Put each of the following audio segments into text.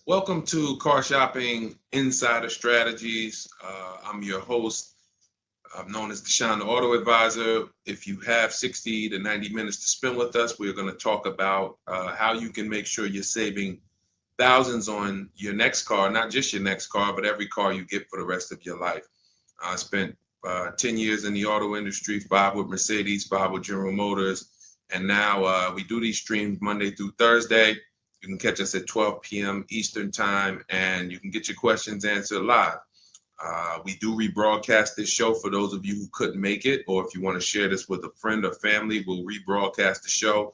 Welcome to Car Shopping Insider Strategies. I'm your host. I'm known as Deshone the Auto Advisor. If you have 60 to 90 minutes to spend with us, we're going to talk about how you can make sure you're saving thousands on your next car, not just your next car, but every car you get for the rest of your life. I spent 10 years in the auto industry, 5 with Mercedes, 5 with General Motors, and now we do these streams Monday through Thursday. You can catch us at 12 p.m. Eastern time, and you can get your questions answered live. We do rebroadcast this show for those of you who couldn't make it, or if you want to share this with a friend or family, we'll rebroadcast the show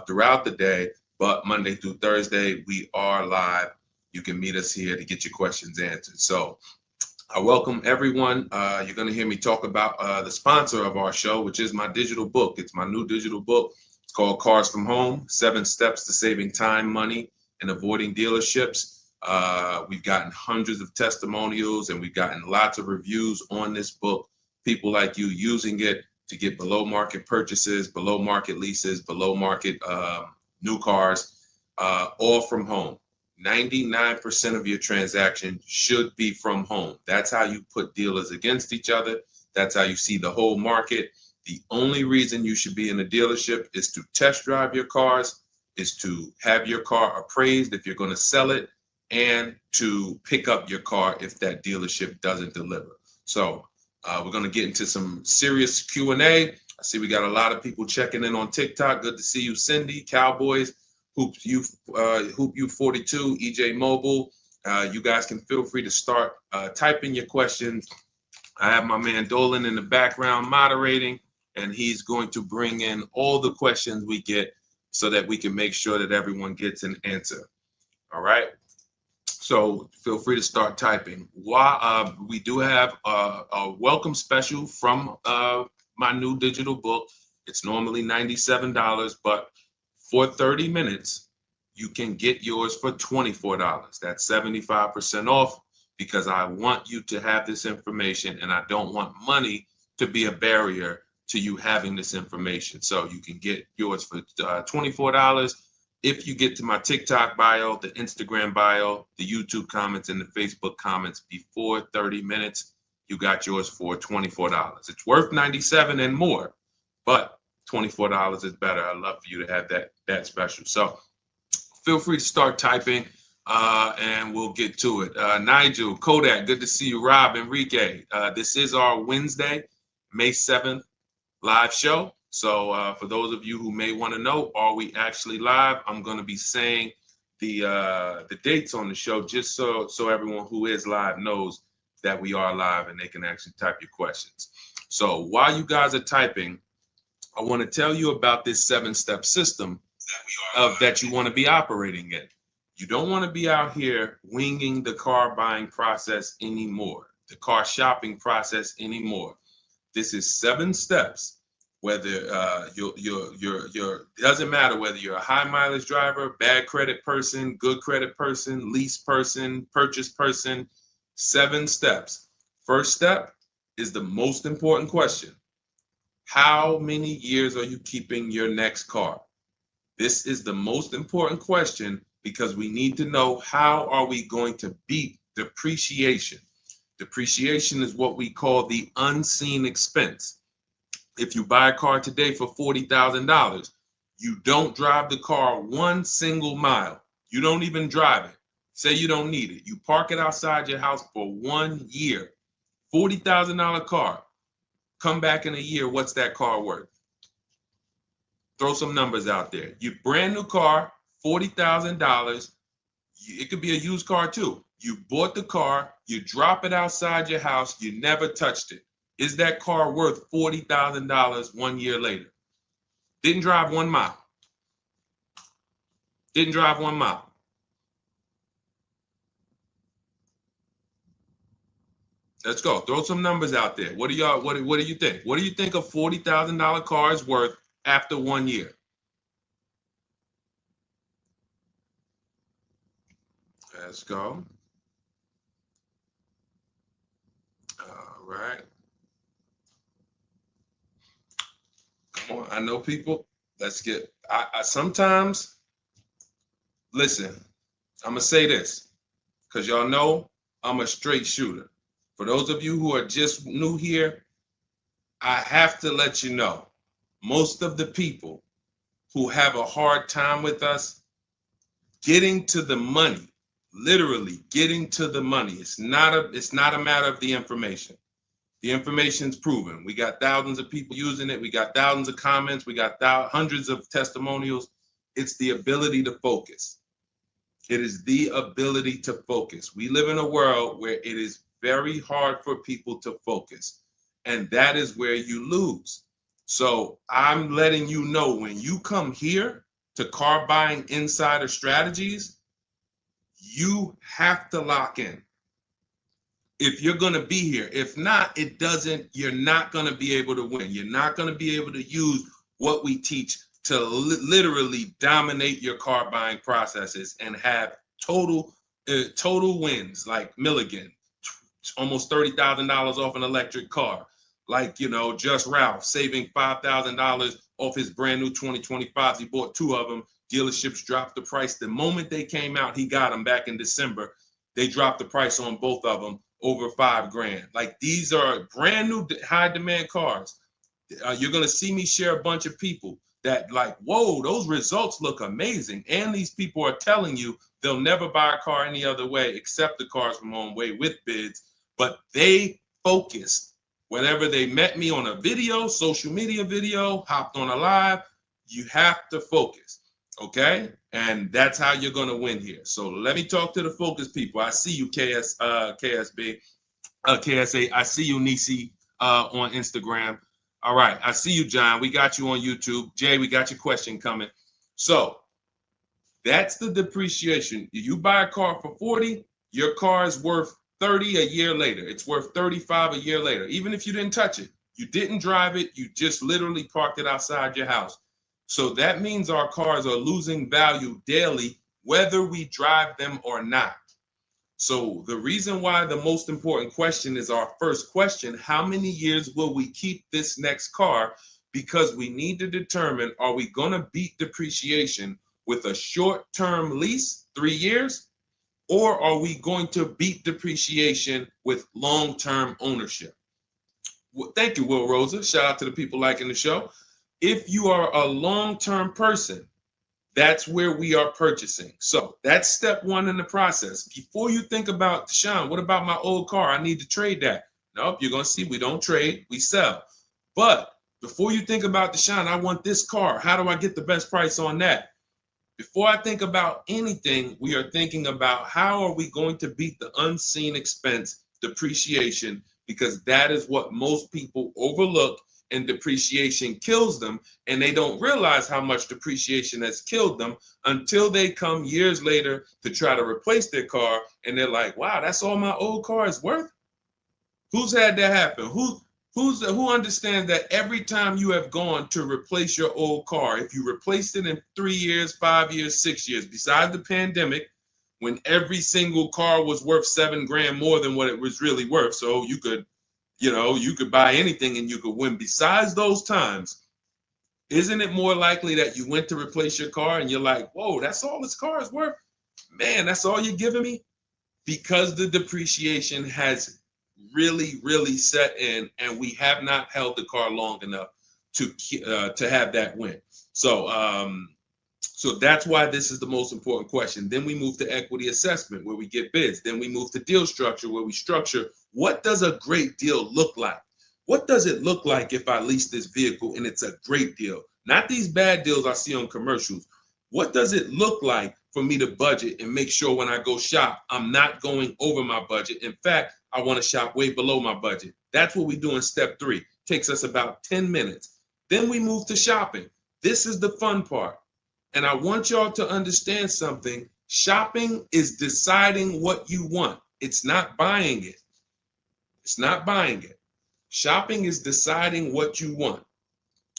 throughout the day. But Monday through Thursday, we are live. You can meet us here to get your questions answered. So I welcome everyone. You're going to hear me talk about the sponsor of our show, which is my digital book. It's my new digital book. It's called Cars from Home, 7 Steps to Saving Time, Money, and Avoiding Dealerships. We've gotten hundreds of testimonials and we've gotten lots of reviews on this book. People like you using it to get below market purchases, below market leases, below market new cars, all from home. 99% of your transaction should be from home. That's how you put dealers against each other. That's how you see the whole market. The only reason you should be in a dealership is to test drive your cars, is to have your car appraised if you're going to sell it, and to pick up your car if that dealership doesn't deliver. So we're going to get into some serious Q&A. I see we got a lot of people checking in on TikTok. Good to see you, Cindy, Cowboys, Hoop you 42, EJ Mobile. You guys can feel free to start typing your questions. I have my man Dolan in the background moderating, and he's going to bring in all the questions we get so that we can make sure that everyone gets an answer. All right. So feel free to start typing. We do have a welcome special from my new digital book. It's normally $97, but for 30 minutes, you can get yours for $24. That's 75% off because I want you to have this information and I don't want money to be a barrier to you having this information. So you can get yours for $24. If you get to my TikTok bio, the Instagram bio, the YouTube comments, and the Facebook comments before 30 minutes, you got yours for $24. It's worth $97 and more, but $24 is better. I'd love for you to have that special. So feel free to start typing and we'll get to it. Nigel, Kodak, good to see you. Rob, Enrique, this is our Wednesday, May 7th live show. So for those of you who may want to know, are we actually live? I'm going to be saying the dates on the show just so everyone who is live knows that we are live and they can actually type your questions. So while you guys are typing, I want to tell you about this 7-step system that you want to be operating in. You don't want to be out here winging the car buying process anymore, the car shopping process anymore. This is 7 steps. Whether it doesn't matter whether you're a high mileage driver, bad credit person, good credit person, lease person, purchase person. 7 steps. First step is the most important question. How many years are you keeping your next car? This is the most important question because we need to know how are we going to beat depreciation. Depreciation is what we call the unseen expense. If you buy a car today for $40,000, you don't drive the car one single mile. You don't even drive it. Say you don't need it. You park it outside your house for 1 year. $40,000 car. Come back in a year, what's that car worth? Throw some numbers out there. Your brand new car, $40,000. It could be a used car too. You bought the car, you drop it outside your house, you never touched it. Is that car worth $40,000 1 year later? Didn't drive 1 mile. Didn't drive 1 mile. Let's go. Throw some numbers out there. What do you think? What do you think a $40,000 car is worth after 1 year? Let's go. All right. Come on. I know people. Let's get. I sometimes listen. I'm going to say this because y'all know I'm a straight shooter. For those of you who are just new here, I have to let you know, most of the people who have a hard time with us getting to the money, literally getting to the money. It's not a matter of the information. The information's proven. We got thousands of people using it. We got thousands of comments. We got hundreds of testimonials. It's the ability to focus. It is the ability to focus. We live in a world where it is very hard for people to focus, and that is where you lose. So I'm letting you know, when you come here to Car Buying Insider Strategies, you have to lock in. If you're going to be here, if not, you're not going to be able to win. You're not going to be able to use what we teach to literally dominate your car buying processes and have total wins, like Milligan, almost $30,000 off an electric car. Like, Just Ralph saving $5,000 off his brand new 2025s. He bought 2 of them. Dealerships dropped the price. The moment they came out, he got them back in December. They dropped the price on both of them over $5,000. Like, these are brand new high demand cars. You're going to see me share a bunch of people that like, whoa, those results look amazing. And these people are telling you they'll never buy a car any other way except the Cars from Home way with bids. But they focused. Whenever they met me on a video, social media video, hopped on a live, you have to focus, okay? And that's how you're going to win here. So let me talk to the focus people. I see you, KSA. I see you, Nisi, on Instagram. All right, I see you, John. We got you on YouTube. Jay, we got your question coming. So that's the depreciation. You buy a car for 40, your car is worth 30 a year later. It's worth 35 a year later. Even if you didn't touch it, you didn't drive it, you just literally parked it outside your house. So that means our cars are losing value daily, whether we drive them or not. So the reason why the most important question is our first question: how many years will we keep this next car? Because we need to determine, are we going to beat depreciation with a short-term lease, 3 years? Or are we going to beat depreciation with long-term ownership? Well, thank you, Will Rosa. Shout out to the people liking the show. If you are a long-term person, that's where we are purchasing. So that's step 1 in the process. Before you think about, Deshaun, what about my old car? I need to trade that. Nope, you're going to see we don't trade, we sell. But before you think about, Deshaun, I want this car. How do I get the best price on that? Before I think about anything, we are thinking about how are we going to beat the unseen expense, depreciation, because that is what most people overlook, and depreciation kills them, and they don't realize how much depreciation has killed them until they come years later to try to replace their car, and they're like, wow, that's all my old car is worth? Who's had that happen? Who understands that every time you have gone to replace your old car, if you replaced it in 3 years, 5 years, 6 years, besides the pandemic, when every single car was worth $7,000 more than what it was really worth, so you could buy anything and you could win. Besides those times, isn't it more likely that you went to replace your car and you're like, whoa, that's all this car is worth? Man, that's all you're giving me? Because the depreciation has really set in, and we have not held the car long enough to have that win. So that's why this is the most important question. Then we move to equity assessment, where we get bids. Then we move to deal structure, where we structure, what does a great deal look like? What does it look like if I lease this vehicle and it's a great deal? Not these bad deals I see on commercials. What does it look like for me to budget and make sure when I go shop, I'm not going over my budget? In fact, I want to shop way below my budget. That's what we do in step 3. Takes us about 10 minutes. Then we move to shopping. This is the fun part. And I want y'all to understand something. Shopping is deciding what you want. It's not buying it. It's not buying it. Shopping is deciding what you want.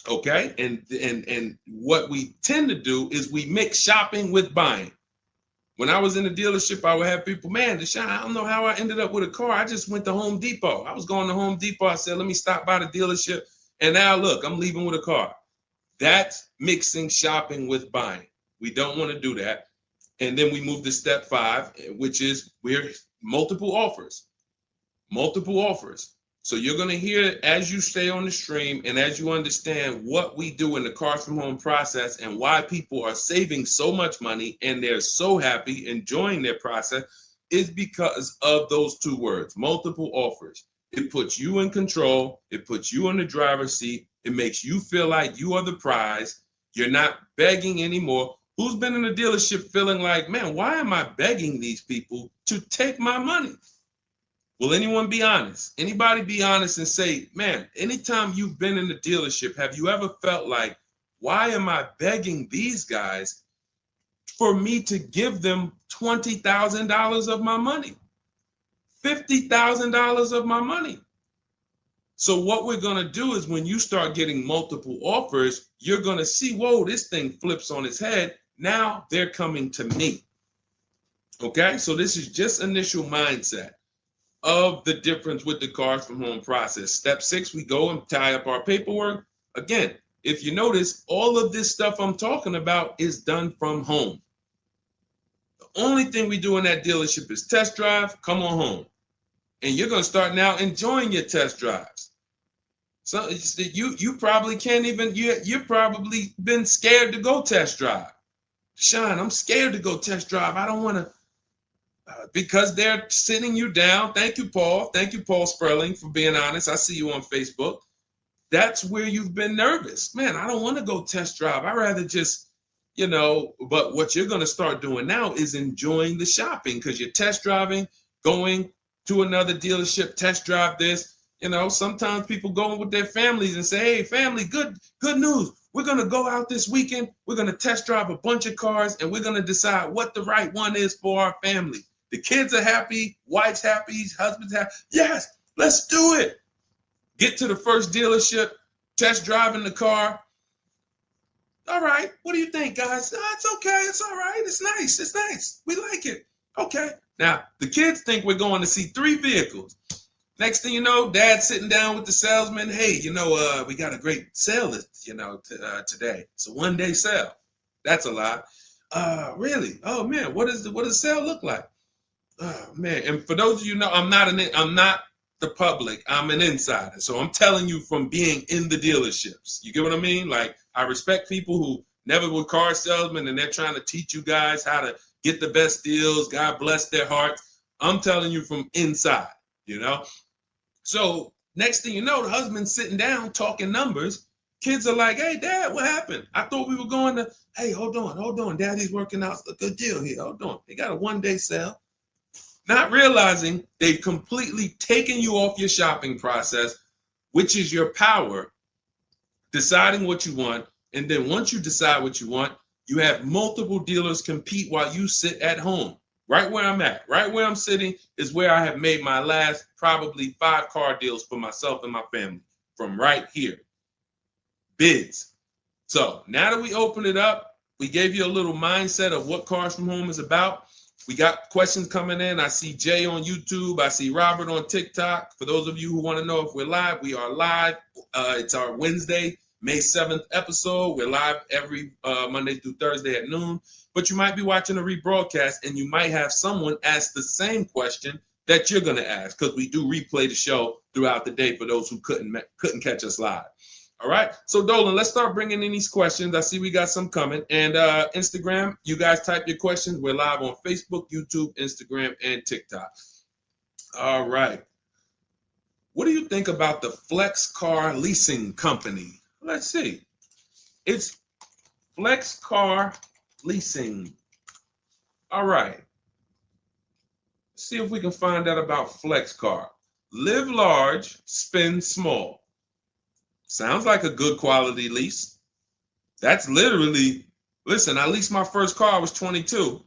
Okay? And what we tend to do is we mix shopping with buying. When I was in the dealership, I would have people, man, Deshaun, I don't know how I ended up with a car. I just went to Home Depot. I was going to Home Depot. I said, let me stop by the dealership. And now look, I'm leaving with a car. That's mixing shopping with buying. We don't want to do that. And then we move to step 5, which is we're multiple offers. Multiple offers. So you're going to hear as you stay on the stream and as you understand what we do in the Cars from Home process and why people are saving so much money and they're so happy enjoying their process is because of those 2 words, multiple offers. It puts you in control. It puts you in the driver's seat. It makes you feel like you are the prize. You're not begging anymore. Who's been in a dealership feeling like, man, why am I begging these people to take my money? Will anyone be honest? Anybody be honest and say, man, anytime you've been in the dealership, have you ever felt like, why am I begging these guys for me to give them $20,000 of my money, $50,000 of my money? So what we're going to do is when you start getting multiple offers, you're going to see, whoa, this thing flips on its head. Now they're coming to me. Okay, so this is just initial mindset of the difference with the Cars from Home process. Step 6, we go and tie up our paperwork. Again, if you notice, all of this stuff I'm talking about is done from home. The only thing we do in that dealership is test drive, come on home. And you're going to start now enjoying your test drives. So you probably can't even, you've probably been scared to go test drive. Sean, I'm scared to go test drive. I don't want to. Because they're sitting you down. Thank you, Paul. Thank you, Paul Sperling, for being honest. I see you on Facebook. That's where you've been nervous. Man, I don't want to go test drive. I'd rather just, but what you're going to start doing now is enjoying the shopping because you're test driving, going to another dealership, test drive this. Sometimes people go with their families and say, hey, family, good news. We're going to go out this weekend. We're going to test drive a bunch of cars and we're going to decide what the right one is for our family. The kids are happy, wife's happy, husband's happy. Yes, let's do it. Get to the first dealership, test driving the car. All right, what do you think, guys? Oh, it's okay, it's all right, it's nice, we like it. Okay, now the kids think we're going to see 3 vehicles. Next thing you know, Dad's sitting down with the salesman. Hey, we got a great sale, today. It's a 1-day sale. That's a lie. Really? Oh man, what does the sale look like? Oh man, and for those of you know, I'm not the public. I'm an insider, so I'm telling you from being in the dealerships. You get what I mean? Like I respect people who never were car salesmen and they're trying to teach you guys how to get the best deals. God bless their hearts. I'm telling you from inside. So next thing you know, the husband's sitting down talking numbers. Kids are like, hey, Dad, what happened? I thought we were going to, hey, hold on. Daddy's working out a good deal here. Hold on. They got a 1-day sale. Not realizing they've completely taken you off your shopping process, which is your power, deciding what you want. And then once you decide what you want, you have multiple dealers compete while you sit at home. Right where I'm at, right where I'm sitting is where I have made my last probably 5 car deals for myself and my family from right here. Bids. So now that we open it up, we gave you a little mindset of what Cars from Home is about. We got questions coming in. I see Jay on YouTube. I see Robert on TikTok. For those of you who want to know if we're live, we are live. It's our Wednesday, May 7th episode. We're live every Monday through Thursday at noon. But you might be watching a rebroadcast and you might have someone ask the same question that you're going to ask because we do replay the show throughout the day for those who couldn't catch us live. All right. So Dolan, let's start bringing in these questions. I see we got some coming. And Instagram, you guys type your questions. We're live on Facebook, YouTube, Instagram, and TikTok. All right. What do you think about the Flex Car Leasing Company? Let's see. It's Flex Car Leasing. All right. See if we can find out about Flex Car. Live large, spend small. Sounds like a good quality lease. That's literally, listen, I leased my first car, I was 22.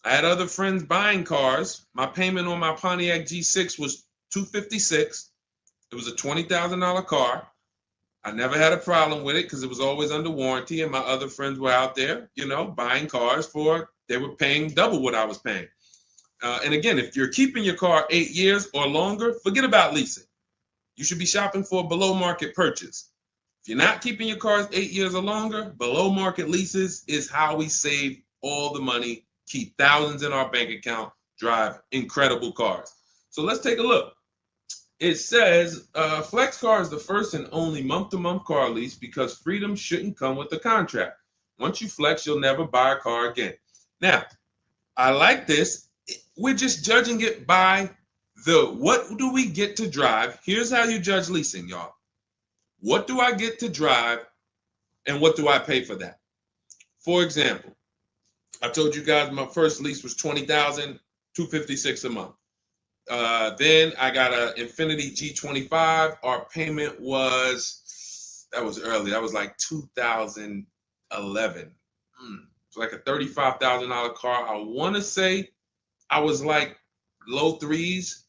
I had other friends buying cars. My payment on my Pontiac G6 was $256. It was a $20,000 car. I never had a problem with it because it was always under warranty, and my other friends were out there, buying cars they were paying double what I was paying. And again, if you're keeping your car 8 years or longer, forget about leasing. You should be shopping for a below market purchase. If you're not keeping your cars 8 years or longer, below market leases is how we save all the money keep thousands in our bank account, drive incredible cars. So let's take a look. It says Flex Car is the first and only month-to-month car lease because freedom shouldn't come with the contract. Once you flex, you'll never buy a car again. Now, I like this. We're just judging it by what do we get to drive? Here's how you judge leasing, y'all. What do I get to drive and what do I pay for that? For example, I told you guys my first lease was $20,256 a month. Then I got an Infiniti G25. Our payment was, that was early. That was like 2011. It's like a $35,000 car. I want to say I was like low threes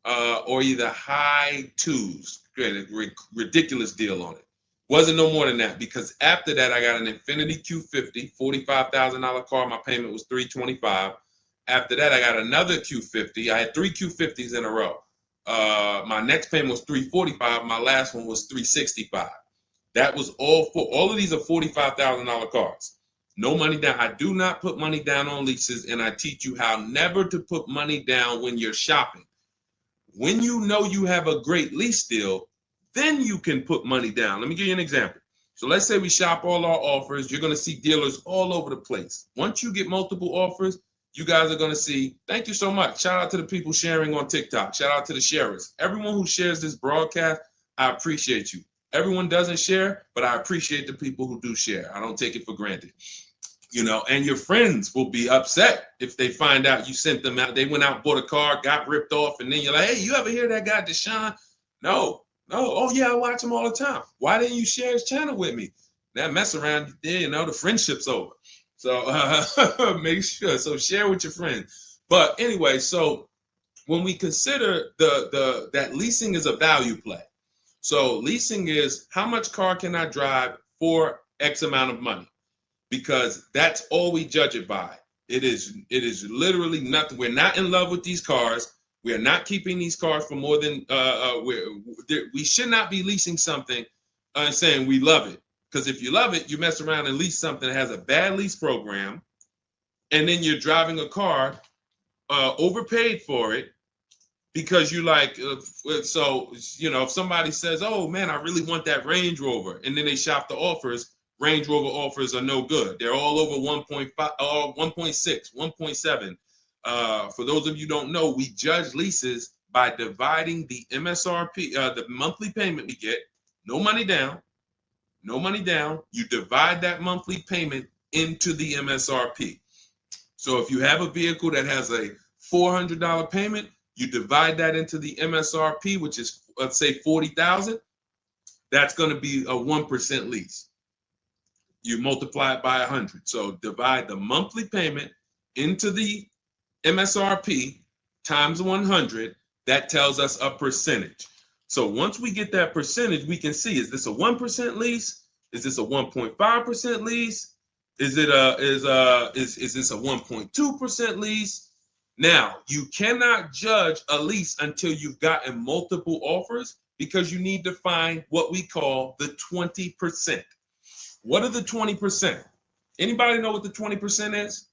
or either high twos. Ridiculous deal on it. Wasn't no more than that because after that I got an Infiniti Q50, $45,000 car. My payment was $325. After that I got another Q50. I had 3 Q50s in a row. My next payment was $345. My last one was $365. That was all of these are $45,000 cars. No money down. I do not put money down on leases, and I teach you how never to put money down when you're shopping. When you know you have a great lease deal, then you can put money down. Let me give you an example. So let's say we shop all our offers. You're going to see dealers all over the place. Once you get multiple offers, you guys are going to see, thank you so much. Shout out to the people sharing on TikTok. Shout out to the sharers. Everyone who shares this broadcast, I appreciate you. Everyone doesn't share, but I appreciate the people who do share. I don't take it for granted. You know, and your friends will be upset if they find out you sent them out. They went out, bought a car, got ripped off, and then you're like, hey, you ever hear that guy, Deshone? No. Oh, yeah, I watch him all the time. Why didn't you share his channel with me? That mess around, you know, the friendship's over. So make sure. So share with your friends. But anyway, so when we consider that leasing is a value play. So leasing is how much car can I drive for X amount of money? Because that's all we judge it by. It is literally nothing. We're not in love with these cars. We are not keeping these cars for more than we should not be leasing something and saying we love it. Because if you love it, you mess around and lease something that has a bad lease program, and then you're driving a car overpaid for it because you like. So you know, if somebody says, "Oh man, I really want that Range Rover," and then they shop the offers. Range Rover offers are no good. They're all over 1.5, 1.6, 1.7. For those of you who don't know, we judge leases by dividing the MSRP, the monthly payment we get, no money down. You divide that monthly payment into the MSRP. So if you have a vehicle that has a $400 payment, you divide that into the MSRP, which is, let's say, $40,000. That's going to be a 1% lease. You multiply it by 100. So divide the monthly payment into the MSRP times 100. That tells us a percentage. So once we get that percentage, we can see, is this a 1% lease? Is this a 1.5% lease? Is this a 1.2% lease? Now, you cannot judge a lease until you've gotten multiple offers because you need to find what we call the 20%. What are the 20%? Anybody know what the 20% is?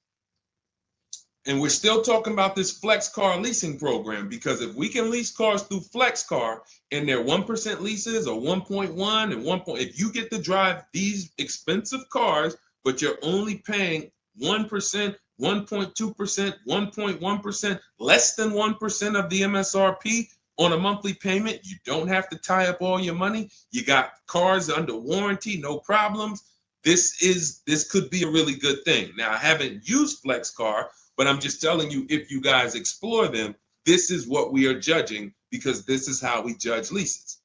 And we're still talking about this Flex Car leasing program because if we can lease cars through Flex Car and they're 1% leases or 1.1 and 1. If you get to drive these expensive cars, but you're only paying 1%, 1.2%, 1.1%, less than 1% of the MSRP on a monthly payment, you don't have to tie up all your money. You got cars under warranty, no problems. This could be a really good thing. Now, I haven't used Flex Car, but I'm just telling you, if you guys explore them, this is what we are judging because this is how we judge leases.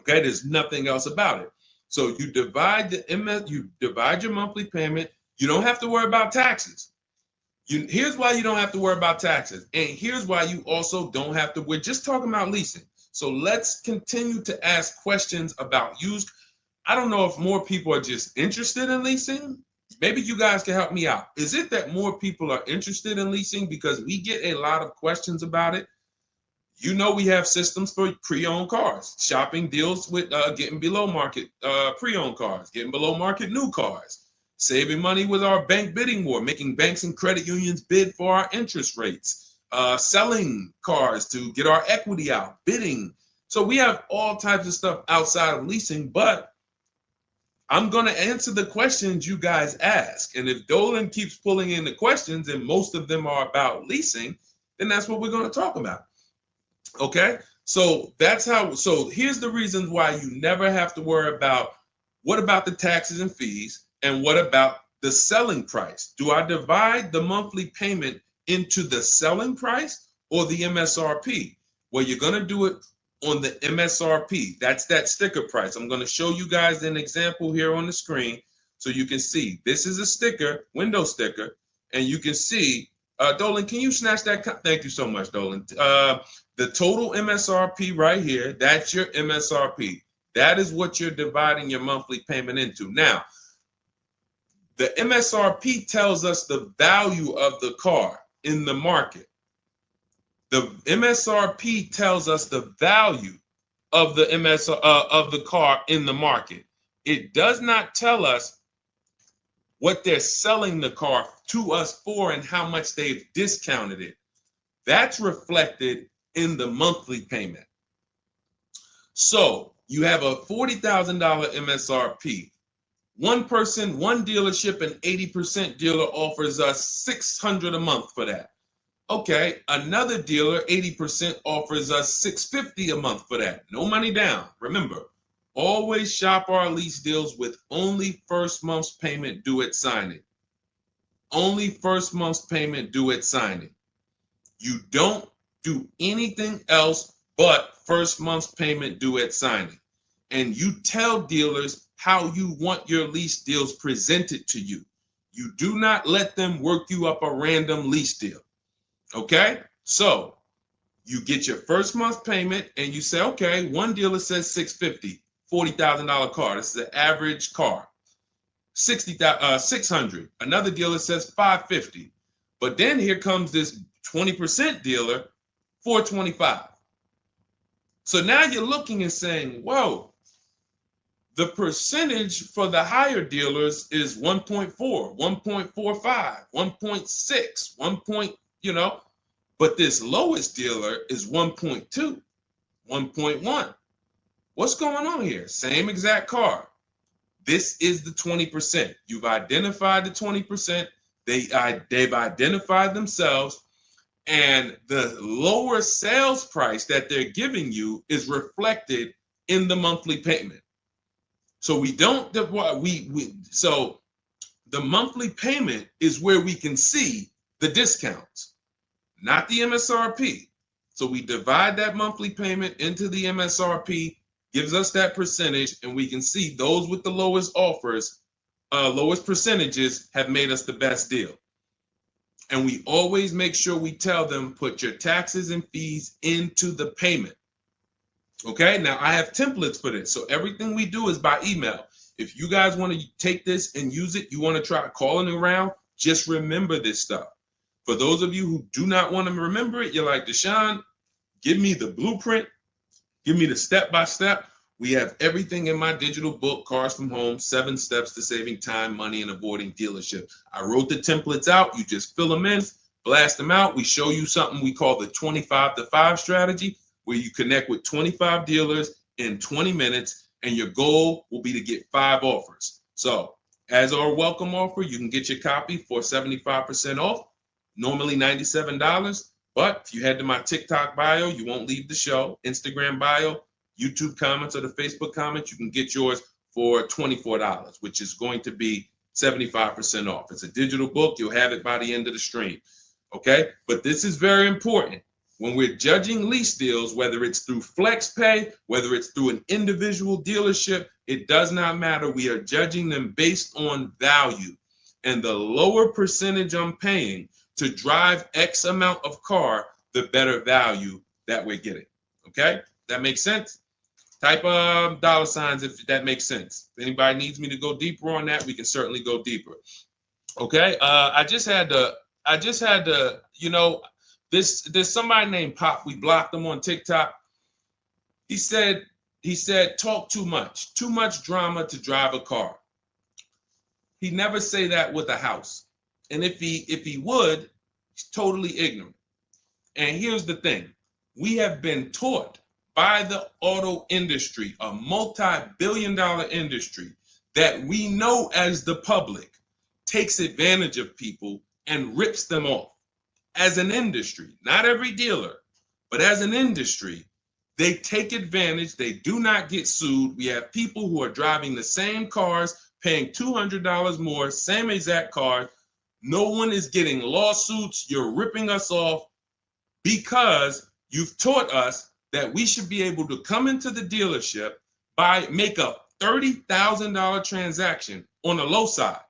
Okay, there's nothing else about it. So you divide your monthly payment. You don't have to worry about taxes. Here's why you don't have to worry about taxes. And here's why you also don't have to. We're just talking about leasing. So let's continue to ask questions about used. I don't know if more people are just interested in leasing. Maybe you guys can help me out. Is it that more people are interested in leasing because we get a lot of questions about it? You know, we have systems for pre-owned cars. Shopping deals with getting below market pre-owned cars, getting below market new cars. saving money with our bank bidding war, making banks and credit unions bid for our interest rates, selling cars to get our equity out, bidding. So we have all types of stuff outside of leasing, but I'm going to answer the questions you guys ask. And if Dolan keeps pulling in the questions, and most of them are about leasing, then that's what we're going to talk about. Okay? So so here's the reasons why you never have to worry about what about the taxes and fees, and what about the selling price? Do I divide the monthly payment into the selling price or the MSRP? Well, you're going to do it on the MSRP. That's that sticker price. I'm going to show you guys an example here on the screen so you can see. This is a sticker, window sticker, and you can see, Dolan, can you snatch that? Thank you so much, Dolan. The total MSRP right here, that's your MSRP. That is what you're dividing your monthly payment into. Now, the MSRP tells us the value of the car in the market. The MSRP tells us the value of the of the car in the market. It does not tell us what they're selling the car to us for and how much they've discounted it. That's reflected in the monthly payment. So you have a $40,000 MSRP. One person, one dealership, an 80% dealer offers us $600 a month for that. Okay, another dealer, 80%, offers us $650 a month for that. No money down. Remember, always shop our lease deals with only first month's payment due at signing. Only first month's payment due at signing. You don't do anything else but first month's payment due at signing. And you tell dealers how you want your lease deals presented to you. You do not let them work you up a random lease deal. Okay, so you get your first month payment and you say, okay, one dealer says $650, $40,000 car. This is an average car. $600. Another dealer says $550. But then here comes this 20% dealer, $425. So now you're looking and saying, whoa, the percentage for the higher dealers is 1.4, 1.45, 1.6, 1. But this lowest dealer is 1.2, 1.1. What's going on here? Same exact car. This is the 20%. You've identified the 20%. They've identified themselves, and the lower sales price that they're giving you is reflected in the monthly payment. So so the monthly payment is where we can see the discounts, not the MSRP. So we divide that monthly payment into the MSRP, gives us that percentage, and we can see those with the lowest offers, lowest percentages have made us the best deal. And we always make sure we tell them, put your taxes and fees into the payment. Okay, now I have templates for this. So everything we do is by email. If you guys want to take this and use it, you want to try calling around, just remember this stuff. For those of you who do not want to remember it, you're like, Deshone, give me the blueprint, give me the step-by-step. We have everything in my digital book, Cars from Home, 7 Steps to Saving Time, Money, and Avoiding Dealership. I wrote the templates out. You just fill them in, blast them out. We show you something we call the 25-to-5 strategy, where you connect with 25 dealers in 20 minutes, and your goal will be to get 5 offers. So as our welcome offer, you can get your copy for 75% off, normally $97. But if you head to my TikTok bio, you won't leave the show, Instagram bio, YouTube comments, or the Facebook comments, you can get yours for $24, which is going to be 75% off. It's a digital book. You'll have it by the end of the stream. Okay? But this is very important. When we're judging lease deals, whether it's through FlexPay, whether it's through an individual dealership, it does not matter. We are judging them based on value. And the lower percentage I'm paying to drive X amount of car, the better value that we're getting. Okay? That makes sense? Type $signs if that makes sense. If anybody needs me to go deeper on that, we can certainly go deeper. Okay? I just had to, there's somebody named Pop. We blocked him on TikTok. He said, talk too much drama to drive a car. He never say that with a house. And if he would, he's totally ignorant. And here's the thing. We have been taught by the auto industry, a multi-billion-dollar industry, that we know as the public takes advantage of people and rips them off. As an industry, not every dealer, but as an industry, they take advantage. They do not get sued. We have people who are driving the same cars, paying $200 more, same exact car. No one is getting lawsuits. You're ripping us off because you've taught us that we should be able to come into the dealership, make a $30,000 transaction on the low side.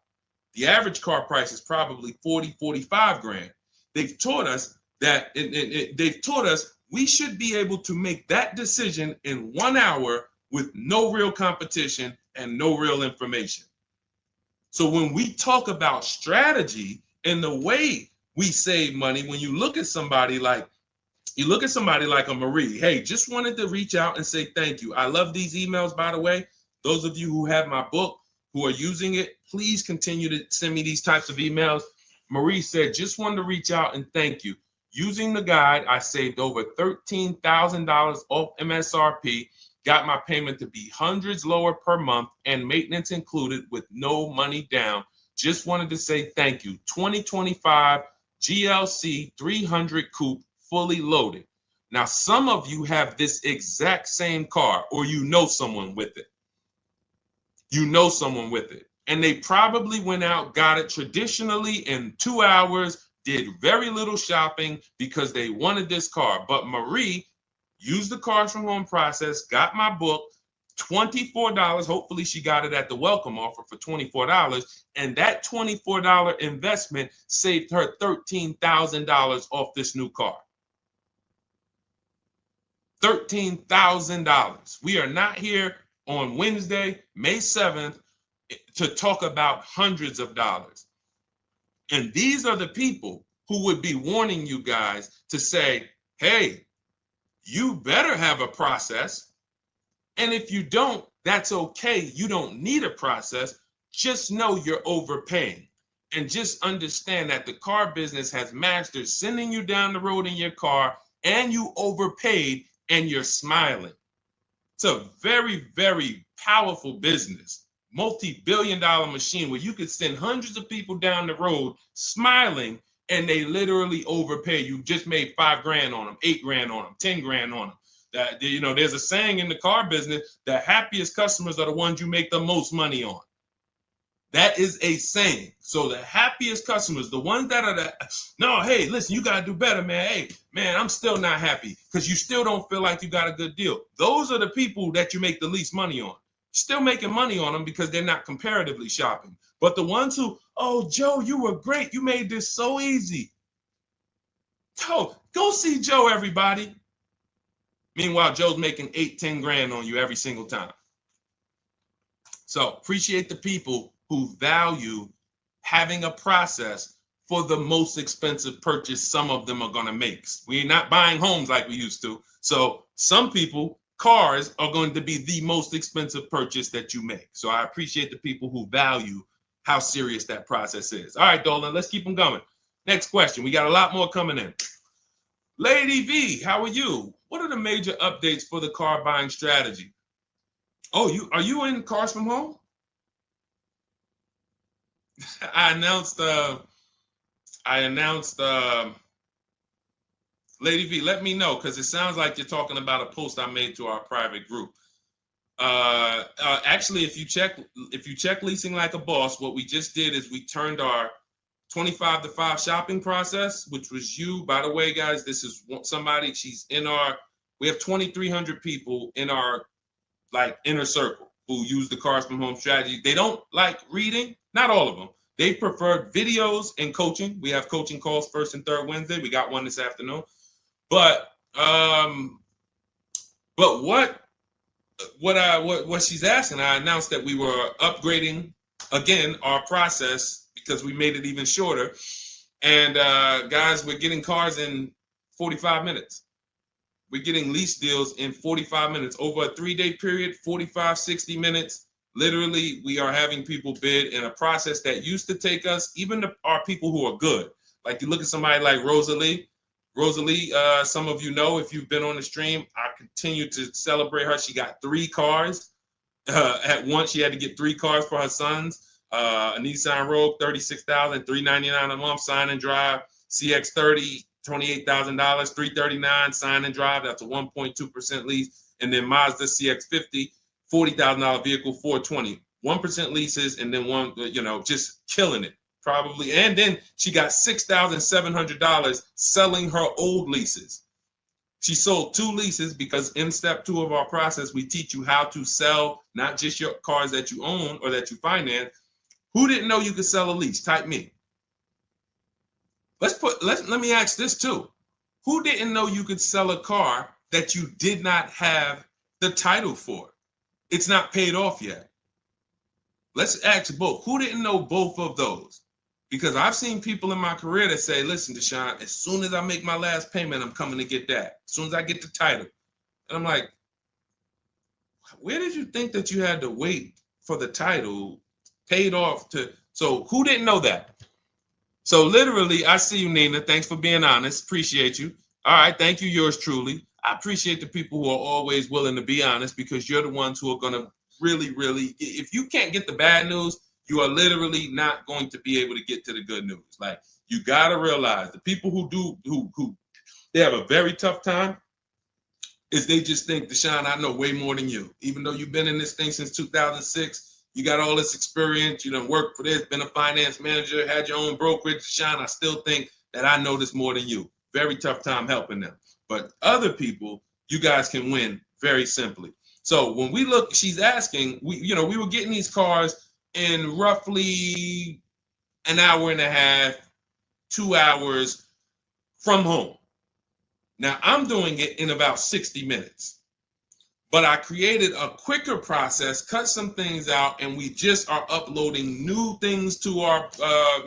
The average car price is probably 40, 45 grand. They've taught us that they've taught us we should be able to make that decision in 1 hour with no real competition and no real information. So when we talk about strategy and the way we save money, when you look at somebody like a Marie, hey, just wanted to reach out and say thank you. I love these emails, by the way. Those of you who have my book, who are using it, please continue to send me these types of emails. Marie said, just wanted to reach out and thank you. Using the guide, I saved over $13,000 off MSRP, got my payment to be hundreds lower per month and maintenance included with no money down. Just wanted to say thank you. 2025 GLC 300 coupe, fully loaded. Now, some of you have this exact same car, or you know someone with it. You know someone with it. And they probably went out, got it traditionally in 2 hours, did very little shopping because they wanted this car. But Marie used the cars from home process, got my book, $24. Hopefully she got it at the welcome offer for $24. And that $24 investment saved her $13,000 off this new car. $13,000. We are not here on Wednesday, May 7th, to talk about hundreds of dollars. And these are the people who would be warning you guys to say, hey, you better have a process. And if you don't, that's okay. You don't need a process. Just know you're overpaying. And just understand that the car business has mastered sending you down the road in your car and you overpaid and you're smiling. It's a very, very powerful business, multi-billion-dollar machine where you could send hundreds of people down the road smiling and they literally overpay. You just made $5,000 on them, $8,000 on them, $10,000 on them. That, you know, there's a saying in the car business, the happiest customers are the ones you make the most money on. That is a saying. So the happiest customers, the ones that are no, hey, listen, you got to do better, man. Hey, man, I'm still not happy because you still don't feel like you got a good deal. Those are the people that you make the least money on. Still making money on them because they're not comparatively shopping. But the ones who, oh, Joe, you were great. You made this so easy. Go see Joe, everybody. Meanwhile, Joe's making $8,000-$10,000 on you every single time. So appreciate the people who value having a process for the most expensive purchase some of them are going to make. We're not buying homes like we used to. So some people, cars are going to be the most expensive purchase that you make. So I appreciate the people who value how serious that process is. All right, Dolan, let's keep them going. Next question. We got a lot more coming in. Lady V, how are you? What are the major updates for the car buying strategy? Oh, are you in Cars from Home? I announced Lady V, let me know, because it sounds like you're talking about a post I made to our private group. Actually, if you check Leasing Like a Boss, what we just did is we turned our 25 to 5 shopping process, which was you. By the way, guys, this is somebody, we have 2,300 people in our inner circle who use the Cars from Home strategy. They don't like reading, not all of them. They prefer videos and coaching. We have coaching calls first and third Wednesday. We got one this afternoon. But what she's asking, I announced that we were upgrading again our process because we made it even shorter. And guys, we're getting cars in 45 minutes. We're getting lease deals in 45 minutes over a 3-day period, 45, 60 minutes. Literally, we are having people bid in a process that used to take us, even our people who are good. Like you look at somebody like Rosalie. Rosalie, some of you know if you've been on the stream, I continue to celebrate her. She got 3 cars. At once, she had to get 3 cars for her sons. A Nissan Rogue, $36,000, $399 a month, sign and drive. CX-30, $28,000, $339 sign and drive. That's a 1.2% lease. And then Mazda CX-50, $40,000 vehicle, $420. 1% leases, and then one, just killing it. Probably. And then she got $6,700 selling her old leases. She sold 2 leases because in step 2 of our process, we teach you how to sell not just your cars that you own or that you finance. Who didn't know you could sell a lease? Type me. Let me ask this too. Who didn't know you could sell a car that you did not have the title for? It's not paid off yet. Let's ask both. Who didn't know both of those? Because I've seen people in my career that say, listen, Deshone, as soon as I make my last payment, I'm coming to get that. As soon as I get the title. And I'm like, where did you think that you had to wait for the title paid off to? So who didn't know that? So literally, I see you, Nina. Thanks for being honest. Appreciate you. All right. Thank you, yours truly. I appreciate the people who are always willing to be honest, because you're the ones who are going to really, if you can't get the bad news, you are literally not going to be able to get to the good news. Like, you got to realize the people who they have a very tough time is they just think, Deshone, I know way more than you. Even though you've been in this thing since 2006, you got all this experience, you done worked for this, been a finance manager, had your own brokerage. Deshone, I still think that I know this more than you. Very tough time helping them. But other people, you guys can win very simply. So when we look, she's asking, we were getting these cars in roughly an hour and a half, 2 hours from home. Now, I'm doing it in about 60 minutes. But I created a quicker process, cut some things out, and we just are uploading new things to our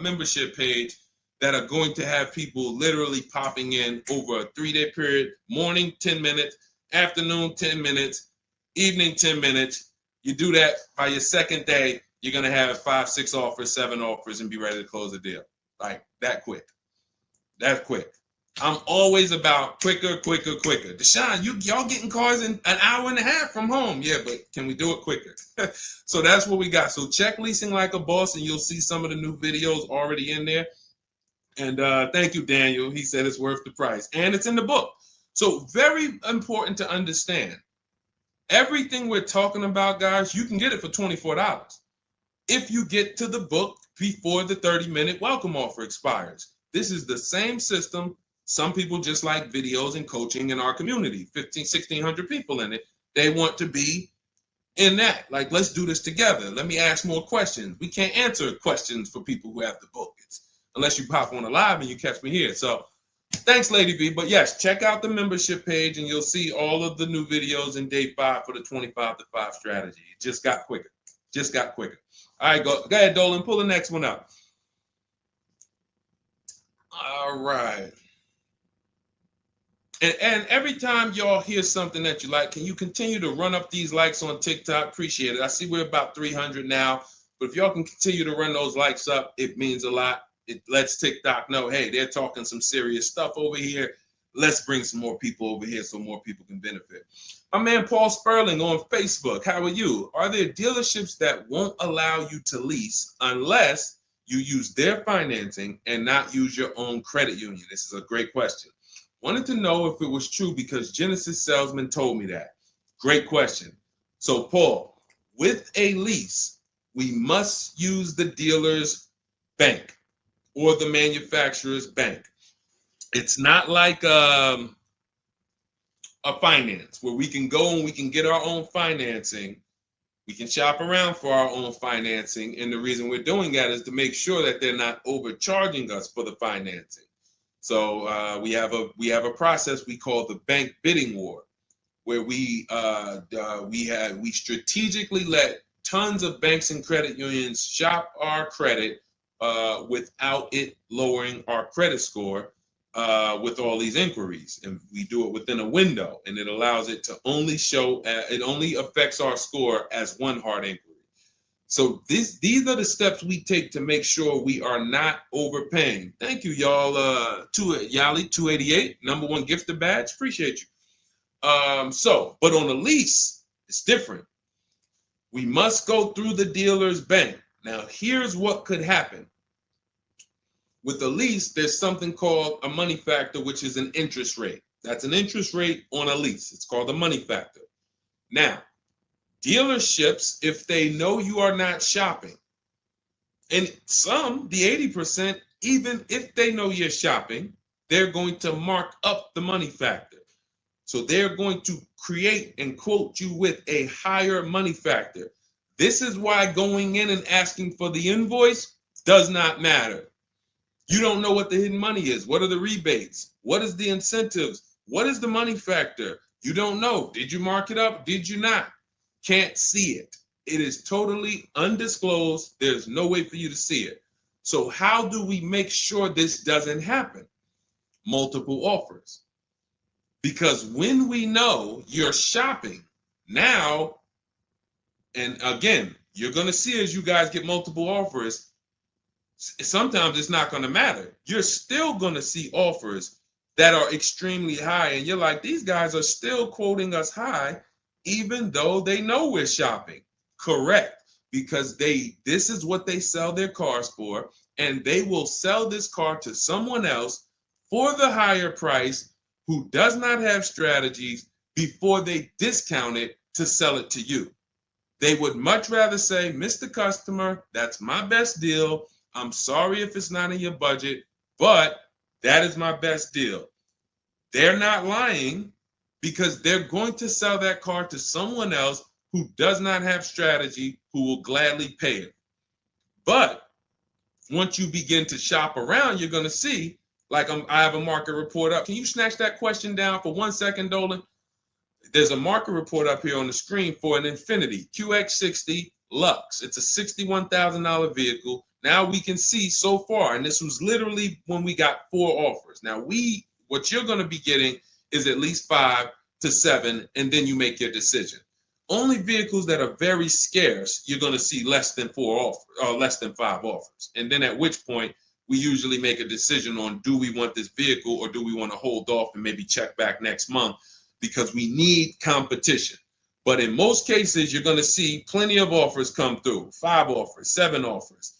membership page that are going to have people literally popping in over a 3-day period. Morning, 10 minutes. Afternoon, 10 minutes. Evening, 10 minutes. You do that by your second day, you're going to have 5, 6 offers, 7 offers, and be ready to close the deal. Like, that quick. That quick. I'm always about quicker. Deshone, y'all getting cars in an hour and a half from home. Yeah, but can we do it quicker? So that's what we got. So check Leasing Like a Boss, and you'll see some of the new videos already in there. And thank you, Daniel. He said it's worth the price. And it's in the book. So very important to understand. Everything we're talking about, guys, you can get it for $24. If you get to the book before the 30-minute welcome offer expires. This is the same system. Some people just like videos and coaching in our community, 1,600 people in it. They want to be in that. Like, let's do this together. Let me ask more questions. We can't answer questions for people who have the book. Unless you pop on a live and you catch me here. So thanks, Lady V. But yes, check out the membership page and you'll see all of the new videos in day 5 for the 25 to 5 strategy. It just got quicker. All right, go ahead, Dolan. Pull the next one up. All right. And every time y'all hear something that you like, can you continue to run up these likes on TikTok? Appreciate it. I see we're about 300 now. But if y'all can continue to run those likes up, it means a lot. It lets TikTok know, hey, they're talking some serious stuff over here. Let's bring some more people over here so more people can benefit. My man Paul Sperling on Facebook. How are you? Are there dealerships that won't allow you to lease unless you use their financing and not use your own credit union? This is a great question. Wanted to know if it was true because Genesis Salesman told me that. Great question. So Paul, with a lease, we must use the dealer's bank or the manufacturer's bank. It's not like a finance where we can go and we can get our own financing. We can shop around for our own financing. And the reason we're doing that is to make sure that they're not overcharging us for the financing. So we have a process we call the bank bidding war, where we strategically let tons of banks and credit unions shop our credit without it lowering our credit score with all these inquiries. And we do it within a window, and it allows it to only show, it only affects our score as one hard inquiry. So these are the steps we take to make sure we are not overpaying. Thank you, y'all. Yali 288, #1 gifted badge. Appreciate you. But on a lease, it's different. We must go through the dealer's bank. Now, here's what could happen. With a lease, there's something called a money factor, which is an interest rate. That's an interest rate on a lease. It's called a money factor. Now, dealerships, if they know you are not shopping, and some, the 80%, even if they know you're shopping, they're going to mark up the money factor. So they're going to create and quote you with a higher money factor. This is why going in and asking for the invoice does not matter. You don't know what the hidden money is. What are the rebates? What is the incentives? What is the money factor? You don't know. Did you mark it up? Did you not? Can't see it. It is totally undisclosed. There's no way for you to see it. So how do we make sure this doesn't happen? Multiple offers. Because when we know you're shopping now, and again, you're going to see as you guys get multiple offers, sometimes it's not going to matter. You're still going to see offers that are extremely high. And you're like, these guys are still quoting us high, even though they know we're shopping. Correct. Because this is what they sell their cars for. And they will sell this car to someone else for the higher price who does not have strategies before they discount it to sell it to you. They would much rather say, Mr. Customer, that's my best deal. I'm sorry if it's not in your budget, but that is my best deal. They're not lying because they're going to sell that car to someone else who does not have strategy, who will gladly pay it. But once you begin to shop around, you're going to see, like I have a market report up. Can you snatch that question down for 1 second, Dolan? There's a market report up here on the screen for an Infiniti QX60 Lux. It's a $61,000 vehicle. Now we can see so far, and this was literally when we got 4 offers. Now what you're going to be getting is at least 5 to 7, and then you make your decision. Only vehicles that are very scarce, you're going to see less than 4 offers or less than 5 offers. And then at which point we usually make a decision on, do we want this vehicle or do we want to hold off and maybe check back next month, because we need competition. But in most cases, you're going to see plenty of offers come through, 5 offers, 7 offers.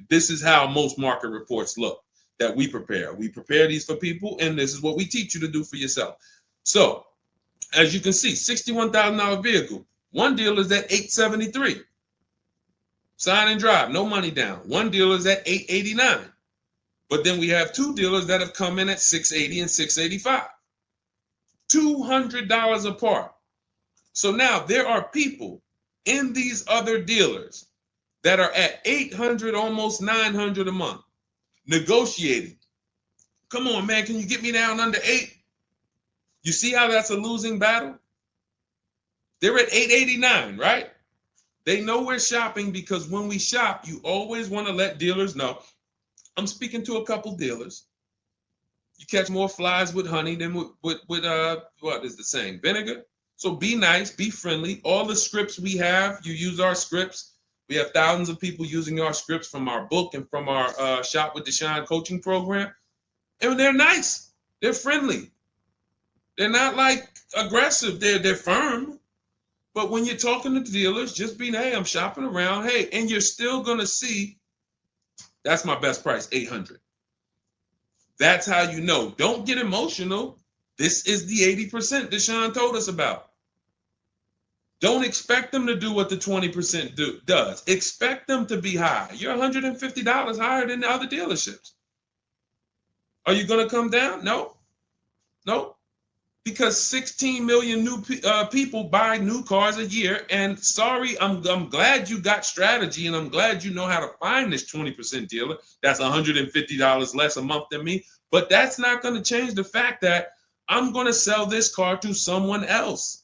This is how most market reports look that we prepare. We prepare these for people, and this is what we teach you to do for yourself. So, as you can see, $61,000 vehicle. One dealer is at $873. Sign and drive, no money down. One dealer is at $889. But then we have 2 dealers that have come in at $680 and $685. $200 apart. So now there are people in these other dealers that are at $800, almost $900 a month, negotiating. Come on, man, can you get me down under 8? You see how that's a losing battle? They're at $889, right? They know we're shopping, because when we shop, you always want to let dealers know. I'm speaking to a couple dealers. You catch more flies with honey than with what is the saying? Vinegar. So be nice, be friendly. All the scripts we have, you use our scripts. We have thousands of people using our scripts from our book and from our Shop with Deshone coaching program. And they're nice. They're friendly. They're not like aggressive. They're firm. But when you're talking to dealers, just be, hey, I'm shopping around. Hey, and you're still going to see, that's my best price, $800. That's how you know. Don't get emotional. This is the 80% Deshone told us about. Don't expect them to do what the 20% does. Expect them to be high. You're $150 higher than the other dealerships. Are you going to come down? No. Because 16 million new people buy new cars a year. And sorry, I'm glad you got strategy, and I'm glad you know how to find this 20% dealer that's $150 less a month than me. But that's not going to change the fact that I'm going to sell this car to someone else.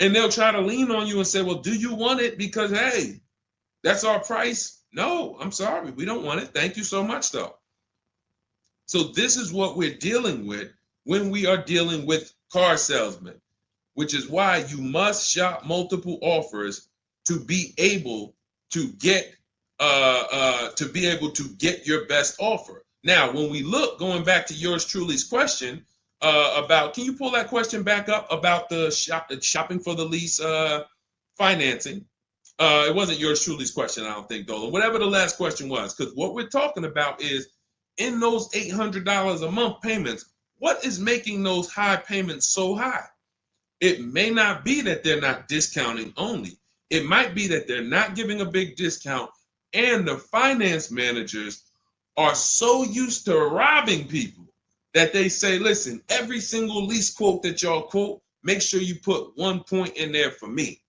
And they'll try to lean on you and say, well, do you want it? Because, hey, that's our price. No, I'm sorry. We don't want it. Thank you so much, though. So this is what we're dealing with when we are dealing with car salesmen. which is why you must shop multiple offers to be able to get your best offer. Now, when we look, going back to yours truly's question about, can you pull that question back up about the shopping for the lease financing? It wasn't yours truly's question, I don't think, Dolan. Whatever the last question was, because what we're talking about is in those $800 a month payments, what is making those high payments so high? It may not be that they're not discounting only. It might be that they're not giving a big discount, and the finance managers are so used to robbing people that they say, listen, every single lease quote that y'all quote, make sure you put 1 point in there for me.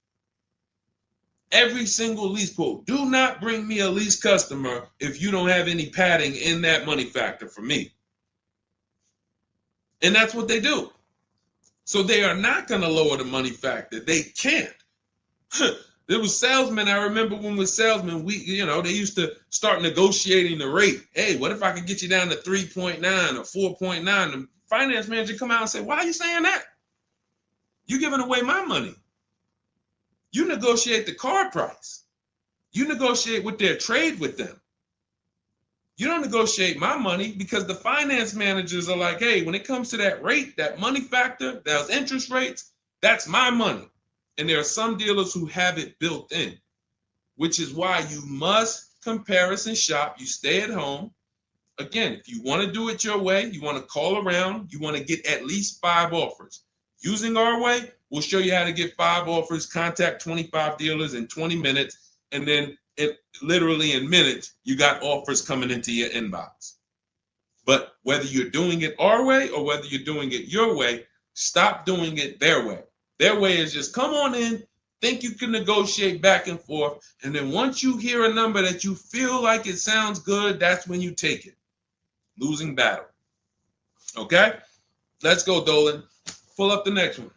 Every single lease quote. Do not bring me a lease customer if you don't have any padding in that money factor for me. And that's what they do. So they are not going to lower the money factor. They can't. There was salesmen. I remember when we were salesmen, they used to start negotiating the rate. Hey, what if I could get you down to 3.9 or 4.9? The finance manager come out and say, why are you saying that? You're giving away my money. You negotiate the car price. You negotiate with their trade with them. You don't negotiate my money, because the finance managers are like, hey, when it comes to that rate, that money factor, those interest rates, that's my money. And there are some dealers who have it built in, which is why you must comparison shop. You stay at home. Again, if you want to do it your way, you want to call around, you want to get at least 5 offers. Using our way, we'll show you how to get 5 offers, contact 25 dealers in 20 minutes, and then literally in minutes, you got offers coming into your inbox. But whether you're doing it our way or whether you're doing it your way, stop doing it their way. Their way is just come on in, think you can negotiate back and forth, and then once you hear a number that you feel like it sounds good, that's when you take it. Losing battle. Okay? Let's go, Dolan. Pull up the next one.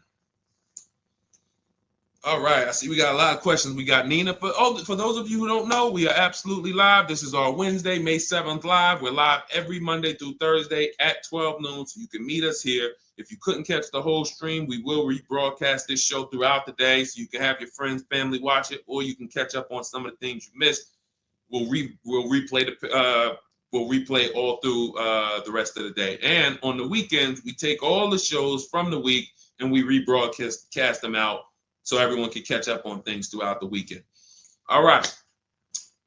All right, I see we got a lot of questions. We got Nina. For those of you who don't know, we are absolutely live. This is our Wednesday, May 7th live. We're live every Monday through Thursday at 12 noon, so you can meet us here. If you couldn't catch the whole stream, we will rebroadcast this show throughout the day, so you can have your friends, family watch it, or you can catch up on some of the things you missed. We'll replay all through the rest of the day. And on the weekends, we take all the shows from the week and we rebroadcast them out, so everyone can catch up on things throughout the weekend. All right.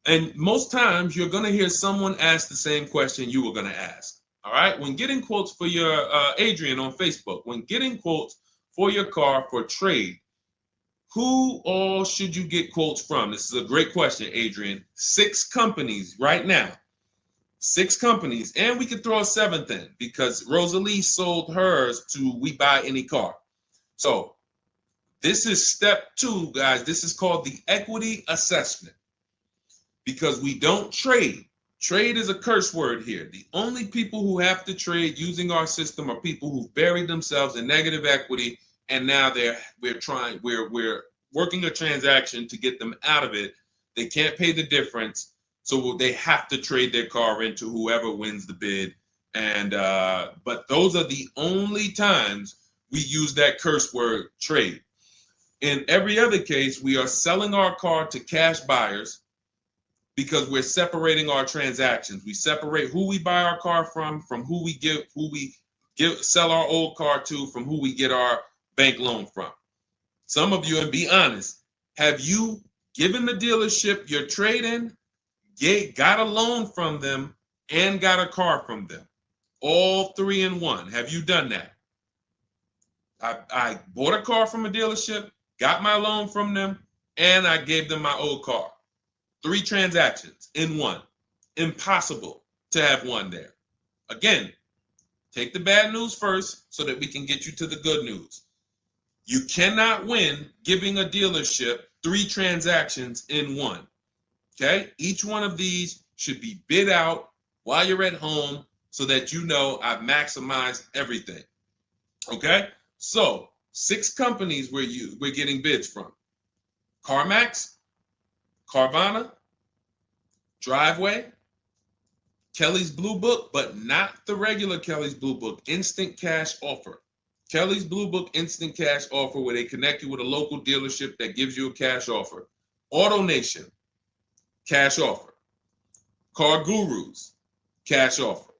And most times you're going to hear someone ask the same question you were going to ask. All right. When getting quotes for your Adrian on Facebook, when getting quotes for your car for trade, who all should you get quotes from? This is a great question, Adrian. 6 companies right now. 6 companies. And we could throw a 7th in because Rosalie sold hers to We Buy Any Car. So this is step 2, guys. This is called the equity assessment, because we don't trade. Trade is a curse word here. The only people who have to trade using our system are people who buried themselves in negative equity, and now we're working a transaction to get them out of it. They can't pay the difference, so they have to trade their car into whoever wins the bid. And but those are the only times we use that curse word, trade. In every other case, we are selling our car to cash buyers because we're separating our transactions. We separate who we buy our car from who we sell our old car to, from who we get our bank loan from. Some of you, and be honest, have you given the dealership your trade-in, got a loan from them, and got a car from them? All 3 in 1. Have you done that? I bought a car from a dealership, got my loan from them, and I gave them my old car. 3 transactions in 1. Impossible to have 1 there. Again, take the bad news first so that we can get you to the good news. You cannot win giving a dealership 3 transactions in 1. Okay? Each one of these should be bid out while you're at home so that you know I've maximized everything. Okay? So 6 companies we're getting bids from: CarMax, Carvana, Driveway, Kelly's Blue Book, but not the regular Kelly's Blue Book, Instant Cash Offer. Kelly's Blue Book Instant Cash Offer, where they connect you with a local dealership that gives you a cash offer. Auto Nation, cash offer. Car Gurus, cash offer.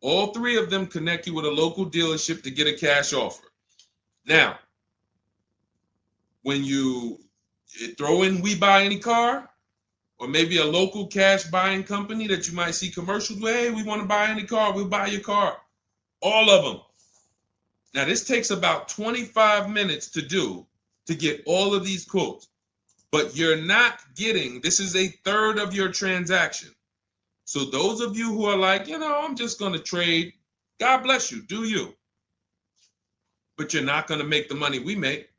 All three of them connect you with a local dealership to get a cash offer. Now, when you throw in We Buy Any Car, or maybe a local cash buying company that you might see commercials with, hey, we want to buy any car, we'll buy your car. All of them. Now, this takes about 25 minutes to do to get all of these quotes, but you're not getting, this is a third of your transaction. So those of you who are like, I'm just going to trade, God bless you, do you. But you're not going to make the money we make.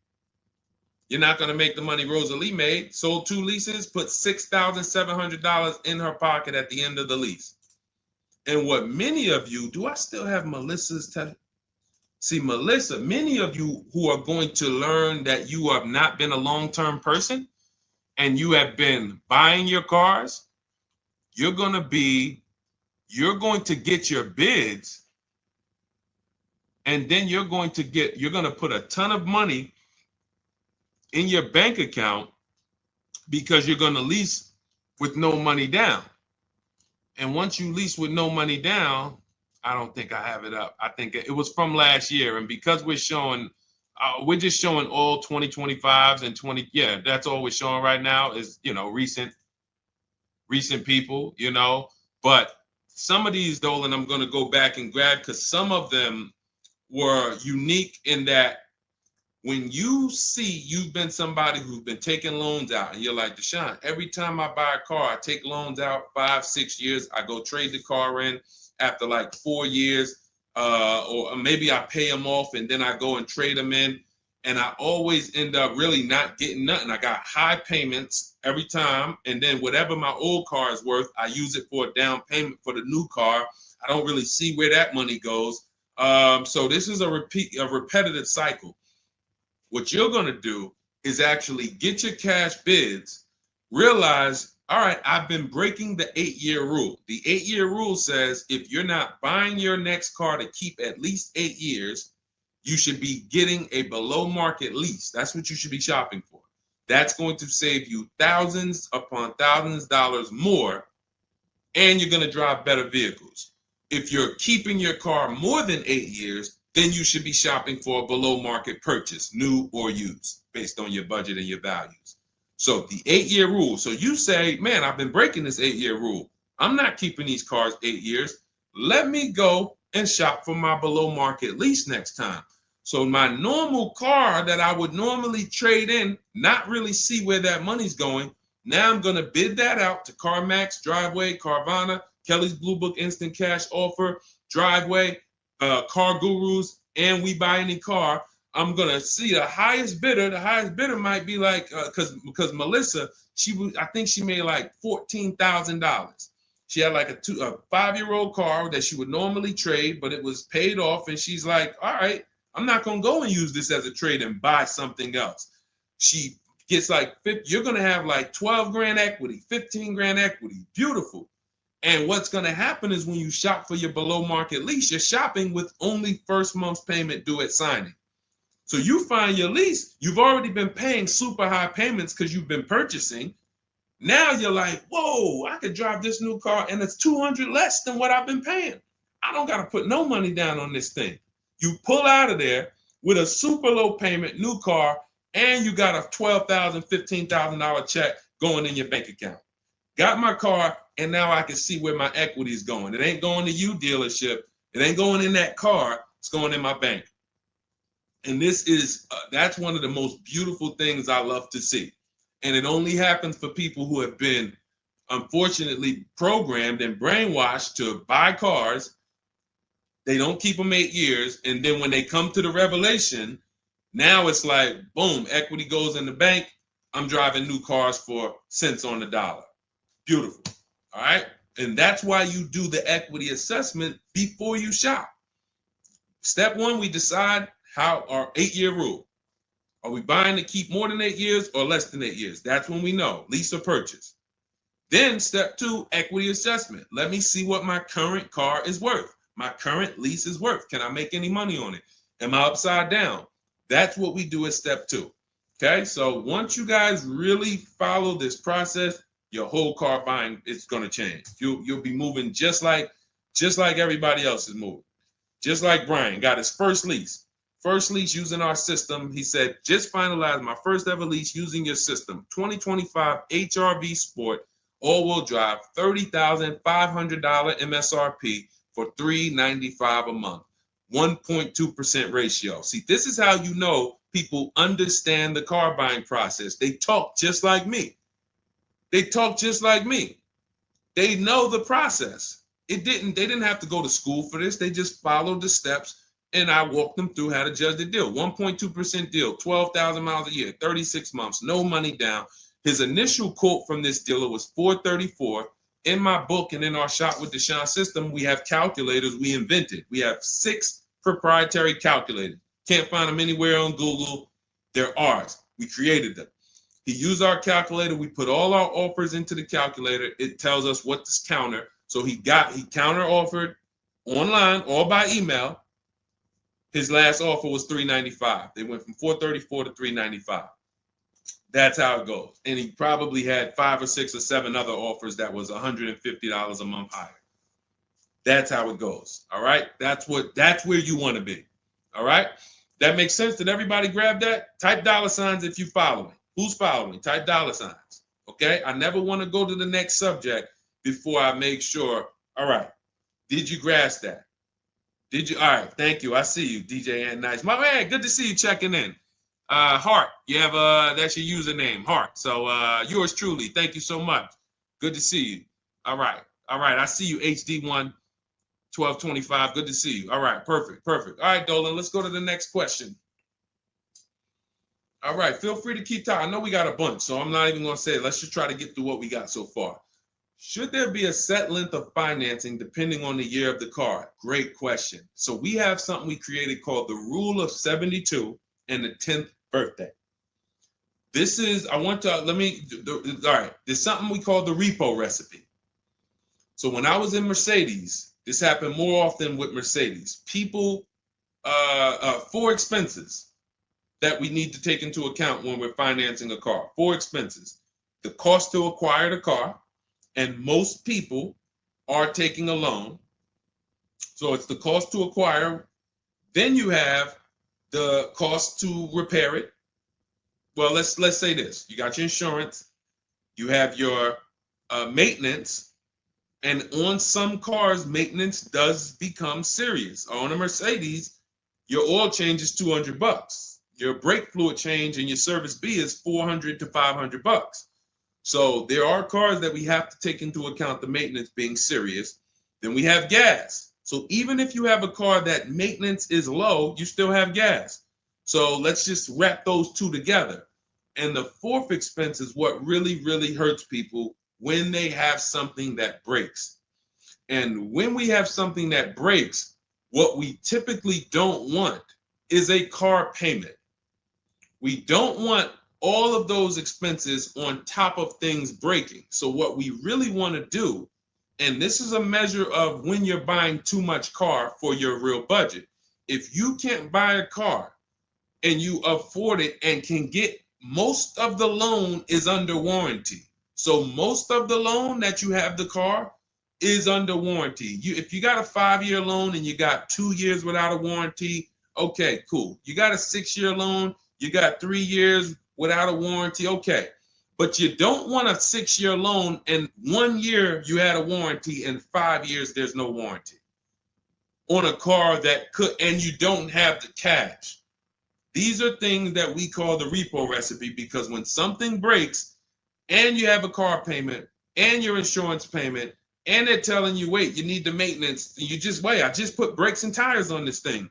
You're not going to make the money Rosalie made. Sold 2 leases, put $6,700 in her pocket at the end of the lease. And what many of you, do I still have Melissa's See, Melissa, many of you who are going to learn that you have not been a long-term person and you have been buying your cars, you're going to get your bids, and then you're going to put a ton of money in your bank account because you're going to lease with no money down. And once you lease with no money down, I don't think I have it up. I think it was from last year. And because we're just showing all 2025s and 20. Yeah, that's all we're showing right now is, recent people, but some of these, Dolan, I'm going to go back and grab because some of them were unique in that when you see you've been somebody who's been taking loans out and you're like, Deshone, every time I buy a car, I take loans out 5-6 years. I go trade the car in after like 4 years, or maybe I pay them off and then I go and trade them in. And I always end up really not getting nothing. I got high payments every time. And then whatever my old car is worth, I use it for a down payment for the new car. I don't really see where that money goes. So this is a repetitive cycle. What you're going to do is actually get your cash bids, realize, all right, I've been breaking the 8-year rule. The 8-year rule says if you're not buying your next car to keep at least 8 years, you should be getting a below market lease. That's what you should be shopping for. That's going to save you thousands upon thousands of dollars more, and you're going to drive better vehicles. If you're keeping your car more than 8 years, then you should be shopping for a below market purchase, new or used, based on your budget and your values. So the 8-year rule. So you say, man, I've been breaking this 8-year rule. I'm not keeping these cars 8 years. Let me go and shop for my below market lease next time. So my normal car that I would normally trade in, not really see where that money's going. Now I'm going to bid that out to CarMax, Driveway, Carvana, Kelly's Blue Book Instant Cash Offer, Driveway, Car Gurus, and We Buy Any Car. I'm going to see the highest bidder. The highest bidder might be like, because Melissa, I think she made like $14,000. She had like a 5-year-old car that she would normally trade, but it was paid off. And she's like, all right, I'm not going to go and use this as a trade and buy something else. She gets like, you're going to have like 12 grand equity, 15 grand equity. Beautiful. And what's going to happen is when you shop for your below market lease, you're shopping with only first month's payment due at signing. So you find your lease, you've already been paying super high payments because you've been purchasing. Now you're like, whoa, I could drive this new car and it's $200 less than what I've been paying. I don't got to put no money down on this thing. You pull out of there with a super low payment, new car, and you got a $12,000, $15,000 check going in your bank account. Got my car, and now I can see where my equity is going. It ain't going to you, dealership. It ain't going in that car. It's going in my bank. And this is, that's one of the most beautiful things I love to see. And it only happens for people who have been, unfortunately, programmed and brainwashed to buy cars. They don't keep them 8 years. And then when they come to the revelation, now it's like, boom, equity goes in the bank. I'm driving new cars for cents on the dollar. Beautiful. All right. And that's why you do the equity assessment before you shop. Step one, we decide how our 8-year rule. Are we buying to keep more than 8 years or less than 8 years? That's when we know, lease or purchase. Then step two, equity assessment. Let me see what my current car is worth. My current lease is worth. Can I make any money on it? Am I upside down? That's what we do at step 2. Okay, so once you guys really follow this process, your whole car buying is going to change. You'll be moving just like everybody else is moving. Just like Brian got his first lease. First lease using our system. He said, just finalized my first ever lease using your system. 2025 HRV Sport, all-wheel drive, $30,500 MSRP for $395 a month. 1.2% ratio. See, this is how you know people understand the car buying process. They talk just like me. They talk just like me. They know the process. They didn't have to go to school for this. They just followed the steps, and I walked them through how to judge the deal. 1.2% deal, 12,000 miles a year, 36 months, no money down. His initial quote from this dealer was $434. In my book and in our Shop with Deshone system, we have calculators we invented. We have 6 proprietary calculators. Can't find them anywhere on Google. They're ours. We created them. He used our calculator. We put all our offers into the calculator. It tells us what to counter. So he counter offered online or by email. His last offer was $395. They went from $434 to $395. That's how it goes. And he probably had 5 or 6 or 7 other offers that was $150 a month higher. That's how it goes. All right. That's where you want to be. All right. That makes sense. Did everybody grab that? Type $ if you follow me. Who's following? Type $. Okay. I never want to go to the next subject before I make sure. All right. Did you grasp that? Did you? All right. Thank you. I see you, DJ and Nice. My man, good to see you checking in. Hart, you have that's your username, Hart. So yours truly. Thank you so much. Good to see you. All right. I see you, HD1 1225. Good to see you. All right, perfect. All right, Dolan, let's go to the next question. All right, feel free to keep talking. I know we got a bunch, so I'm not even gonna say it. Let's just try to get through what we got so far. Should there be a set length of financing depending on the year of the car? Great question. So we have something we created called the Rule of 72 and the 10th birthday. This is, all right, there's something we call the repo recipe. So when I was in Mercedes, this happened more often with Mercedes. People, 4 expenses that we need to take into account when we're financing a car. 4 expenses. The cost to acquire the car, and most people are taking a loan. So it's the cost to acquire. Then you have the cost to repair it. Well, let's say this. You got your insurance. You have your maintenance. And on some cars, maintenance does become serious. On a Mercedes, your oil change is $200. Your brake fluid change and your service B is $400 to $500. So there are cars that we have to take into account the maintenance being serious. Then we have gas. So even if you have a car that maintenance is low, you still have gas. So let's just wrap those 2 together. And the 4th expense is what really, really hurts people when they have something that breaks. And when we have something that breaks, what we typically don't want is a car payment. We don't want all of those expenses on top of things breaking. So what we really want to do, and this is a measure of when you're buying too much car for your real budget. If you can't buy a car and you afford it and can get, most of the loan is under warranty. So most of the loan that you have the car is under warranty. If you got a 5-year loan and you got 2 years without a warranty, okay, cool. You got a 6-year loan, you got 3 years without a warranty, okay. But you don't want a 6-year loan and 1 year you had a warranty and 5 years there's no warranty on a car that could, and you don't have the cash. These are things that we call the repo recipe, because when something breaks and you have a car payment and your insurance payment and they're telling you, wait, you need the maintenance, you just wait, I just put brakes and tires on this thing.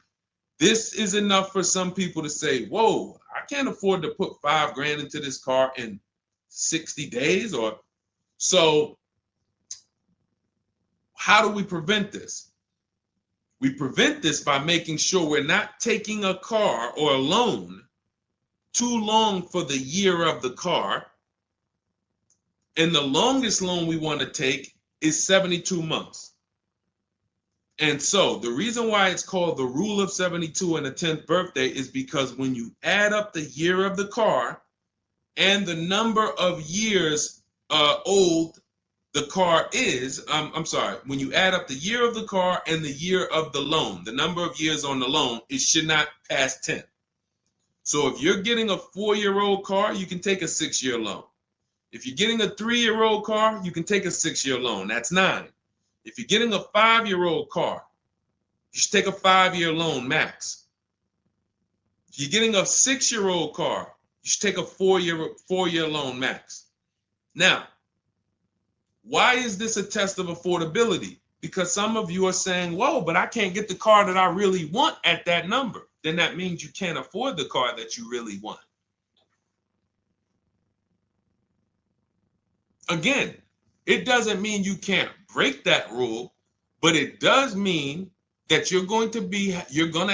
This is enough for some people to say, whoa, I can't afford to put $5,000 into this car in 60 days. Or so how do we prevent this? We prevent this by making sure we're not taking a car or a loan too long for the year of the car. And the longest loan we want to take is 72 months. And so the reason why it's called the rule of 72 and the 10th birthday is because when you add up the year of the car and the number of years old the car is, I'm sorry, when you add up the year of the car and the year of the loan, the number of years on the loan, it should not pass 10. So if you're getting a 4-year-old car, you can take a 6-year loan. If you're getting a 3-year-old car, you can take a 6-year loan. That's 9. If you're getting a 5-year-old car, you should take a 5-year loan max. If you're getting a 6-year-old car, you should take a 4-year loan max. Now, why is this a test of affordability? Because some of you are saying, whoa, but I can't get the car that I really want at that number. Then that means you can't afford the car that you really want. Again, it doesn't mean you can't break that rule, but it does mean that you're going to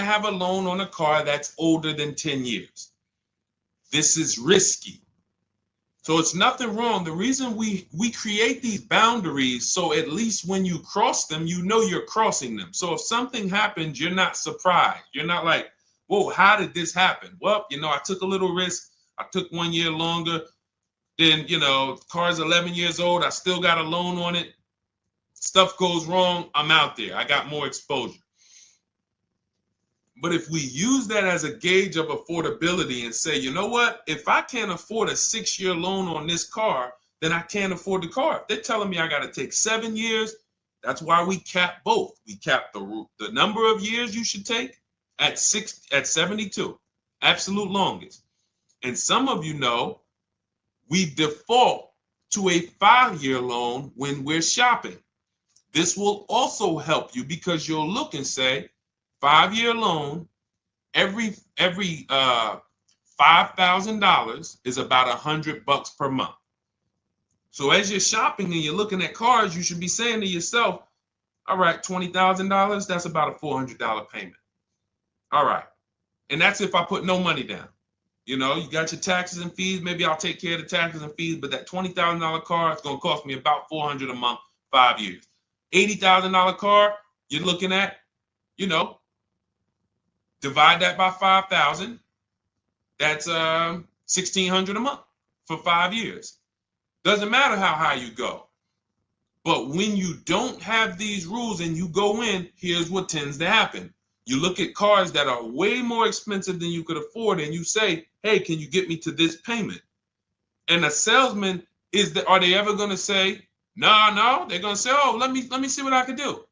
have a loan on a car that's older than 10 years. This is risky. So it's nothing wrong. The reason we create these boundaries, so at least when you cross them, you know you're crossing them. So if something happens, you're not surprised. You're not like, whoa, how did this happen? Well, I took a little risk. I took 1 year longer. Then, the car's 11 years old. I still got a loan on it. Stuff goes wrong. I'm out there. I got more exposure. But if we use that as a gauge of affordability and say, you know what, if I can't afford a 6-year loan on this car, then I can't afford the car. If they're telling me I got to take 7 years, that's why we cap both. We cap the number of years you should take at 72, absolute longest. And some of you know we default to a 5-year loan when we're shopping. This will also help you because you'll look and say, 5-year loan, every $5,000 is about $100 per month. So as you're shopping and you're looking at cars, you should be saying to yourself, all right, $20,000, that's about a $400 payment. All right. And that's if I put no money down. You got your taxes and fees. Maybe I'll take care of the taxes and fees, but that $20,000 car is going to cost me about $400 a month, 5 years. $80,000 car, you're looking at, divide that by 5,000. That's $1,600 a month for 5 years. Doesn't matter how high you go. But when you don't have these rules and you go in, here's what tends to happen. You look at cars that are way more expensive than you could afford, and you say, hey, can you get me to this payment? And a salesman, are they ever going to say, no? They're going to say, oh, let me see what I can do.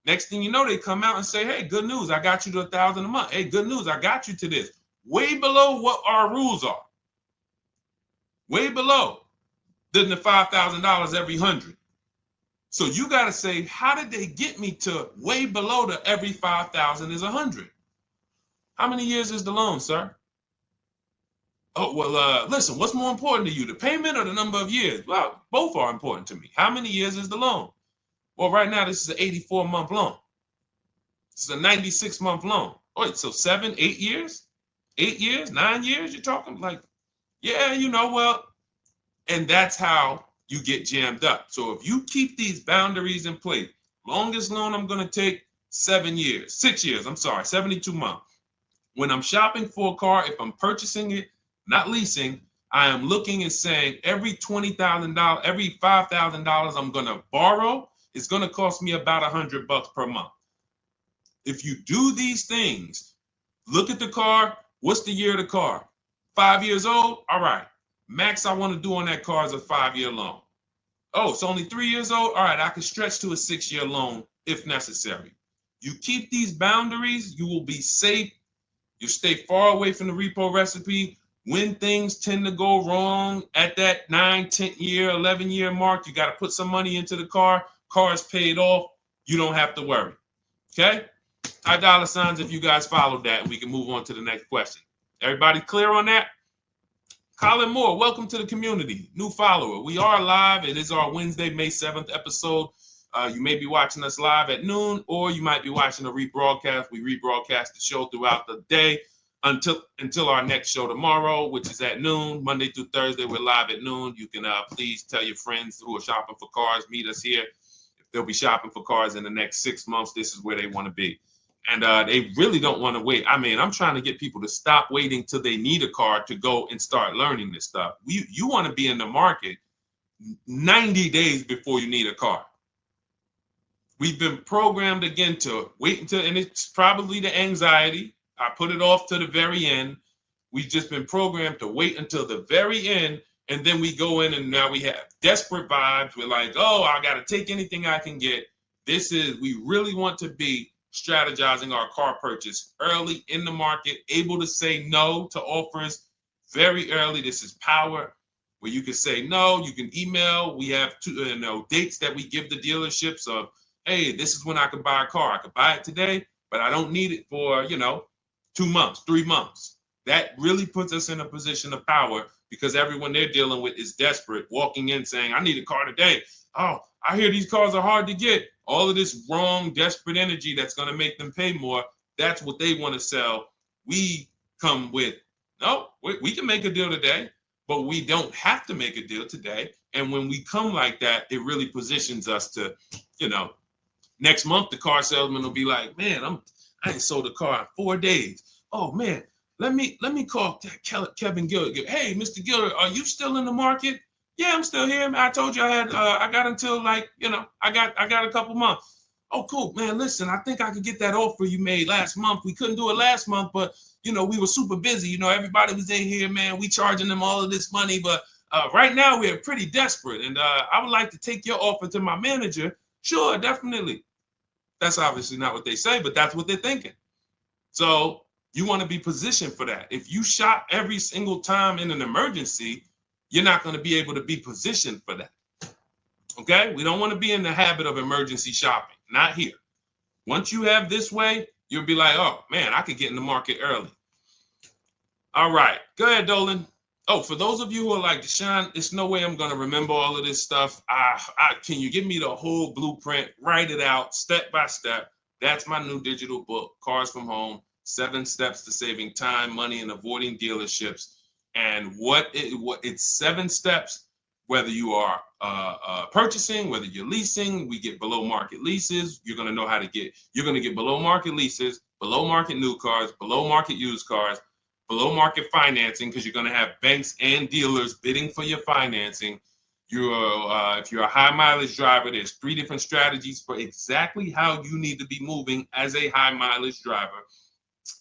Next thing you know, they come out and say, hey, good news, I got you to $1,000 a month. Hey, good news, I got you to this. Way below what our rules are. Way below than the $5,000 every 100. So you got to say, how did they get me to way below the every 5,000 is 100? How many years is the loan, sir? Oh, well, listen, what's more important to you, the payment or the number of years? Well, both are important to me. How many years is the loan? Well, right now, this is an 84-month loan. This is a 96-month loan. Wait, so 7, 8 years? 8 years, 9 years? You're talking like, yeah, well, and that's how you get jammed up. So if you keep these boundaries in place, longest loan I'm going to take 6 years, 72 months. When I'm shopping for a car, if I'm purchasing it, not leasing, I am looking and saying every $20,000, every $5,000 I'm going to borrow, it's going to cost me about $100 per month. If you do these things, look at the car. What's the year of the car? 5 years old? All right. Max I want to do on that car is a 5-year loan. Oh, it's only 3 years old? All right, I can stretch to a 6-year loan if necessary. You keep these boundaries, you will be safe. You stay far away from the repo recipe. When things tend to go wrong at that 9, 10 year, 11 year mark, you got to put some money into the car. Car is paid off. You don't have to worry. Okay? High dollar signs if you guys followed that, and we can move on to the next question. Everybody clear on that? Colin Moore, welcome to the community. New follower. We are live. It is our Wednesday, May 7th episode. You may be watching us live at noon, or you might be watching a rebroadcast. We rebroadcast the show throughout the day until our next show tomorrow, which is at noon. Monday through Thursday, we're live at noon. You can please tell your friends who are shopping for cars, meet us here. If they'll be shopping for cars in the next 6 months. This is where they want to be. And they really don't want to wait. I mean, I'm trying to get people to stop waiting till they need a car to go and start learning this stuff. You want to be in the market 90 days before you need a car. We've been programmed again to wait until, and it's probably the anxiety. I put it off to the very end. We've just been programmed to wait until the very end, and then we go in and now we have desperate vibes. We're like, oh, I got to take anything I can get. We really want to be strategizing our car purchase early in the market, able to say no to offers very early. This is power, where you can say no. You can email. We have dates that we give the dealerships of, hey, this is when I can buy a car. I could buy it today, but I don't need it for 2 months, 3 months. That really puts us in a position of power, because everyone they're dealing with is desperate, walking in saying, I need a car today. Oh, I hear these cars are hard to get. All of this wrong, desperate energy that's going to make them pay more. That's what they want to sell. We come with, no, we can make a deal today, but we don't have to make a deal today. And when we come like that, it really positions us to, next month, the car salesman will be like, man, I ain't sold a car in 4 days. Oh man, let me call Kevin Gilder. Hey, Mr. Gilder, are you still in the market? Yeah, I'm still here. I told you I got until I got a couple months. Oh, cool, man. Listen, I think I could get that offer you made last month. We couldn't do it last month, but we were super busy. Everybody was in here, man. We charging them all of this money, but right now we're pretty desperate, and I would like to take your offer to my manager. Sure, definitely. That's obviously not what they say, but that's what they're thinking. So you want to be positioned for that. If you shop every single time in an emergency, you're not going to be able to be positioned for that. Okay? We don't want to be in the habit of emergency shopping. Not here. Once you have this way, you'll be like, oh, man, I could get in the market early. All right. Go ahead, Dolan. Oh, for those of you who are like, Deshone, there's no way I'm going to remember all of this stuff. Can you give me the whole blueprint? Write it out step by step. That's my new digital book, Cars from Home, 7 Steps to Saving Time, Money, and Avoiding Dealerships. And it's 7 steps, whether you are purchasing, whether you're leasing. We get below market leases. You're going to get below market leases, below market new cars, below market used cars, below market financing, because you're going to have banks and dealers bidding for your financing. If you're a high mileage driver, there's 3 different strategies for exactly how you need to be moving as a high mileage driver.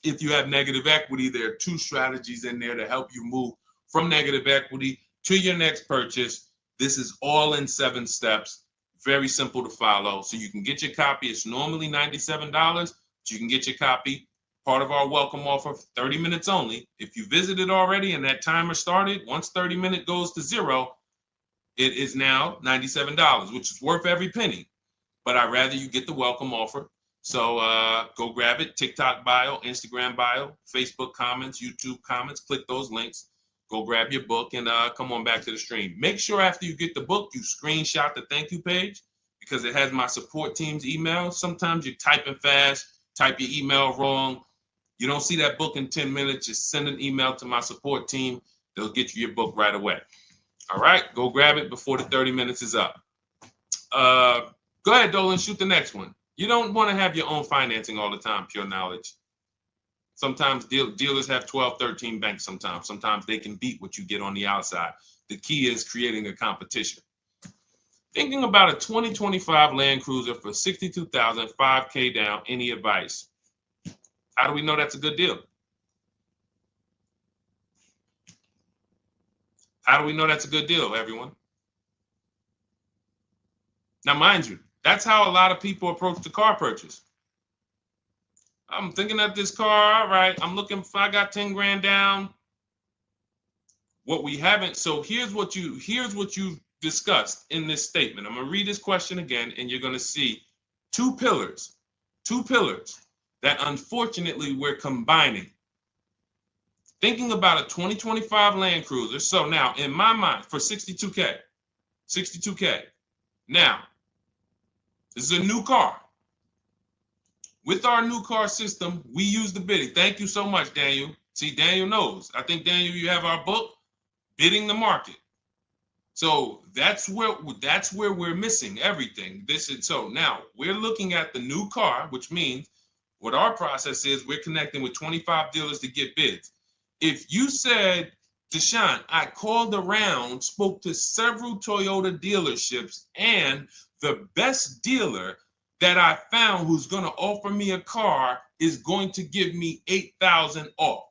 If you have negative equity, there are 2 strategies in there to help you move from negative equity to your next purchase. This is all in 7 steps. Very simple to follow. So you can get your copy. It's normally $97, but you can get your copy. Part of our welcome offer, 30 minutes only. If you visited already and that timer started, once 30 minutes goes to 0, it is now $97, which is worth every penny. But I'd rather you get the welcome offer. So go grab it. TikTok bio, Instagram bio, Facebook comments, YouTube comments. Click those links. Go grab your book and come on back to the stream. Make sure after you get the book, you screenshot the thank you page, because it has my support team's email. Sometimes you're typing fast, type your email wrong. You don't see that book in 10 minutes. Just send an email to my support team. They'll get you your book right away. All right, go grab it before the 30 minutes is up. Go ahead, Dolan, shoot the next one. You don't want to have your own financing all the time, pure knowledge. Sometimes dealers have 12, 13 banks sometimes. Sometimes they can beat what you get on the outside. The key is creating a competition. Thinking about a 2025 Land Cruiser for $62,000, $5K down, any advice? How do we know that's a good deal? How do we know that's a good deal, everyone? Now, mind you, that's how a lot of people approach the car purchase. I'm thinking of this car. All right, I'm looking for, I got 10 grand down. What we haven't, so here's what you discussed in this statement. I'm going to read this question again, and you're going to see 2 pillars that unfortunately we're combining. Thinking about a 2025 Land Cruiser. So now in my mind, for 62K. Now, this is a new car. With our new car system, we use the bidding. Thank you so much, Daniel. See, Daniel knows. I think, Daniel, you have our book, Bidding the Market. So that's where we're missing everything. So now we're looking at the new car, which means what our process is, we're connecting with 25 dealers to get bids. If you said, Deshone, I called around, spoke to several Toyota dealerships, and the best dealer that I found who's going to offer me a car is going to give me $8,000 off.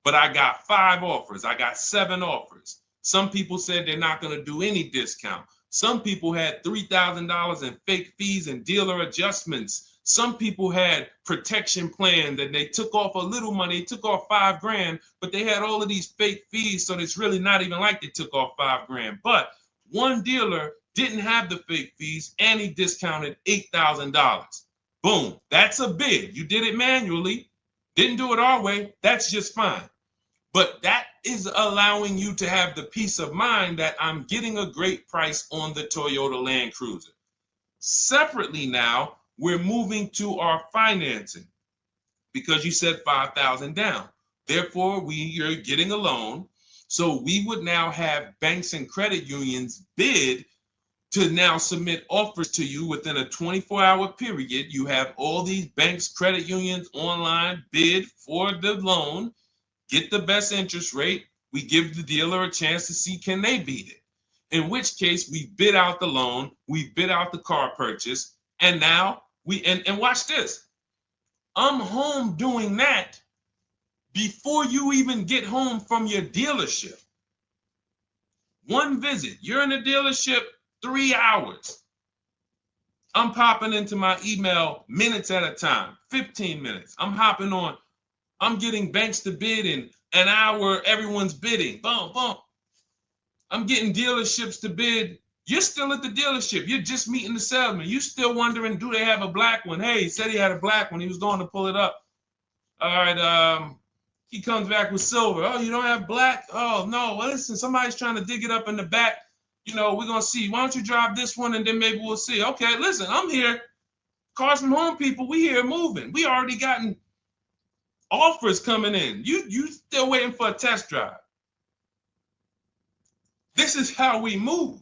But I got 5 offers. I got 7 offers. Some people said they're not going to do any discount. Some people had $3,000 in fake fees and dealer adjustments. Some people had protection plans and they took off a little money, took off $5,000, but they had all of these fake fees. So it's really not even like they took off $5,000. But one dealer didn't have the fake fees and he discounted $8,000. Boom. That's a bid. You did it manually. Didn't do it our way. That's just fine. But that is allowing you to have the peace of mind that I'm getting a great price on the Toyota Land Cruiser. Separately now, we're moving to our financing because you said $5,000 down. Therefore, you're getting a loan. So we would now have banks and credit unions bid to now submit offers to you within a 24-hour period. You have all these banks, credit unions online bid for the loan, get the best interest rate. We give the dealer a chance to see can they beat it. In which case we bid out the loan, we bid out the car purchase, and now and watch this. I'm home doing that before you even get home from your dealership. One visit, you're in the dealership 3 hours. I'm popping into my email minutes at a time, 15 minutes. I'm hopping on. I'm getting banks to bid in an hour. Everyone's bidding. Boom, boom. I'm getting dealerships to bid. You're still at the dealership. You're just meeting the salesman. You're still wondering, do they have a black one? Hey, he said he had a black one. He was going to pull it up. All right. He comes back with silver. Oh, you don't have black? Oh, no. Well, listen, somebody's trying to dig it up in the back. We're going to see. Why don't you drive this one and then maybe we'll see. Okay, listen, I'm here. Cars from home people, we here moving. We already gotten offers coming in. You still waiting for a test drive. This is how we move.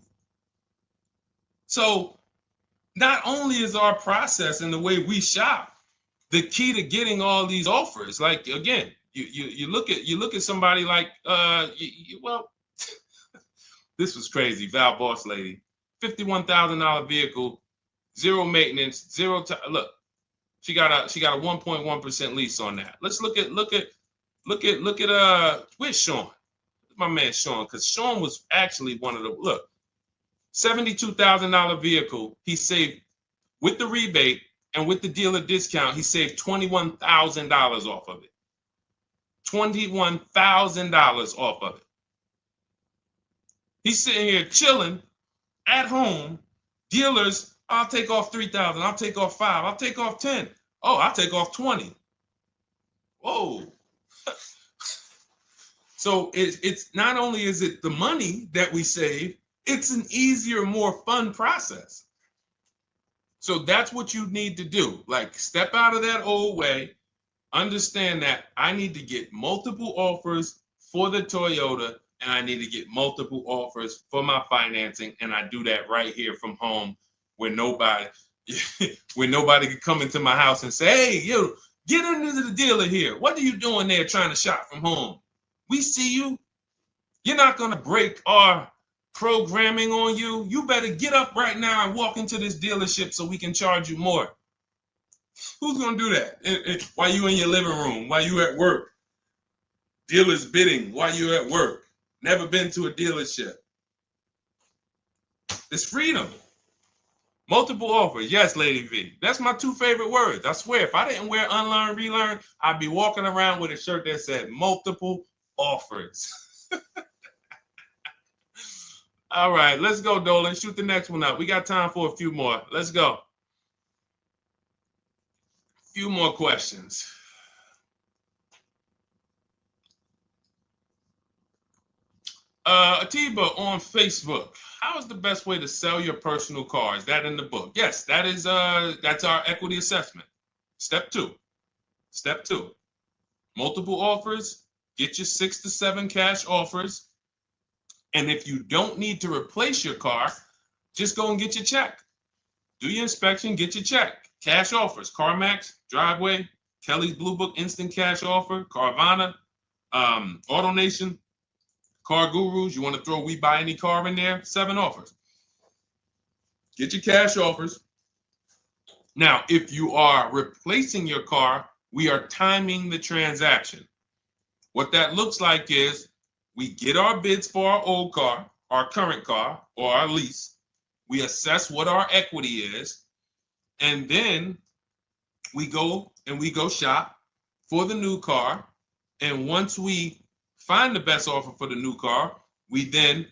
So not only is our process and the way we shop the key to getting all these offers, like again, you look at somebody like this was crazy. Val Boss lady, $51,000 vehicle, zero maintenance, zero time. Look, she got a 1.1% lease on that. Let's look at where's Sean? My man Sean, because Sean was actually one of the $72,000 vehicle. He saved with the rebate and with the dealer discount. He saved $21,000 off of it. $21,000 off of it. He's sitting here chilling at home. Dealers, I'll take off $3,000. I'll take off $5,000. I'll take off $10,000. Oh, I'll take off $20,000. Whoa. So it's not only is it the money that we save, it's an easier, more fun process. So that's what you need to do. Like, step out of that old way. Understand that I need to get multiple offers for the Toyota, and I need to get multiple offers for my financing, and I do that right here from home, where nobody can come into my house and say, hey, you get into the dealer here. What are you doing there trying to shop from home? We see you. You're not going to break our programming on you. You better get up right now and walk into this dealership so we can charge you more. Who's going to do that? While you in your living room, while you at work? Dealers bidding while you at work. Never been to a dealership. It's freedom. Multiple offers. Yes, Lady V. That's my 2 favorite words. I swear, if I didn't wear unlearn, relearn, I'd be walking around with a shirt that said multiple offers. All right, let's go, Dolan. Shoot the next one up. We got time for a few more. Let's go. Few more questions. Atiba on Facebook. How is the best way to sell your personal car? Is that in the book? Yes, that's our equity assessment. Step 2. Step 2. Multiple offers. Get your 6 to 7 cash offers. And if you don't need to replace your car, just go and get your check. Do your inspection, get your check. Cash offers, CarMax, Driveway, Kelly's Blue Book Instant Cash Offer, Carvana, AutoNation, Car Gurus. You want to throw We Buy Any Car in there? 7 offers. Get your cash offers. Now, if you are replacing your car, we are timing the transaction. What that looks like is we get our bids for our old car, our current car, or our lease. We assess what our equity is, and then we go shop for the new car. And once we find the best offer for the new car, we then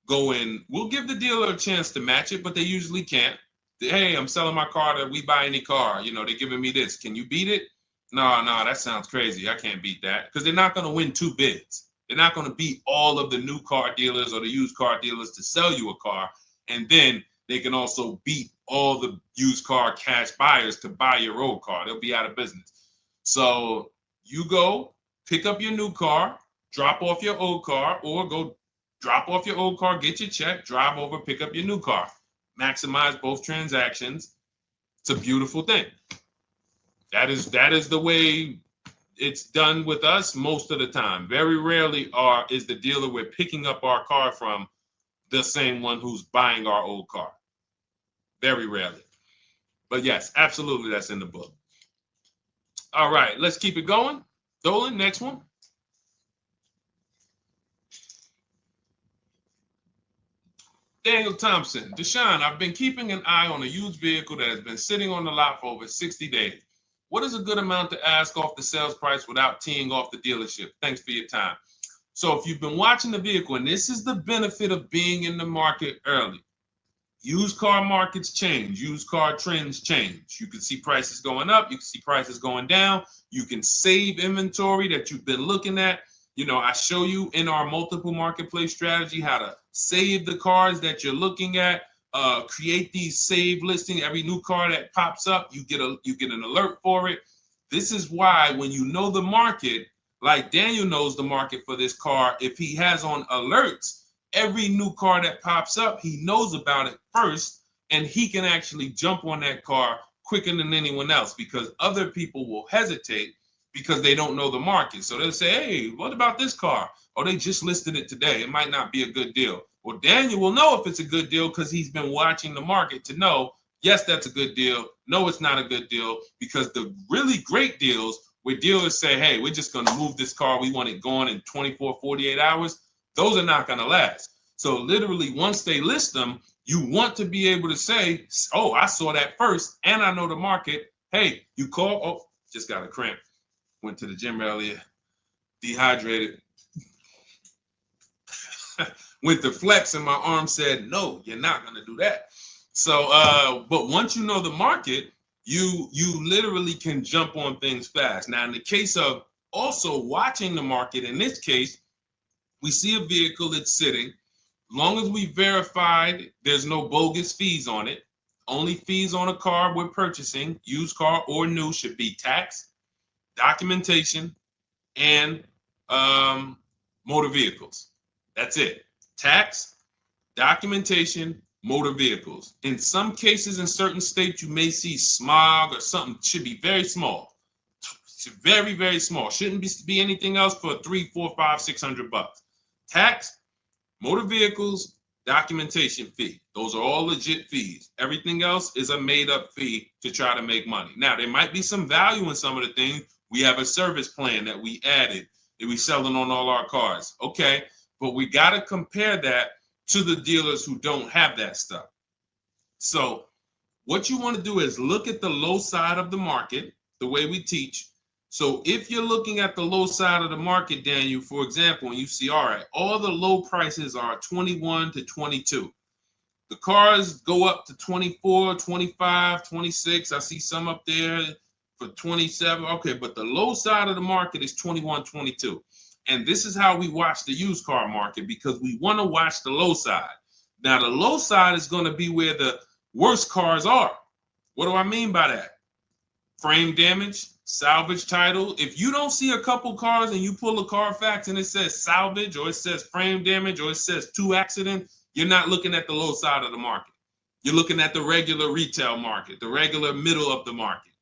go in. We'll give the dealer a chance to match it, but they usually can't. Hey, I'm selling my car to We Buy Any Car. You know, they're giving me this. Can you beat it? No, that sounds crazy. I can't beat that, because they're not going to win 2 bids. They're not going to beat all of the new car dealers or the used car dealers to sell you a car. And then they can also beat all the used car cash buyers to buy your old car. They'll be out of business. So you go pick up your new car, drop off your old car, or go drop off your old car, get your check, drive over, pick up your new car. Maximize both transactions. It's a beautiful thing. That is the way it's done with us most of the time. Very rarely is the dealer we're picking up our car from the same one who's buying our old car. Very rarely. But yes, absolutely, that's in the book. All right, let's keep it going. Dolan, next one. Daniel Thompson, Deshone, I've been keeping an eye on a used vehicle that has been sitting on the lot for over 60 days. What is a good amount to ask off the sales price without teeing off the dealership? Thanks for your time. So if you've been watching the vehicle, and this is the benefit of being in the market early, used car markets change, used car trends change. You can see prices going up, you can see prices going down, you can save inventory that you've been looking at. You know, I show you in our multiple marketplace strategy how to save the cars that you're looking at, create these save listings. Every new car that pops up, you get an alert for it. This is why when you know the market, like Daniel knows the market for this car, if he has on alerts, every new car that pops up, he knows about it first, and he can actually jump on that car quicker than anyone else, because other people will hesitate because they don't know the market. So they'll say, hey, what about this car? Oh, they just listed it today. It might not be a good deal. Well, Daniel will know if it's a good deal because he's been watching the market to know, yes, that's a good deal. No, it's not a good deal, because the really great deals where dealers say, hey, we're just going to move this car. We want it gone in 24, 48 hours. Those are not going to last. So literally, once they list them, you want to be able to say, oh, I saw that first and I know the market. Hey, you call. Oh, just got a cramp. Went to the gym earlier, dehydrated. Went to flex and my arm said, no, you're not going to do that. So, but once you know the market, you literally can jump on things fast. Now, in the case of also watching the market, in this case, we see a vehicle that's sitting. As long as we verified there's no bogus fees on it, only fees on a car we're purchasing, used car or new, should be tax, documentation, and motor vehicles. That's it. Tax, documentation, motor vehicles. In some cases, in certain states, you may see smog or something. Should be very small. Very, very small. Shouldn't be anything else for $300, $400, $500, $600. Tax, motor vehicles, documentation fee. Those are all legit fees. Everything else is a made-up fee to try to make money. Now, there might be some value in some of the things. We have a service plan that we added that we selling on all our cars. Okay, but we got to compare that to the dealers who don't have that stuff. So what you want to do is look at the low side of the market, the way we teach. So if you're looking at the low side of the market, Daniel, for example, and you see, all right, all the low prices are 21 to 22. The cars go up to 24, 25, 26. I see some up there for 27. Okay, but the low side of the market is 21, 22. And this is how we watch the used car market, because we want to watch the low side. Now, the low side is going to be where the worst cars are. What do I mean by that? frame damage, salvage title. If you don't see a couple cars and you pull a Carfax and it says salvage or it says frame damage or it says 2 accident, you're not looking at the low side of the market. You're looking at the regular retail market, the regular middle of the market,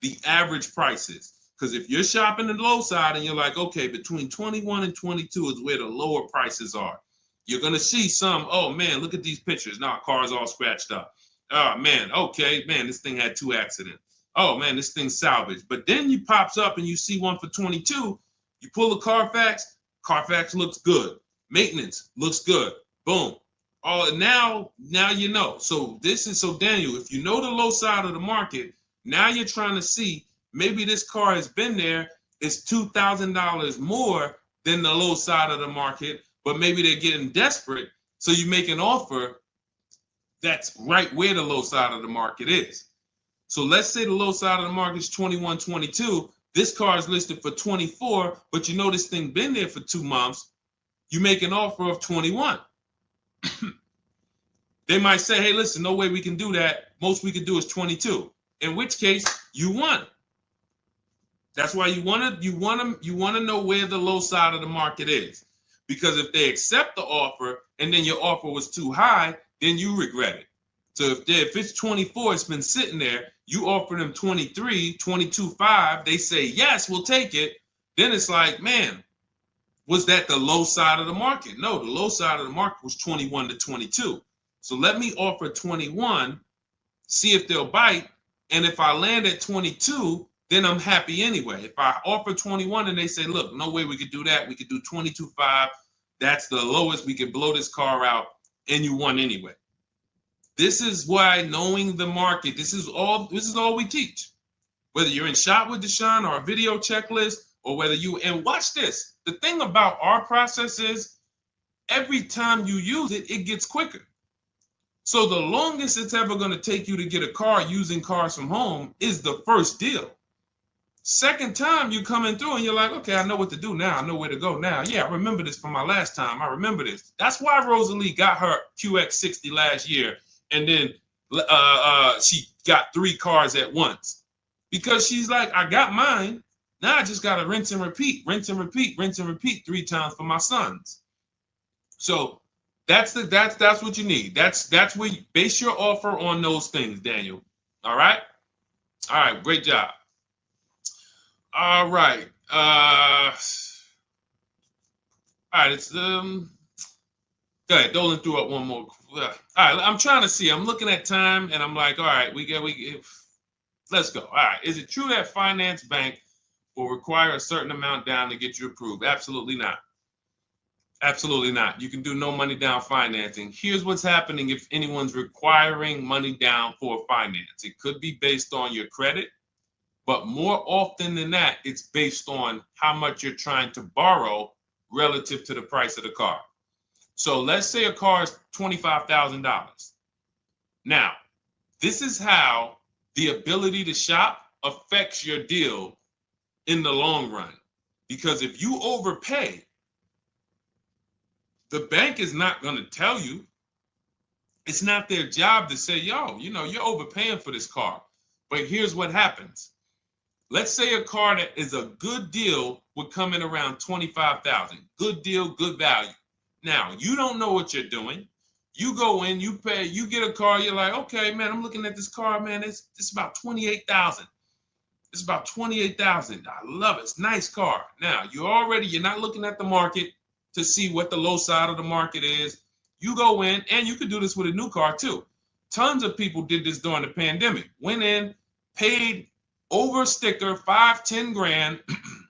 the average prices. Because if you're shopping the low side and you're like, okay, between 21 and 22 is where the lower prices are, you're going to see some, oh man, look at these pictures. Now, car's all scratched up. Oh man, okay, man, this thing had 2 accidents. Oh man, this thing's salvaged. But then you pops up and you see one for 22. You pull the Carfax. Carfax looks good. Maintenance looks good. Boom. Oh, now you know. So Daniel, if you know the low side of the market, now you're trying to see maybe this car has been there. It's $2,000 more than the low side of the market, but maybe they're getting desperate. So you make an offer that's right where the low side of the market is. So let's say the low side of the market is 21, 22. This car is listed for 24, but you know this thing been there for 2 months. You make an offer of 21. They might say, hey, listen, no way we can do that. Most we can do is 22. In which case, you won. That's why you want to know where the low side of the market is. Because if they accept the offer and then your offer was too high, then you regret it. So if it's 24, it's been sitting there, you offer them 23, 22.5, they say, yes, we'll take it. Then it's like, man, was that the low side of the market? No, the low side of the market was 21 to 22. So let me offer 21, see if they'll bite. And if I land at 22, then I'm happy anyway. If I offer 21 and they say, look, no way we could do that. We could do 22.5. That's the lowest. We can blow this car out, and you won anyway. This is why knowing the market, this is all we teach. Whether you're in Shop with Deshone or a video checklist, or whether and watch this. The thing about our process is every time you use it, it gets quicker. So the longest it's ever going to take you to get a car using Cars from Home is the first deal. Second time you coming through and you're like, okay, I know what to do now. I know where to go now. Yeah, I remember this from my last time. I remember this. That's why Rosalie got her QX60 last year. And then she got 3 cars at once. Because she's like, I got mine. Now I just got to rinse and repeat 3 times for my sons. So that's what you need. That's where you base your offer on those things, Daniel. All right? All right, great job. All right. All right, it's go ahead, Dolan threw up one more. All right, I'm trying to see. I'm looking at time and I'm like, all right, let's go. All right. Is it true that finance bank will require a certain amount down to get you approved? Absolutely not. Absolutely not. You can do no money down financing. Here's what's happening if anyone's requiring money down for finance. It could be based on your credit, but more often than that, it's based on how much you're trying to borrow relative to the price of the car. So let's say a car is $25,000. Now, this is how the ability to shop affects your deal in the long run. Because if you overpay, the bank is not going to tell you. It's not their job to say, yo, you're overpaying for this car. But here's what happens. Let's say a car that is a good deal would come in around $25,000. Good deal, good value. Now, you don't know what you're doing. You go in, you pay, you get a car, you're like, okay, man, I'm looking at this car, man, it's about $28,000. It's about $28,000. I love it. It's a nice car. Now, you're not looking at the market to see what the low side of the market is. You go in, and you could do this with a new car too. Tons of people did this during the pandemic. Went in, paid over sticker, 5-10 grand.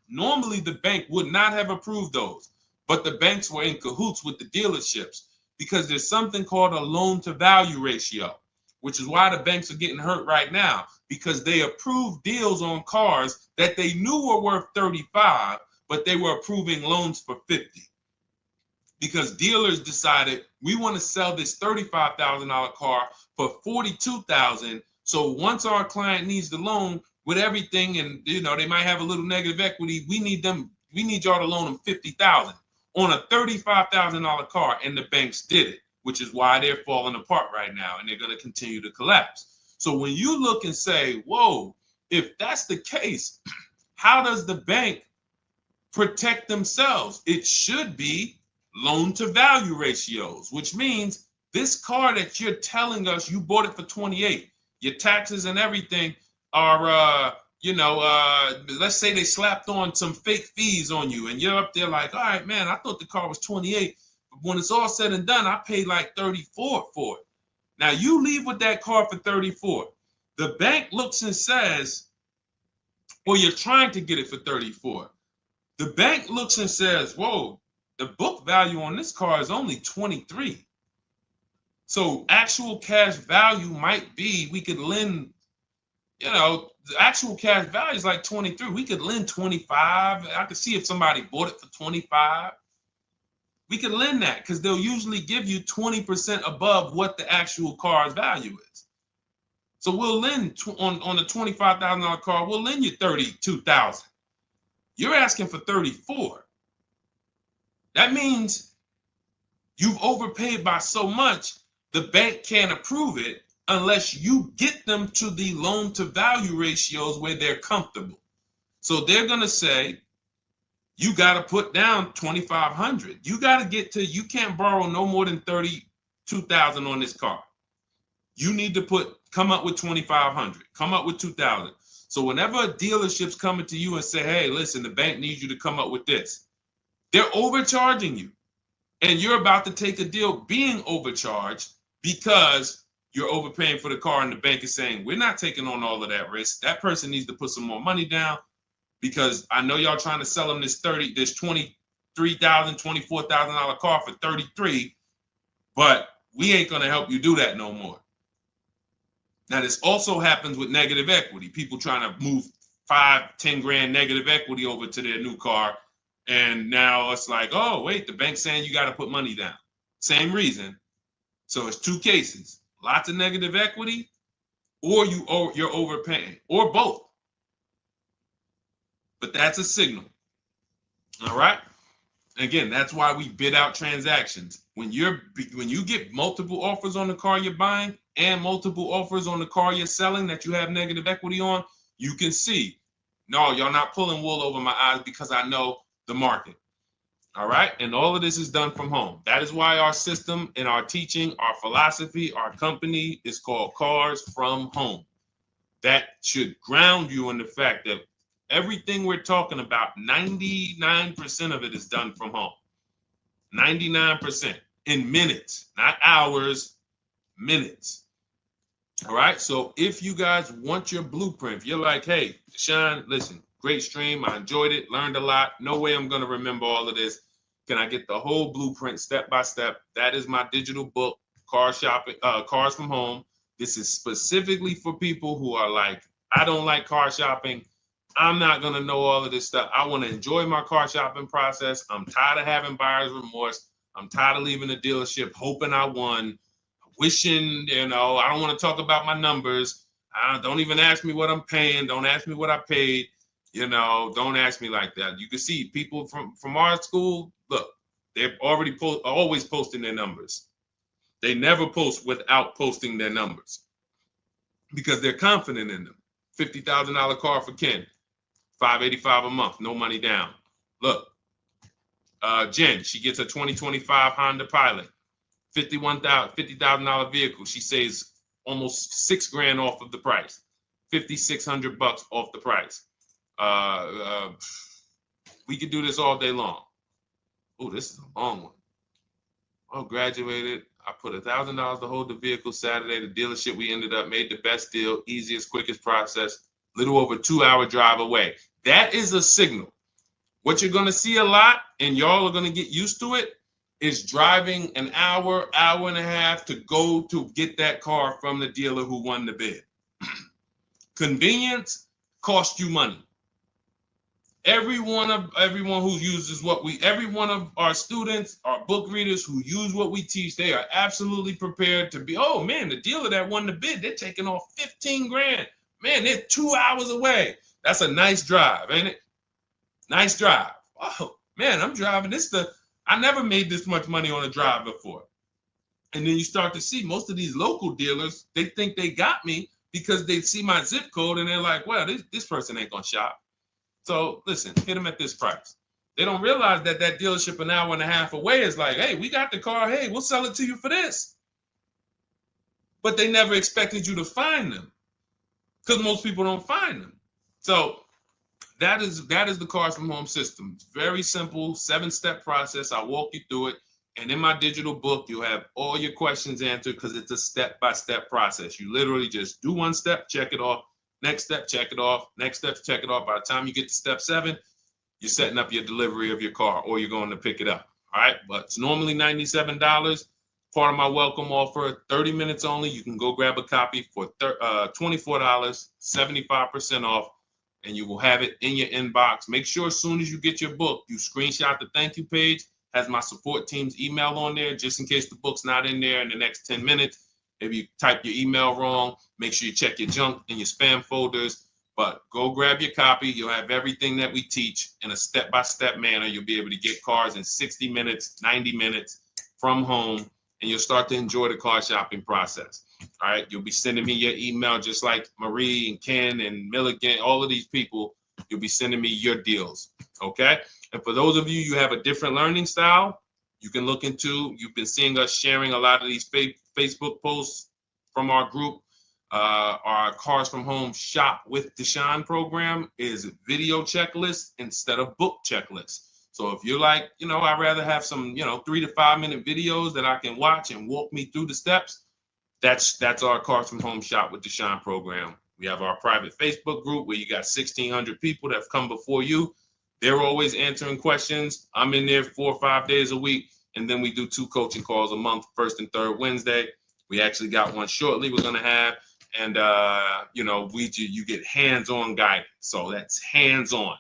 Normally, the bank would not have approved those, but the banks were in cahoots with the dealerships because there's something called a loan to value ratio, which is why the banks are getting hurt right now because they approved deals on cars that they knew were worth 35, but they were approving loans for 50. Because dealers decided we want to sell this $35,000 car for $42,000. So once our client needs the loan with everything, and they might have a little negative equity, we need y'all to loan them $50,000 on a $35,000 car, and the banks did it, which is why they're falling apart right now, and they're going to continue to collapse. So when you look and say, whoa, if that's the case, how does the bank protect themselves? It should be loan to value ratios, which means this car that you're telling us you bought it for 28, your taxes and everything are, let's say they slapped on some fake fees on you and you're up there like, all right, man, I thought the car was 28. But when it's all said and done, I paid like 34 for it. Now you leave with that car for 34. The bank looks and says, or you're trying to get it for 34. The bank looks and says, whoa, the book value on this car is only 23. So actual cash value might be, we could lend, the actual cash value is like 23. We could lend 25. I could see if somebody bought it for 25. We could lend that because they'll usually give you 20% above what the actual car's value is. So we'll lend on the $25,000 car, we'll lend you $32,000. You're asking for 34. That means you've overpaid by so much, the bank can't approve it unless you get them to the loan to value ratios where they're comfortable. So they're going to say, you got to put down 2,500. You got to get to, you can't borrow no more than 32,000 on this car. You need to come up with 2,500, come up with 2,000. So whenever a dealership's coming to you and say, hey, listen, the bank needs you to come up with this, they're overcharging you. And you're about to take a deal being overcharged because you're overpaying for the car and the bank is saying, we're not taking on all of that risk. That person needs to put some more money down because I know y'all trying to sell them this $23,000, $24,000 car for 33, but we ain't going to help you do that no more. Now, this also happens with negative equity. People trying to move 5-10 grand negative equity over to their new car. And now it's like, oh, wait, the bank's saying you got to put money down. Same reason. So it's two cases, lots of negative equity, or you're overpaying, or both. But that's a signal. All right. Again, that's why we bid out transactions. When you get multiple offers on the car you're buying and multiple offers on the car you're selling that you have negative equity on, you can see, no, y'all not pulling wool over my eyes because I know the market. All right. And all of this is done from home. That is why our system and our teaching, our philosophy, our company is called Cars from Home. That should ground you in the fact that everything we're talking about, 99% of it is done from home. 99% in minutes, not hours, minutes. All right. So if you guys want your blueprint, if you're like, hey, Deshone, listen, great stream. I enjoyed it, learned a lot. No way I'm going to remember all of this. Can I get the whole blueprint step by step? That is my digital book, Cars from Home. This is specifically for people who are like, I don't like car shopping. I'm not going to know all of this stuff. I want to enjoy my car shopping process. I'm tired of having buyer's remorse. I'm tired of leaving the dealership hoping I won, wishing, I don't want to talk about my numbers. Don't even ask me what I'm paying. Don't ask me what I paid. Don't ask me like that. You can see people from our school, look, they're already always posting their numbers. They never post without posting their numbers because they're confident in them. $50,000 car for Ken, $585 a month, no money down. Look, Jen, she gets a 2025 Honda Pilot, $50,000 vehicle. She saves almost $6,000 off of the price, $5,600 off the price. We could do this all day long. Oh, this is a long one. Oh, graduated. I put $1,000 to hold the vehicle Saturday. The dealership we ended up made the best deal, easiest, quickest process, little over 2-hour drive away. That is a signal. What you're going to see a lot, and y'all are going to get used to it, is driving an hour, hour and a half to go to get that car from the dealer who won the bid. Convenience costs you money. Every one of our students, our book readers who use what we teach, they are absolutely prepared to be, oh man, the dealer that won the bid, they're taking off $15,000. Man, they're 2 hours away. That's a nice drive, ain't it? Nice drive. Oh man, I'm driving I never made this much money on a drive before. And then you start to see most of these local dealers, they think they got me because they see my zip code and they're like, well, this person ain't gonna shop. So listen, hit them at this price. They don't realize that that dealership an hour and a half away is like, hey, we got the car. Hey, we'll sell it to you for this. But they never expected you to find them because most people don't find them. So that is the Cars from Home system. It's very simple, 7-step process. I'll walk you through it. And in my digital book, you'll have all your questions answered because it's a step-by-step process. You literally just do one step, check it off. Next step, check it off. Next step, check it off. By the time you get to step 7, you're setting up your delivery of your car or you're going to pick it up. All right. But it's normally $97. Part of my welcome offer, 30 minutes only. You can go grab a copy for $24, 75% off, and you will have it in your inbox. Make sure as soon as you get your book, you screenshot the thank you page, has my support team's email on there, just in case the book's not in there in the next 10 minutes. Maybe you type your email wrong. Make sure you check your junk and your spam folders. But go grab your copy. You'll have everything that we teach in a step-by-step manner. You'll be able to get cars in 60 minutes, 90 minutes from home, and you'll start to enjoy the car shopping process. All right. You'll be sending me your email just like Marie and Ken and Milligan, all of these people. You'll be sending me your deals. Okay. And for those of you, you have a different learning style, you can look into, you've been seeing us sharing a lot of these Facebook posts from our group. Our Cars from Home Shop with Deshone program is video checklist instead of book checklist. So if you're like, I'd rather have some, 3 to 5 minute videos that I can watch and walk me through the steps, that's our Cars from Home Shop with Deshone program. We have our private Facebook group where you got 1,600 people that have come before you. They're always answering questions. I'm in there 4 or 5 days a week. And then we do 2 coaching calls a month, first and third Wednesday. We actually got one shortly we're going to have. And, you get hands-on guidance. So that's hands-on,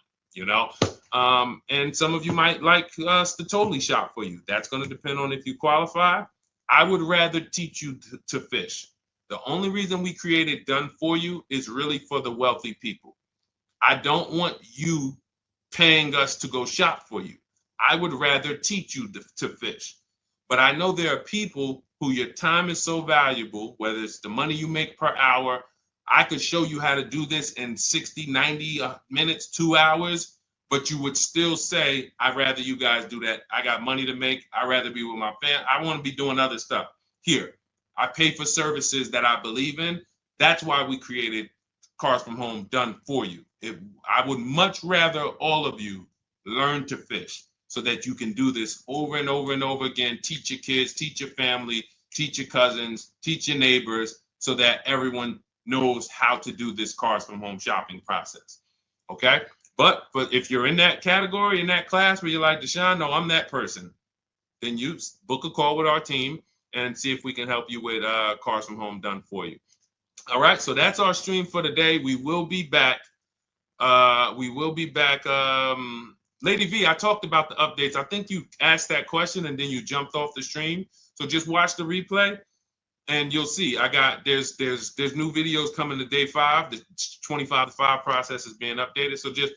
and some of you might like us to totally shop for you. That's going to depend on if you qualify. I would rather teach you to fish. The only reason we created Done For You is really for the wealthy people. I don't want you paying us to go shop for you. I would rather teach you to fish. But I know there are people who your time is so valuable, whether it's the money you make per hour. I could show you how to do this in 60, 90 minutes, 2 hours, but you would still say, I'd rather you guys do that. I got money to make. I'd rather be with my family. I want to be doing other stuff. Here, I pay for services that I believe in. That's why we created Cars from Home Done For You. I would much rather all of you learn to fish so that you can do this over and over and over again. Teach your kids, teach your family, teach your cousins, teach your neighbors, so that everyone knows how to do this Cars from Home shopping process. Okay? But if you're in that category, in that class where you're like, Deshone, no, I'm that person, then you book a call with our team and see if we can help you with Cars from Home Done For You. All right, so that's our stream for today. We will be back. Lady V, I talked about the updates. I think you asked that question and then you jumped off the stream. So just watch the replay and you'll see. There's new videos coming to day 5. The 25 to 5 process is being updated. So just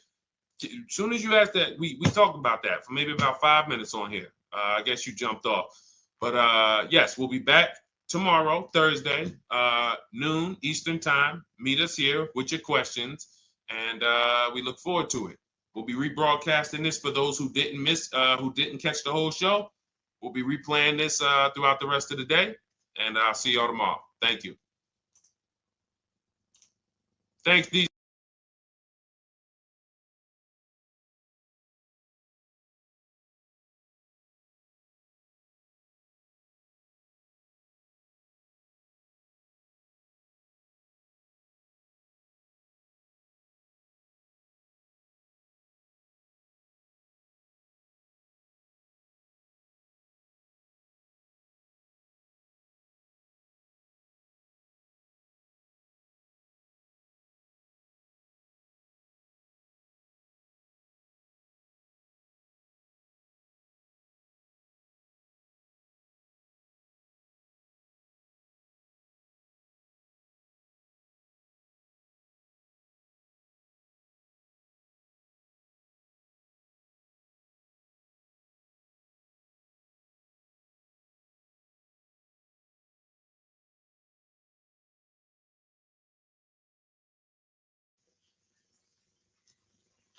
as soon as you asked that, we talked about that for maybe about 5 minutes on here. I guess you jumped off. But yes, we'll be back tomorrow, Thursday, noon Eastern time. Meet us here with your questions, and we look forward to it. We'll be rebroadcasting this for those who didn't catch the whole show. We'll be replaying this throughout the rest of the day, and I'll see y'all tomorrow. Thank you. Thanks, D.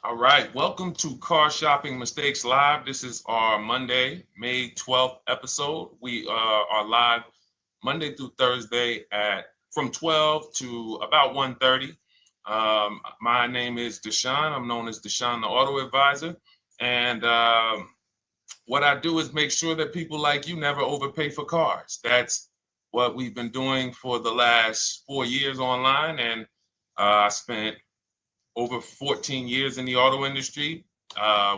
All right, welcome to Car Shopping Mistakes Live. This is our Monday, May 12th episode. We are live Monday through Thursday from 12 to about 1:30. My name is Deshone. I'm known as Deshone the Auto Advisor. And what I do is make sure that people like you never overpay for cars. That's what we've been doing for the last 4 years online. And I spent over 14 years in the auto industry.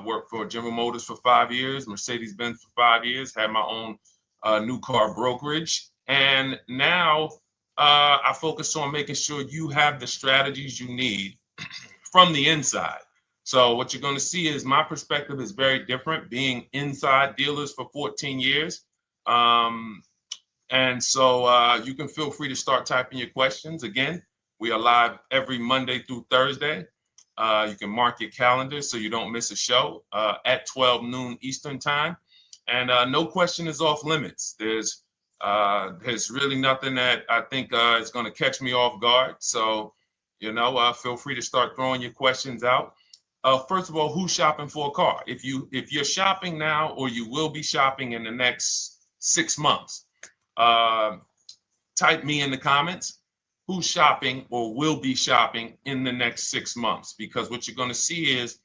Worked for General Motors for 5 years, Mercedes-Benz for 5 years, had my own new car brokerage. And now I focus on making sure you have the strategies you need from the inside. So what you're going to see is my perspective is very different, being inside dealers for 14 years. And so you can feel free to start typing your questions. Again, we are live every Monday through Thursday. You can mark your calendar so you don't miss a show at 12 noon Eastern time. And no question is off limits. There's really nothing that I think is going to catch me off guard. So, feel free to start throwing your questions out. First of all, who's shopping for a car? If you're shopping now, or you will be shopping in the next 6 months, type me in the comments. Who's shopping or will be shopping in the next 6 months? Because what you're going to see is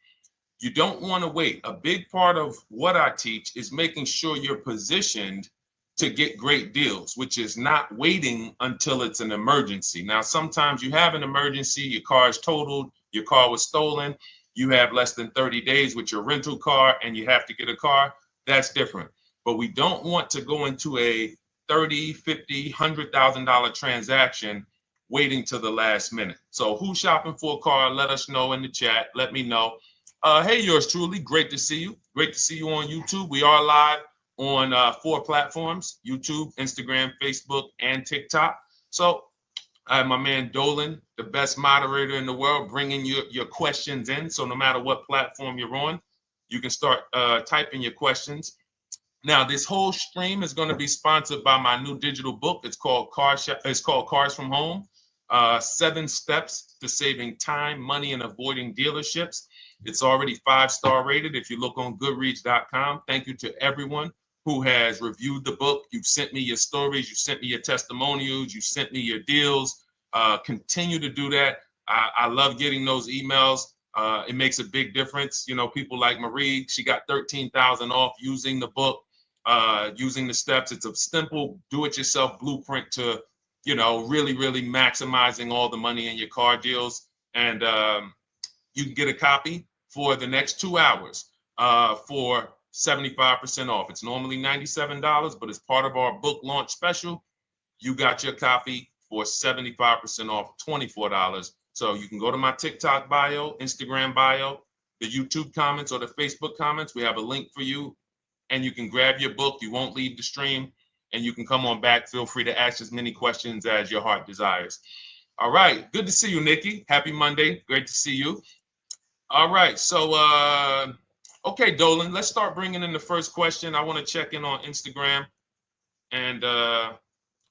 you don't want to wait. A big part of what I teach is making sure you're positioned to get great deals, which is not waiting until it's an emergency. Now, sometimes you have an emergency, your car is totaled, your car was stolen, you have less than 30 days with your rental car and you have to get a car. That's different. But we don't want to go into a $30,000, $50,000, $100,000 transaction waiting till the last minute. So who's shopping for a car? Let us know in the chat. Let me know. Hey, yours truly. Great to see you. Great to see you on YouTube. We are live on 4 platforms: YouTube, Instagram, Facebook, and TikTok. So I have my man Dolan, the best moderator in the world, bringing your questions in. So no matter what platform you're on, you can start typing your questions. Now, this whole stream is going to be sponsored by my new digital book. It's called Cars from Home. 7 steps to saving time, money, and avoiding dealerships. It's already 5-star rated. If you look on goodreads.com, thank you to everyone who has reviewed the book. You've sent me your stories. You sent me your testimonials. You sent me your deals. Continue to do that. I love getting those emails. It makes a big difference. People like Marie, she got 13,000 off using the book, using the steps. It's a simple do-it-yourself blueprint to really, really maximizing all the money in your car deals. And you can get a copy for the next 2 hours for 75% off. It's normally $97, but as part of our book launch special, you got your copy for 75% off, $24. So you can go to my TikTok bio, Instagram bio, the YouTube comments, or the Facebook comments. We have a link for you, and you can grab your book. You won't leave the stream. And you can come on back. Feel free to ask as many questions as your heart desires. All right. Good to see you, Nikki. Happy Monday. Great to see you. All right. So, okay, Dolan, let's start bringing in the first question. I want to check in on Instagram. And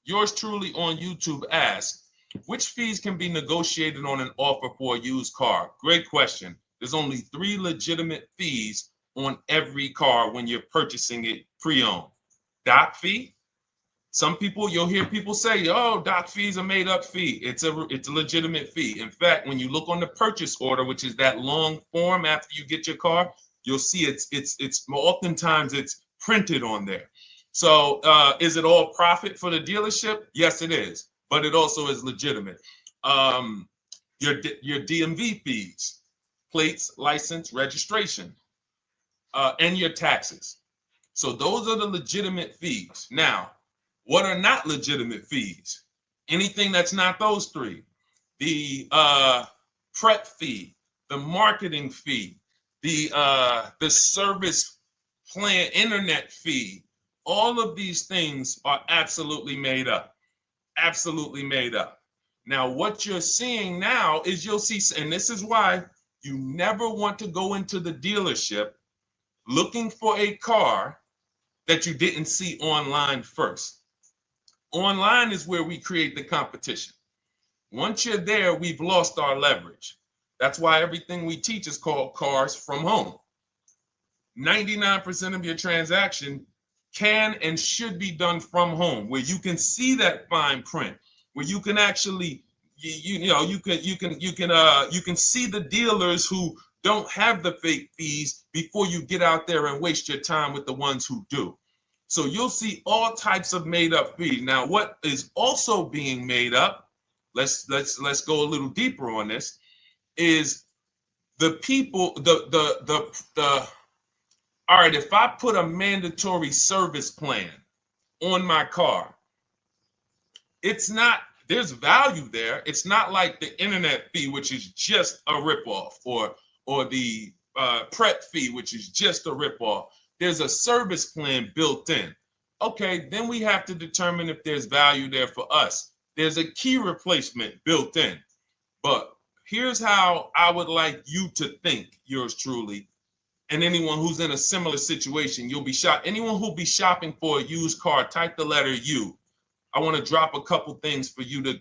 yours truly on YouTube asks, which fees can be negotiated on an offer for a used car? Great question. There's only 3 legitimate fees on every car when you're purchasing it pre-owned. Doc fee. Some people, you'll hear people say, "Oh, doc fees are made up fee." It's a legitimate fee. In fact, when you look on the purchase order, which is that long form after you get your car, you'll see it's oftentimes it's printed on there. So is it all profit for the dealership? Yes, it is, but it also is legitimate. Your DMV fees, plates, license, registration, and your taxes. So those are the legitimate fees. Now, what are not legitimate fees? Anything that's not those 3. The prep fee, the marketing fee, the service plan, internet fee. All of these things are absolutely made up. Absolutely made up. Now, what you're seeing now is you'll see, and this is why you never want to go into the dealership looking for a car that you didn't see online first. Online is where we create the competition. Once you're there, we've lost our leverage. That's why everything we teach is called Cars from Home. 99% of your transaction can and should be done from home, where you can see that fine print, where you can actually you can see the dealers who don't have the fake fees before you get out there and waste your time with the ones who do. So you'll see all types of made up fees. Now, what is also being made up, let's go a little deeper on this, is the people, all right, if I put a mandatory service plan on my car, there's value there. It's not like the internet fee, which is just a ripoff, or the prep fee, which is just a ripoff. There's a service plan built in. Okay, then we have to determine if there's value there for us. There's a key replacement built in. But here's how I would like you to think, yours truly, and anyone who's in a similar situation. Anyone who'll be shopping for a used car, type the letter U. I want to drop a couple things for you to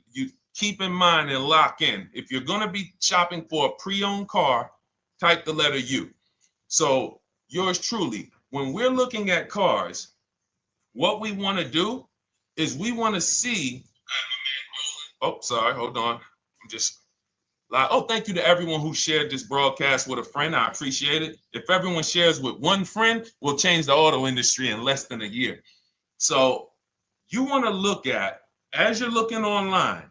keep in mind and lock in. If you're going to be shopping for a pre-owned car, type the letter U. So yours truly, when we're looking at cars, what we want to do is we want to see. Oh, sorry, hold on. Thank you to everyone who shared this broadcast with a friend. I appreciate it. If everyone shares with one friend, we'll change the auto industry in less than a year. So you want to look at, as you're looking online,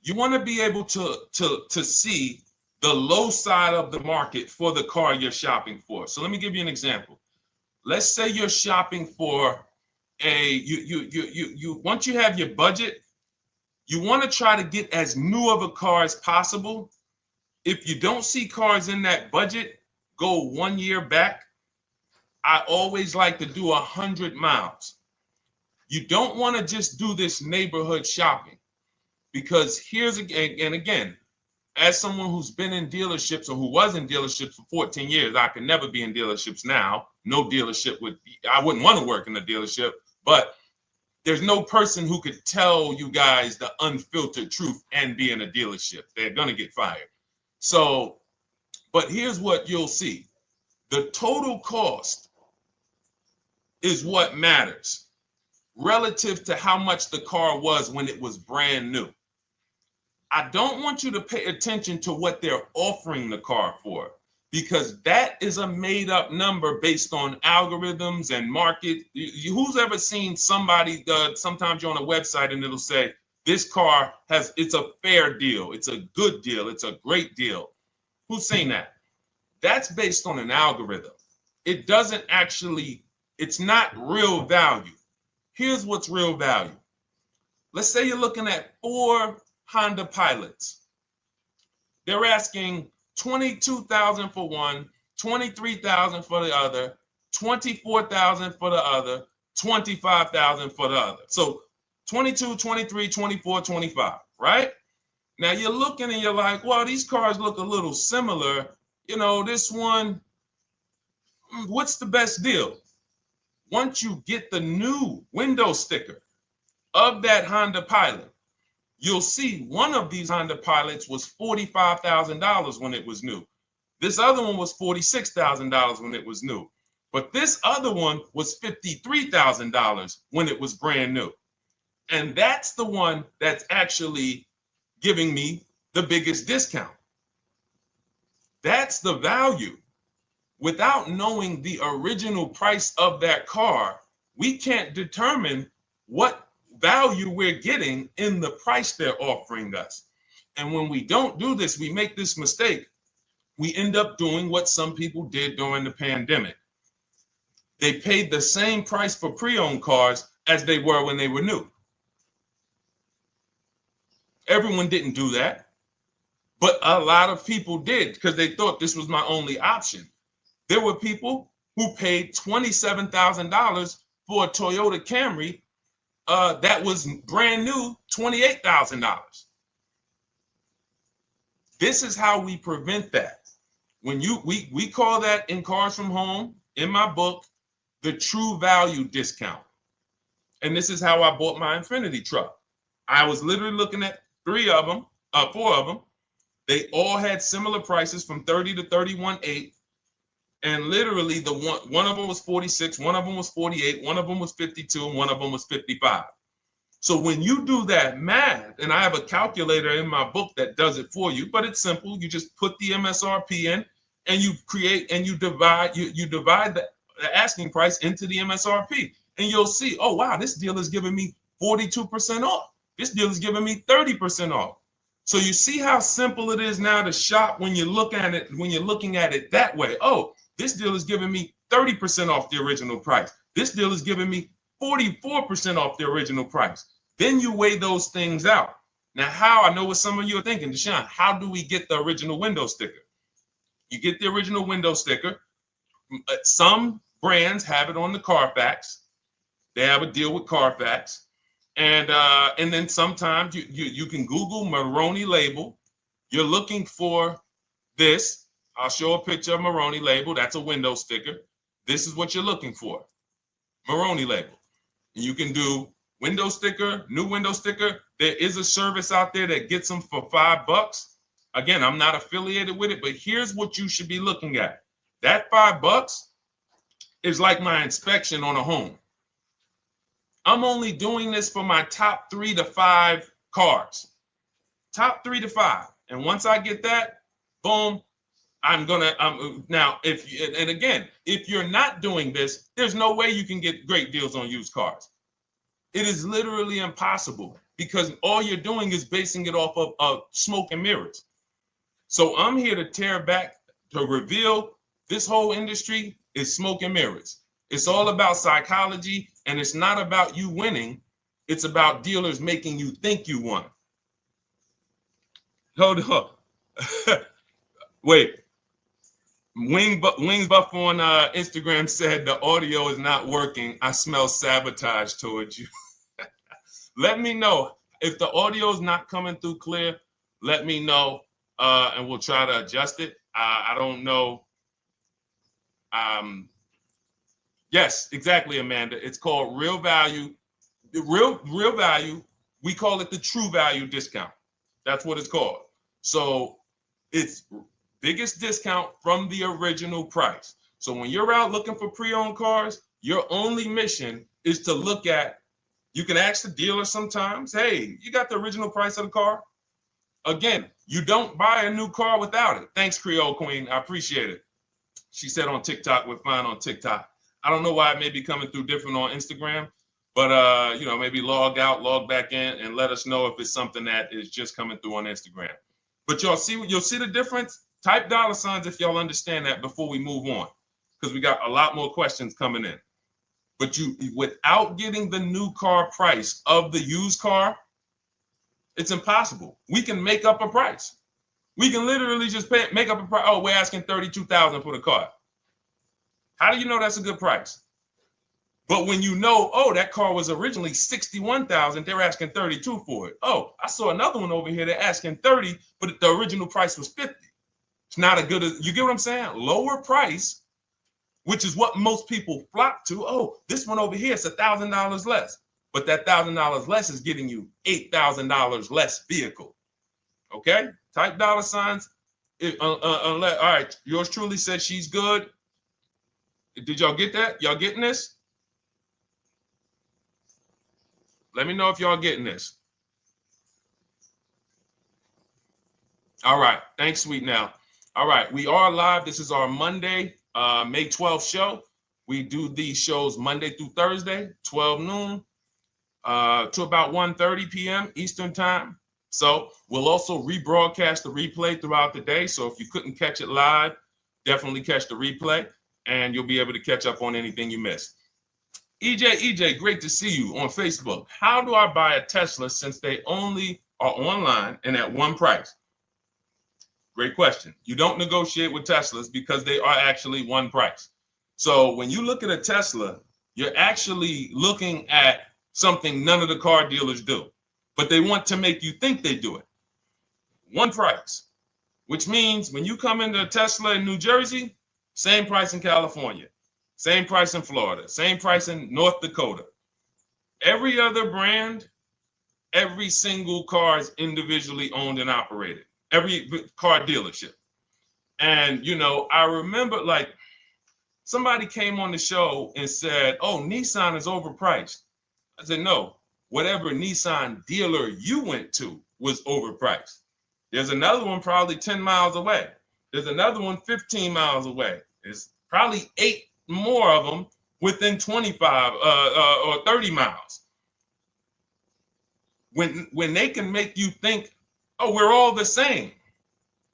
you want to be able to see the low side of the market for the car you're shopping for. So let me give you an example. Let's say you're shopping for once you have your budget, you want to try to get as new of a car as possible. If you don't see cars in that budget, go 1 year back. I always like to do 100 miles. You don't want to just do this neighborhood shopping, because again, as someone who's been in dealerships, or who was in dealerships for 14 years, I can never be in dealerships now. No dealership I wouldn't want to work in a dealership, but there's no person who could tell you guys the unfiltered truth and be in a dealership. They're going to get fired. So, but here's what you'll see. The total cost is what matters relative to how much the car was when it was brand new. I don't want you to pay attention to what they're offering the car for, because that is a made up number based on algorithms and market. Who's ever seen somebody, sometimes you're on a website and it'll say, this car it's a fair deal, it's a good deal, it's a great deal. Who's seen that? That's based on an algorithm. It's not real value. Here's what's real value. Let's say you're looking at 4 Honda Pilots. They're asking $22,000 for one, $23,000 for the other, $24,000 for the other, $25,000 for the other. So 22, 23, 24, 25, right? Now you're looking and you're like, well, these cars look a little similar. This one, what's the best deal? Once you get the new window sticker of that Honda Pilot, you'll see one of these Honda Pilots was $45,000 when it was new. This other one was $46,000 when it was new. But this other one was $53,000 when it was brand new. And that's the one that's actually giving me the biggest discount. That's the value. Without knowing the original price of that car, we can't determine what value we're getting in the price they're offering us. And when we don't do this, we make this mistake. We end up doing what some people did during the pandemic. They paid the same price for pre-owned cars as they were when they were new. Everyone didn't do that, but a lot of people did, because they thought this was my only option. There were people who paid $27,000 for a Toyota Camry that was brand new, $28,000. This is how we prevent that. When we call that in Cars from Home, in my book, the true value discount. And this is how I bought my Infiniti truck. I was literally looking at 3 of them. 4 of them. They all had similar prices from 30 to 31.8. And literally the one of them was 46, one of them was 48, one of them was 52, and one of them was 55. So when you do that math, and I have a calculator in my book that does it for you, but it's simple. You just put the MSRP in and you create and you divide the asking price into the MSRP. And you'll see, oh, wow, this deal is giving me 42% off. This deal is giving me 30% off. So you see how simple it is now to shop when you look at it, when you're looking at it that way. Oh, this deal is giving me 30% off the original price. This deal is giving me 44% off the original price. Then you weigh those things out. Now, how? I know what some of you are thinking, Deshone, how do we get the original window sticker? You get the original window sticker. Some brands have it on the Carfax. They have a deal with Carfax. And then sometimes you can Google Maroney label. You're looking for this. I'll show a picture of Maroney label. That's a window sticker. This is what you're looking for. Maroney label. And you can do window sticker, new window sticker. There is a service out there that gets them for $5. Again, I'm not affiliated with it, but here's what you should be looking at. That $5 is like my inspection on a home. I'm only doing this for my top 3 to 5 cars. Top 3 to 5. And once I get that, boom, now, if you're not doing this, there's no way you can get great deals on used cars. It is literally impossible because all you're doing is basing it off of smoke and mirrors. So I'm here to tear back, to reveal this whole industry is smoke and mirrors. It's all about psychology, and it's not about you winning. It's about dealers making you think you won. Hold up. Wait. Wings Buff on Instagram said the audio is not working. I smell sabotage towards you. Let me know if the audio is not coming through clear. Let me know, and we'll try to adjust it. I don't know. Yes, exactly, Amanda. It's called real value. Real value. We call it the true value discount. That's what it's called. So it's biggest discount from the original price. So when you're out looking for pre-owned cars, your only mission is to look at, you can ask the dealer sometimes, hey, you got the original price of the car? Again, you don't buy a new car without it. Thanks, Creole Queen. I appreciate it. She said on TikTok, we're fine on TikTok. I don't know why it may be coming through different on Instagram, but maybe log out, log back in, and let us know if it's something that is just coming through on Instagram. But you'll see the difference. Type $signs if y'all understand that before we move on, because we got a lot more questions coming in. But without getting the new car price of the used car, it's impossible. We can make up a price. We can literally just make up a price. Oh, we're asking $32,000 for the car. How do you know that's a good price? But when you know, oh, that car was originally $61,000, they're asking $32,000 for it. Oh, I saw another one over here. They're asking $30,000, but the original price was $50,000. It's not a good, you get what I'm saying? Lower price, which is what most people flock to. Oh, this one over here is $1,000 less. But that $1,000 less is getting you $8,000 less vehicle. Okay? Type $signs. All right. Yours truly said she's good. Did y'all get that? Y'all getting this? Let me know if y'all getting this. All right. Thanks, Sweet Now. All right. We are live. This is our Monday, May 12th show. We do these shows Monday through Thursday, 12 noon to about 1:30 p.m. Eastern time. So we'll also rebroadcast the replay throughout the day. So if you couldn't catch it live, definitely catch the replay, and you'll be able to catch up on anything you missed. EJ, great to see you on Facebook. How do I buy a Tesla since they only are online and at one price? Great question. You don't negotiate with Teslas because they are actually one price. So when you look at a Tesla, you're actually looking at something none of the car dealers do, but they want to make you think they do it. One price, which means when you come into a Tesla in New Jersey, same price in California, same price in Florida, same price in North Dakota. Every other brand Every single car is individually owned and operated. Every car dealership. And, I remember like somebody came on the show and said, oh, Nissan is overpriced. I said, no, whatever Nissan dealer you went to was overpriced. There's another one probably 10 miles away. There's another one 15 miles away. There's probably 8 more of them within 25 or 30 miles. When they can make you think, oh, we're all the same,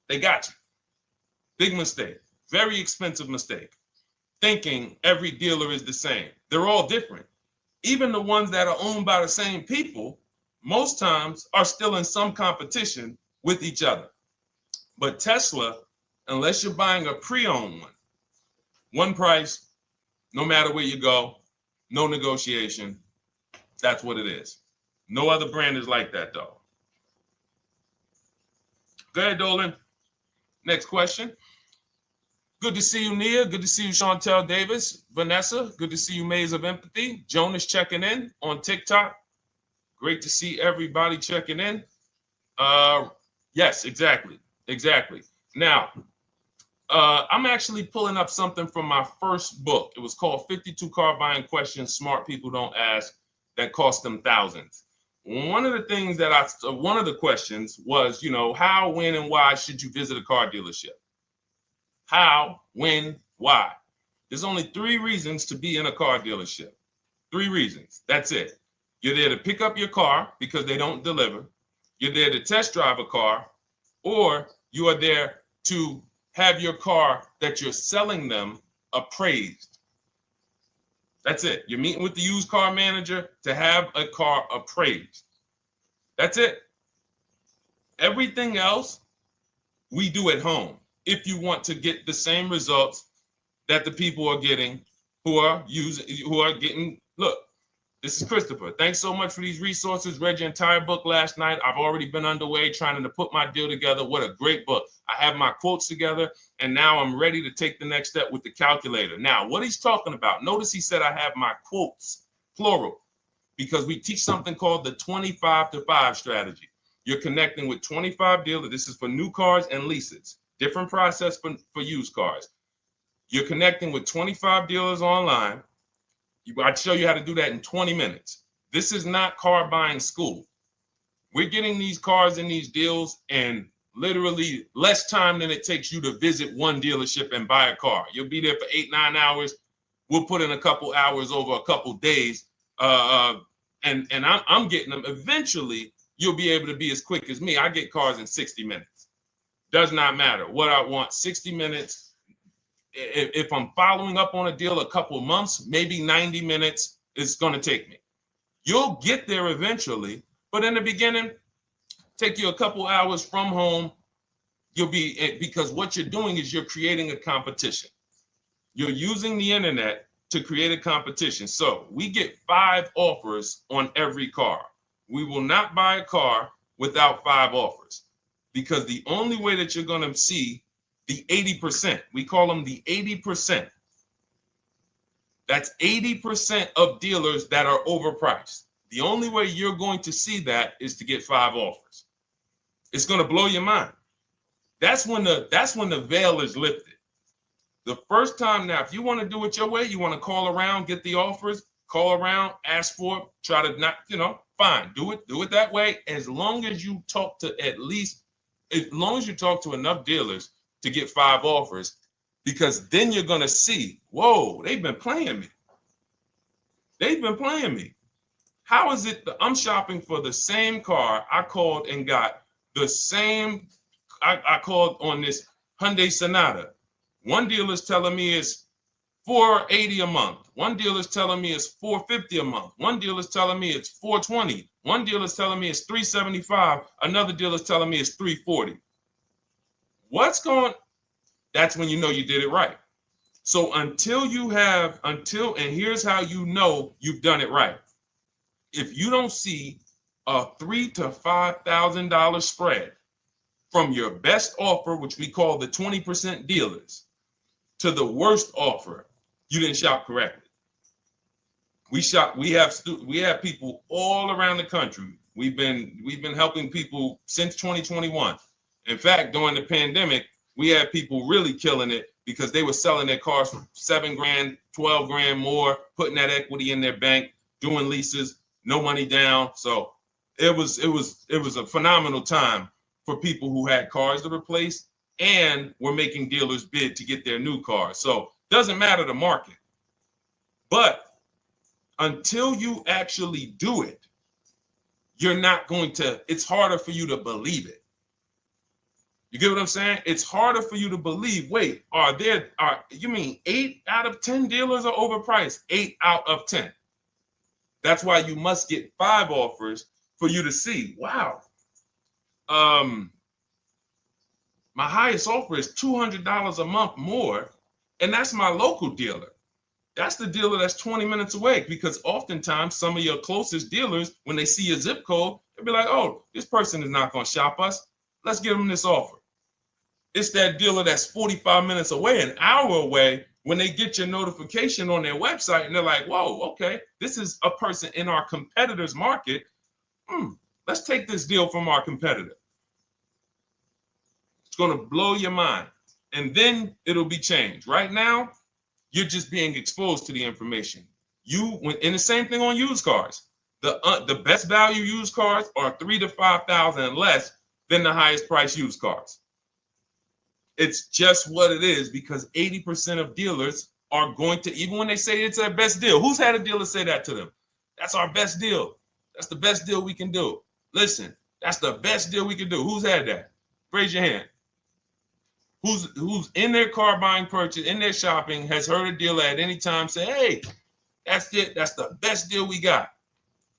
they got you. Big mistake. Very expensive mistake. Thinking every dealer is the same. They're all different. Even the ones that are owned by the same people, most times are still in some competition with each other. But Tesla, unless you're buying a pre-owned one price, no matter where you go, no negotiation. That's what it is. No other brand is like that, though. Go ahead, Dolan. Next question. Good to see you, Nia. Good to see you, Chantel Davis. Vanessa, good to see you, Maze of Empathy. Jonas checking in on TikTok. Great to see everybody checking in. Yes, exactly. Now, I'm actually pulling up something from my first book. It was called 52 Car Buying Questions Smart People Don't Ask That Cost Them Thousands. One of the questions was, how, when, and why should you visit a car dealership? How, when, why? There's only 3 reasons to be in a car dealership. 3 reasons. That's it. You're there to pick up your car because they don't deliver. You're there to test drive a car, or you are there to have your car that you're selling them appraised. That's it. You're meeting with the used car manager to have a car appraised. That's it. Everything else we do at home if you want to get the same results that the people are getting who are getting. Look, this is Christopher. Thanks so much for these resources. Read your entire book last night. I've already been underway trying to put my deal together. What a great book. I have my quotes together, and now I'm ready to take the next step with the calculator. Now, what he's talking about, notice he said I have my quotes, plural, because we teach something called the 25-to-5 strategy. You're connecting with 25 dealers. This is for new cars and leases. Different process for used cars. You're connecting with 25 dealers online. I'd show you how to do that in 20 minutes. This is not car buying school. We're getting these cars and these deals in literally less time than it takes you to visit one dealership and buy a car. You'll be there for 8-9 hours. We'll put in a couple hours over a couple days. And I'm getting them. Eventually, you'll be able to be as quick as me. I get cars in 60 minutes. Does not matter what I want. 60 minutes. If I'm following up on a deal a couple of months, maybe 90 minutes is going to take me. You'll get there eventually, but in the beginning, take you a couple hours from home. Because what you're doing is you're creating a competition. You're using the internet to create a competition. So we get 5 offers on every car. We will not buy a car without 5 offers, because the only way that you're going to see the 80%, we call them the 80%. That's 80% of dealers that are overpriced. The only way you're going to see that is to get 5 offers. It's going to blow your mind. That's when the veil is lifted. The first time now, if you want to do it your way, you want to call around, get the offers, call around, ask for it, try to not, fine, do it that way. As long as you talk to enough dealers to get 5 offers, because then you're going to see, whoa, they've been playing me. How is it that I'm shopping for the same car? I called and got the same. I called on this Hyundai Sonata. One dealer's telling me it's $480 a month. One dealer's telling me it's $450 a month. One dealer's telling me it's $420. One dealer's telling me it's $375. Another dealer's telling me it's $340. That's when you know you did it right. So and here's how you know you've done it right. If you don't see a $3,000 to $5,000 spread from your best offer, which we call the 20% dealers, to the worst offer, you didn't shop correctly. We have people all around the country, We've been helping people since 2021. In fact, during the pandemic, we had people really killing it because they were selling their cars for 7 grand, 12 grand more, putting that equity in their bank, doing leases, no money down. So it was a phenomenal time for people who had cars to replace and were making dealers bid to get their new cars. So doesn't matter the market. But until you actually do it, you're not going to, it's harder for you to believe it. You get what I'm saying? It's harder for you to believe, wait, you mean 8 out of 10 dealers are overpriced? 8 out of 10. That's why you must get 5 offers for you to see, wow. My highest offer is $200 a month more, and that's my local dealer. That's the dealer that's 20 minutes away, because oftentimes some of your closest dealers, when they see your zip code, they'll be like, oh, this person is not going to shop us. Let's give them this offer. It's that dealer that's 45 minutes away, an hour away, when they get your notification on their website and they're like, whoa, okay, this is a person in our competitor's market. Let's take this deal from our competitor. It's going to blow your mind. And then it'll be changed. Right now, you're just being exposed to the information. And the same thing on used cars. The best value used cars are $3,000 to $5,000 less than the highest price used cars. It's just what it is, because 80% of dealers are going to, even when they say it's their best deal. Who's had a dealer say that to them? That's our best deal. That's the best deal we can do. Listen, that's the best deal we can do. Who's had that? Raise your hand. Who's in their car buying purchase, in their shopping, has heard a dealer at any time say, hey, that's it. That's the best deal we got,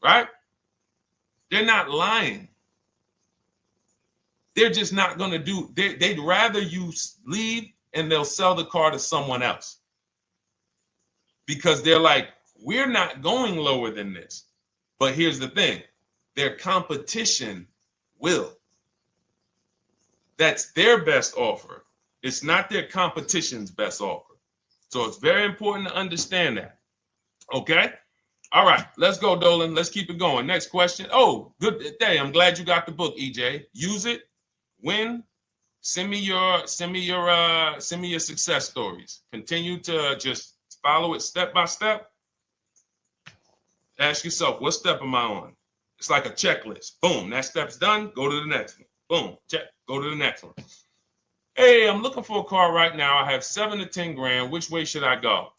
right? They're not lying. They're just not going to do, they'd rather you leave and they'll sell the car to someone else. Because they're like, we're not going lower than this. But here's the thing, their competition will. That's their best offer. It's not their competition's best offer. So it's very important to understand that. Okay? All right, let's go, Dolan. Let's keep it going. Next question. Oh, good day. I'm glad you got the book, EJ. Use it. Win. Send me your success stories. Continue to just follow it step by step. Ask yourself, what step am I on? It's like a checklist. Boom, that step's done. Go to the next one. Boom, check. Go to the next one. Hey, I'm looking for a car right now. I have 7 to 10 grand. Which way should I go?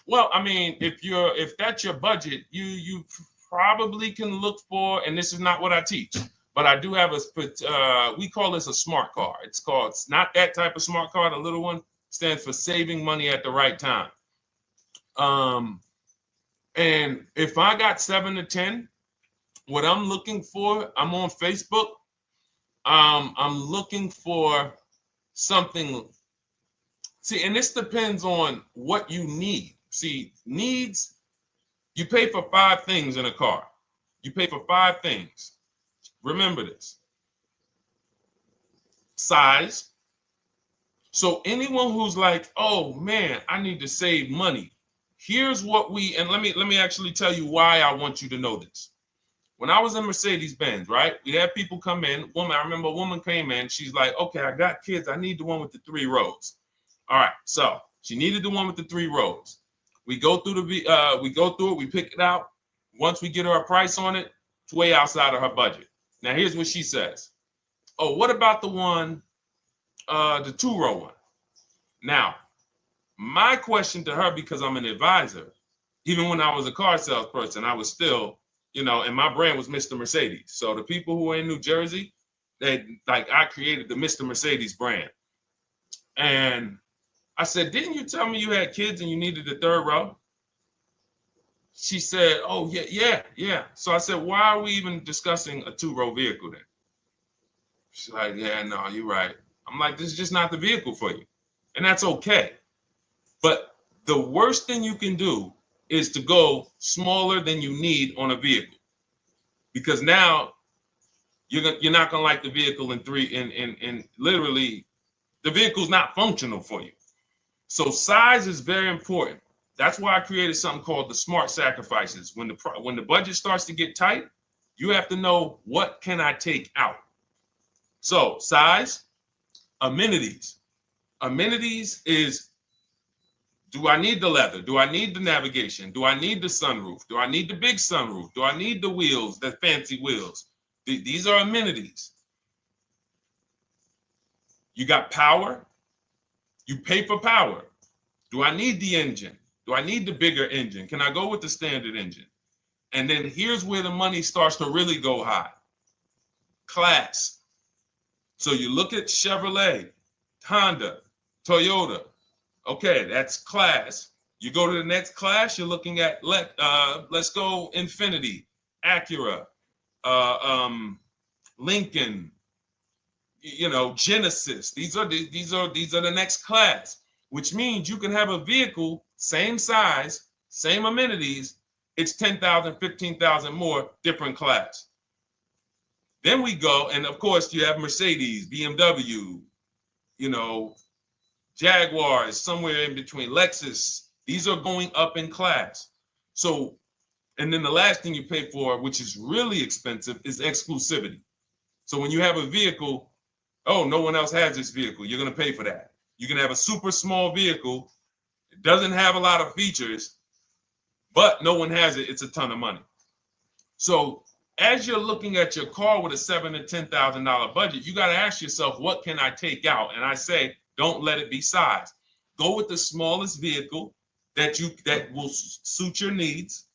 Well, I mean, if that's your budget, you probably can look for, and this is not what I teach, but I do have we call this a smart car. It's not that type of smart car. The little one stands for saving money at the right time. And if I got 7 to 10, what I'm looking for, I'm on Facebook. I'm looking for something. See, and this depends on what you need. See, needs, you pay for 5 things in a car. You pay for 5 things. Remember this. Size. So anyone who's like, oh man, I need to save money. Here's what and let me actually tell you why I want you to know this. When I was in Mercedes-Benz, right? We had people come in. I remember a woman came in. She's like, okay, I got kids. I need the one with the 3 rows. All right. So she needed the one with the 3 rows. We go through it. We pick it out. Once we get her a price on it, it's way outside of her budget. Now, here's what she says. Oh, what about the one, the 2-row one? Now, my question to her, because I'm an advisor, even when I was a car salesperson, I was still, and my brand was Mr. Mercedes. So the people who are in New Jersey, I created the Mr. Mercedes brand. And I said, didn't you tell me you had kids and you needed the 3rd row? She said, oh, yeah. So I said, why are we even discussing a 2-row vehicle then? She's like, yeah, no, you're right. I'm like, this is just not the vehicle for you. And that's okay. But the worst thing you can do is to go smaller than you need on a vehicle. Because now you're not going to like the vehicle in literally, the vehicle's not functional for you. So size is very important. That's why I created something called the smart sacrifices. When the budget starts to get tight, You have to know, what can I take out? So size, amenities. Amenities is, do I need the leather? Do I need the navigation? Do I need the sunroof? Do I need the big sunroof? Do I need the wheels, the fancy wheels? These are amenities. You got power. You pay for power. Do I need the engine? Do I need the bigger engine? Can I go with the standard engine? And then here's where the money starts to really go high. Class. So you look at Chevrolet, Honda, Toyota. Okay, that's class. You go to the next class, you're looking at, let's go Infiniti, Acura, Lincoln, Genesis. These are the next class, which means you can have a vehicle, same size, same amenities. It's 10,000, 15,000 more, different class. Then we go, and of course you have Mercedes, BMW, Jaguars, somewhere in between, Lexus. These are going up in class. So, and then the last thing you pay for, which is really expensive, is exclusivity. So when you have a vehicle, oh, no one else has this vehicle, you're going to pay for that. You can have a super small vehicle. It doesn't have a lot of features, but no one has it. It's a ton of money. So as you're looking at your car with a $7,000 to $10,000 budget, you got to ask yourself, what can I take out? And I say, don't let it be size. Go with the smallest vehicle that will suit your needs,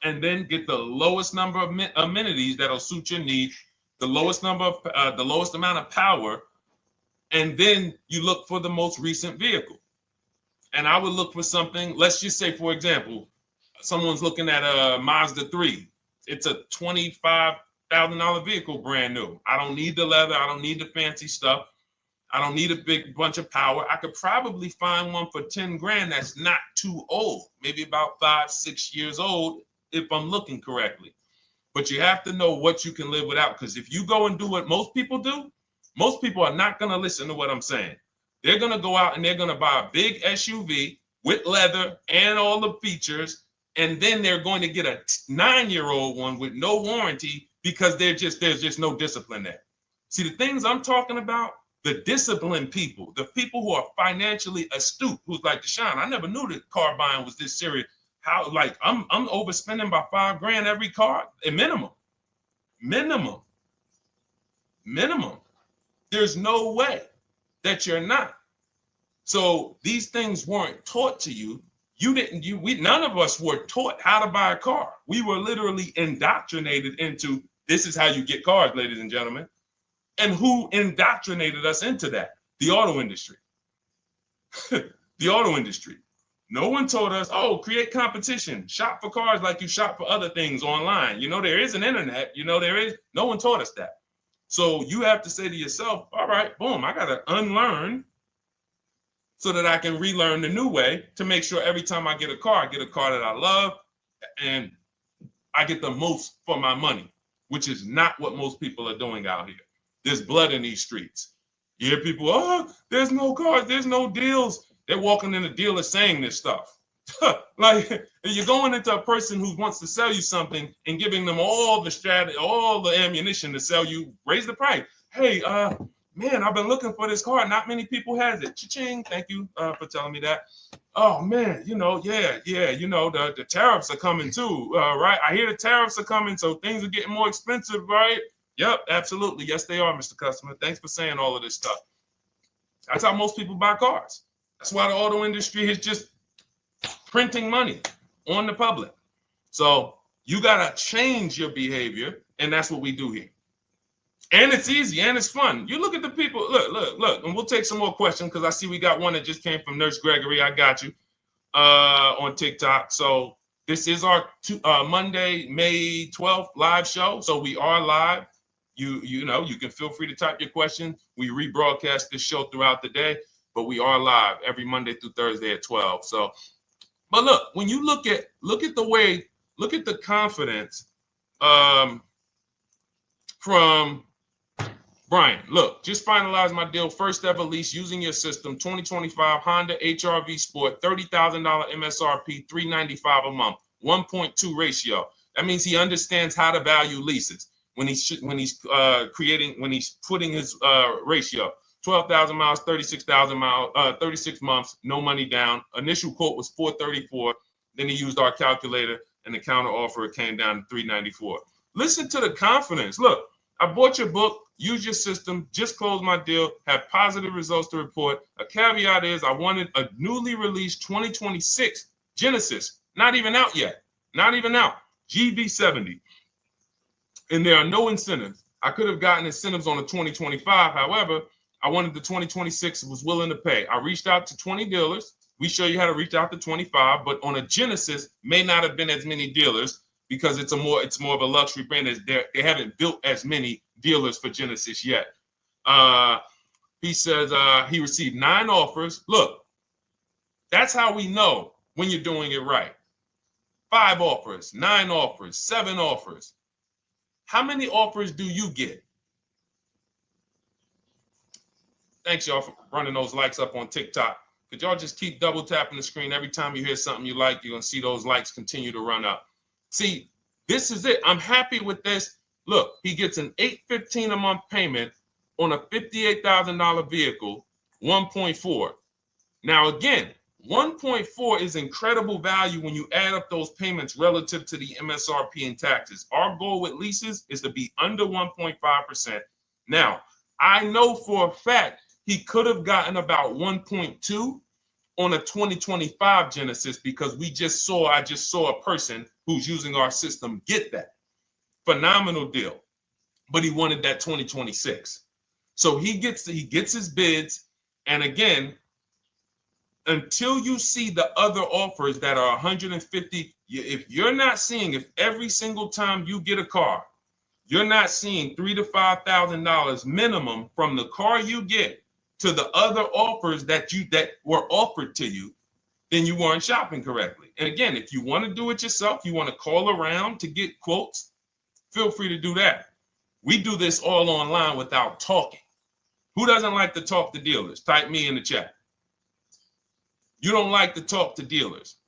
and then get the lowest number of amenities that'll suit your needs, the lowest amount of power, and then you look for the most recent vehicle. And I would look for something. Let's just say, for example, someone's looking at a Mazda 3. It's a $25,000 vehicle, brand new. I don't need the leather. I don't need the fancy stuff. I don't need a big bunch of power. I could probably find one for 10 grand that's not too old, maybe about 5-6 years old, if I'm looking correctly. But you have to know what you can live without, because if you go and do what most people do, most people are not going to listen to what I'm saying. They're going to go out and they're going to buy a big SUV with leather and all the features, and then they're going to get a 9-year-old one with no warranty because there's just no discipline there. See, the things I'm talking about, the disciplined people, the people who are financially astute, who's like, Deshone, I never knew that car buying was this serious. How, like, I'm overspending by $5 grand every car, a minimum. There's no way that you're not. So these things weren't taught to you. None of us were taught how to buy a car. We were literally indoctrinated into, this is how you get cars, ladies and gentlemen. And who indoctrinated us into that? The auto industry. The auto industry. No one told us, oh, create competition, shop for cars like you shop for other things online. There is an internet, there is. No one taught us that. So you have to say to yourself, all right, boom, I got to unlearn so that I can relearn the new way to make sure every time I get a car that I love and I get the most for my money, which is not what most people are doing out here. There's blood in these streets. You hear people, oh, there's no cars, there's no deals. They're walking in the dealer saying this stuff. Like, you're going into a person who wants to sell you something and giving them all the strategy, all the ammunition to sell you, raise the price. Hey, man, I've been looking for this car. Not many people has it. Cha-ching. Thank you for telling me that. Oh, man, the tariffs are coming too, right? I hear the tariffs are coming, so things are getting more expensive, right? Yep, absolutely. Yes, they are, Mr. Customer. Thanks for saying all of this stuff. That's how most people buy cars. That's why the auto industry is just printing money on the public. So you got to change your behavior, and that's what we do here. And it's easy, and it's fun. You look at the people. Look, and we'll take some more questions because I see we got one that just came from Nurse Gregory. I got you on TikTok. So this is our Monday, May 12th live show. So we are live. You can feel free to type your question. We rebroadcast this show throughout the day, but we are live every Monday through Thursday at 12. So, but look, when you look at the confidence from Brian. Look, just finalized my deal. First ever lease using your system. 2025 Honda HR-V Sport, $30,000 MSRP, $395 a month, 1.2 ratio. That means he understands how to value leases when he's putting his ratio. 12,000 miles, 36,000 miles, 36 months, no money down. Initial quote was 434. Then he used our calculator, and the counter offer came down to 394. Listen to the confidence. Look, I bought your book, use your system, just closed my deal, have positive results to report. A caveat is I wanted a newly released 2026 Genesis, not even out yet, not even out, GV70. And there are no incentives. I could have gotten incentives on the 2025. However, I wanted the 2026, was willing to pay. I reached out to 20 dealers. We show you how to reach out to 25, but on a Genesis, may not have been as many dealers because it's more of a luxury brand. They haven't built as many dealers for Genesis yet. He says he received 9 offers. Look, that's how we know when you're doing it right. 5 offers, 9 offers, 7 offers. How many offers do you get? Thanks, y'all, for running those likes up on TikTok. Could y'all just keep double tapping the screen every time you hear something you like? You're going to see those likes continue to run up. See, this is it. I'm happy with this. Look, he gets an $815 a month payment on a $58,000 vehicle, 1.4. Now, again, 1.4 is incredible value when you add up those payments relative to the MSRP and taxes. Our goal with leases is to be under 1.5%. Now, I know for a fact he could have gotten about 1.2 on a 2025 Genesis because I just saw a person who's using our system get that. Phenomenal deal. But he wanted that 2026. So he gets his bids. And again, until you see the other offers that are 150, if every single time you get a car, you're not seeing $3,000 to $5,000 minimum from the car you get to the other offers that were offered to you, then you weren't shopping correctly. And again, if you want to do it yourself, you want to call around to get quotes, feel free to do that. We do this all online without talking. Who doesn't like to talk to dealers? Type me in the chat. You don't like to talk to dealers.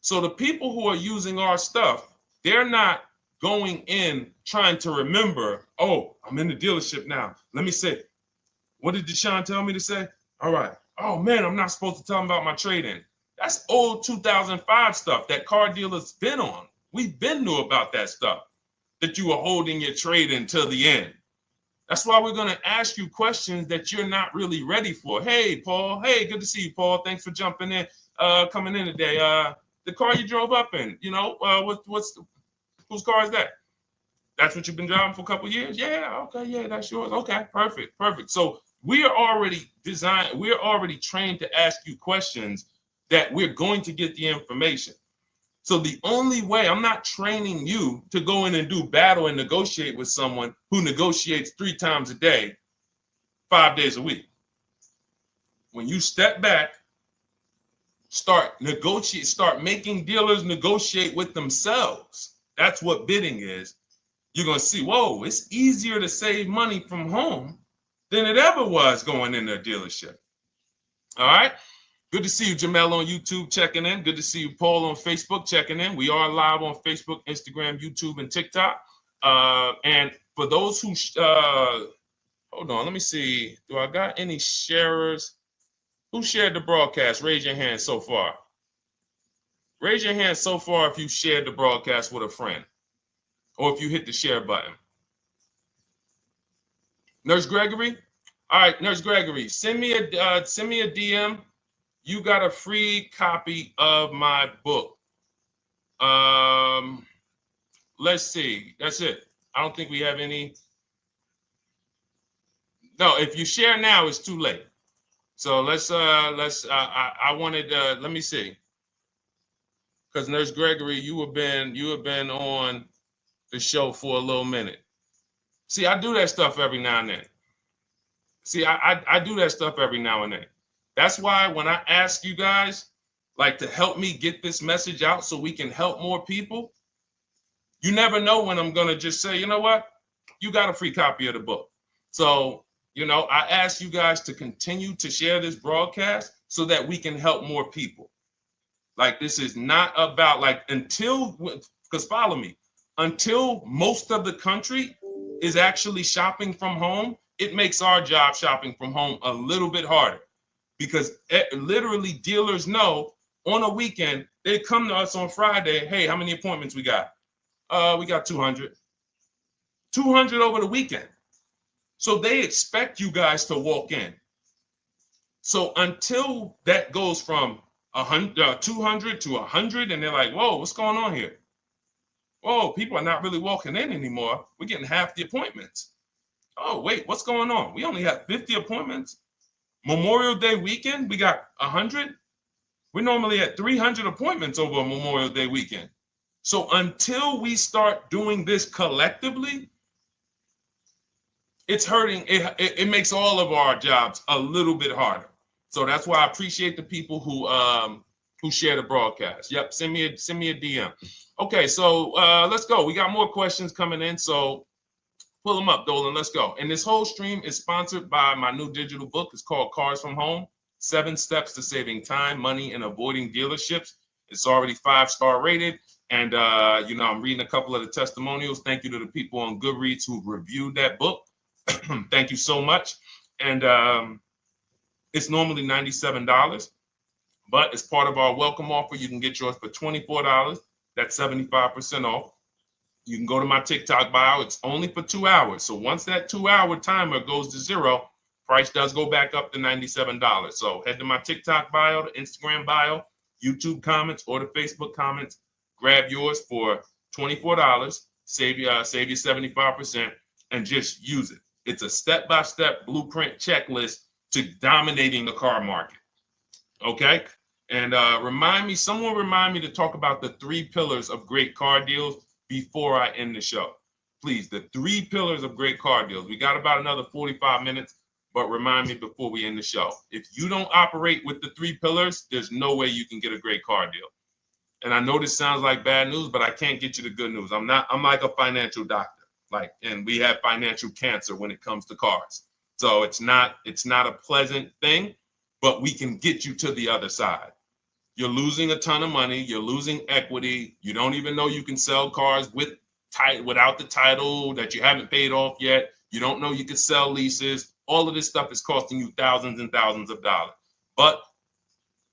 So the people who are using our stuff, they're not going in trying to remember, oh, I'm in the dealership now. Let me say, what did Deshone tell me to say? All right. Oh, man, I'm not supposed to tell him about my trade-in. That's old 2005 stuff that car dealers been on. We've been knew about that stuff, that you were holding your trade-in till the end. That's why we're going to ask you questions that you're not really ready for. Hey, Paul. Hey, good to see you, Paul. Thanks for jumping in, coming in today. The car you drove up in, whose car is that? That's what you've been driving for a couple of years? Yeah, okay, yeah, that's yours. Okay, perfect. So we are already trained to ask you questions that we're going to get the information. So the only way, I'm not training you to go in and do battle and negotiate with someone who negotiates 3 times a day, 5 days a week. When you step back, start making dealers negotiate with themselves. That's what bidding is. You're going to see, whoa, it's easier to save money from home than it ever was going in a dealership. All right. Good to see you, Jamel, on YouTube checking in. Good to see you, Paul, on Facebook checking in. We are live on Facebook, Instagram, YouTube, and TikTok. And for those who, hold on, let me see. Do I got any sharers? Who shared the broadcast? Raise your hand so far. Raise your hand so far if you shared the broadcast with a friend or if you hit the share button. Nurse Gregory? All right, Nurse Gregory, send me a DM. You got a free copy of my book. Let's see. That's it. I don't think we have any. No, if you share now, it's too late. So I wanted, let me see. Because Nurse Gregory, you have been on the show for a little minute. See, I do that stuff every now and then. I do that stuff every now and then. That's why when I ask you guys, like, to help me get this message out so we can help more people, you never know when I'm going to just say, you know what? You got a free copy of the book. So, I ask you guys to continue to share this broadcast so that we can help more people. Like, this is not about, because follow me. until most of the country is actually shopping from home, it makes our job shopping from home a little bit harder, because literally dealers know on a weekend, they come to us on Friday, hey, how many appointments we got? We got 200. 200 over the weekend. So they expect you guys to walk in. So until that goes from 200 to 100, and they're like, whoa, what's going on here? Whoa, people are not really walking in anymore. We're getting half the appointments. Oh, wait, what's going on? We only have 50 appointments. Memorial Day weekend, we got 100. We're normally at 300 appointments over a Memorial Day weekend. So until we start doing this collectively, it's hurting. It makes all of our jobs a little bit harder. So that's why I appreciate the people who share the broadcast. Yep, send me a DM. Okay, so let's go. We got more questions coming in, so pull them up, Dolan. Let's go. And this whole stream is sponsored by my new digital book. It's called Cars from Home: 7 Steps to Saving Time, Money, and Avoiding Dealerships. It's already 5-star rated. And, I'm reading a couple of the testimonials. Thank you to the people on Goodreads who reviewed that book. Thank you so much. And it's normally $97, but as part of our welcome offer, you can get yours for $24. That's 75% off. You can go to my TikTok bio. It's only for 2 hours. So once that 2-hour timer goes to zero, price does go back up to $97. So head to my TikTok bio, the Instagram bio, YouTube comments, or the Facebook comments. Grab yours for $24. Save you 75%, and just use it. It's a step-by-step blueprint checklist to dominating the car market. Okay? And someone remind me to talk about the 3 pillars of great car deals before I end the show. Please, the 3 pillars of great car deals. We got about another 45 minutes, but remind me before we end the show. If you don't operate with the 3 pillars, there's no way you can get a great car deal. And I know this sounds like bad news, but I can't get you the good news. I'm like a financial doctor. And we have financial cancer when it comes to cars. So it's not a pleasant thing, but we can get you to the other side. You're losing a ton of money. You're losing equity. You don't even know you can sell cars without the title that you haven't paid off yet. You don't know you can sell leases. All of this stuff is costing you thousands and thousands of dollars. But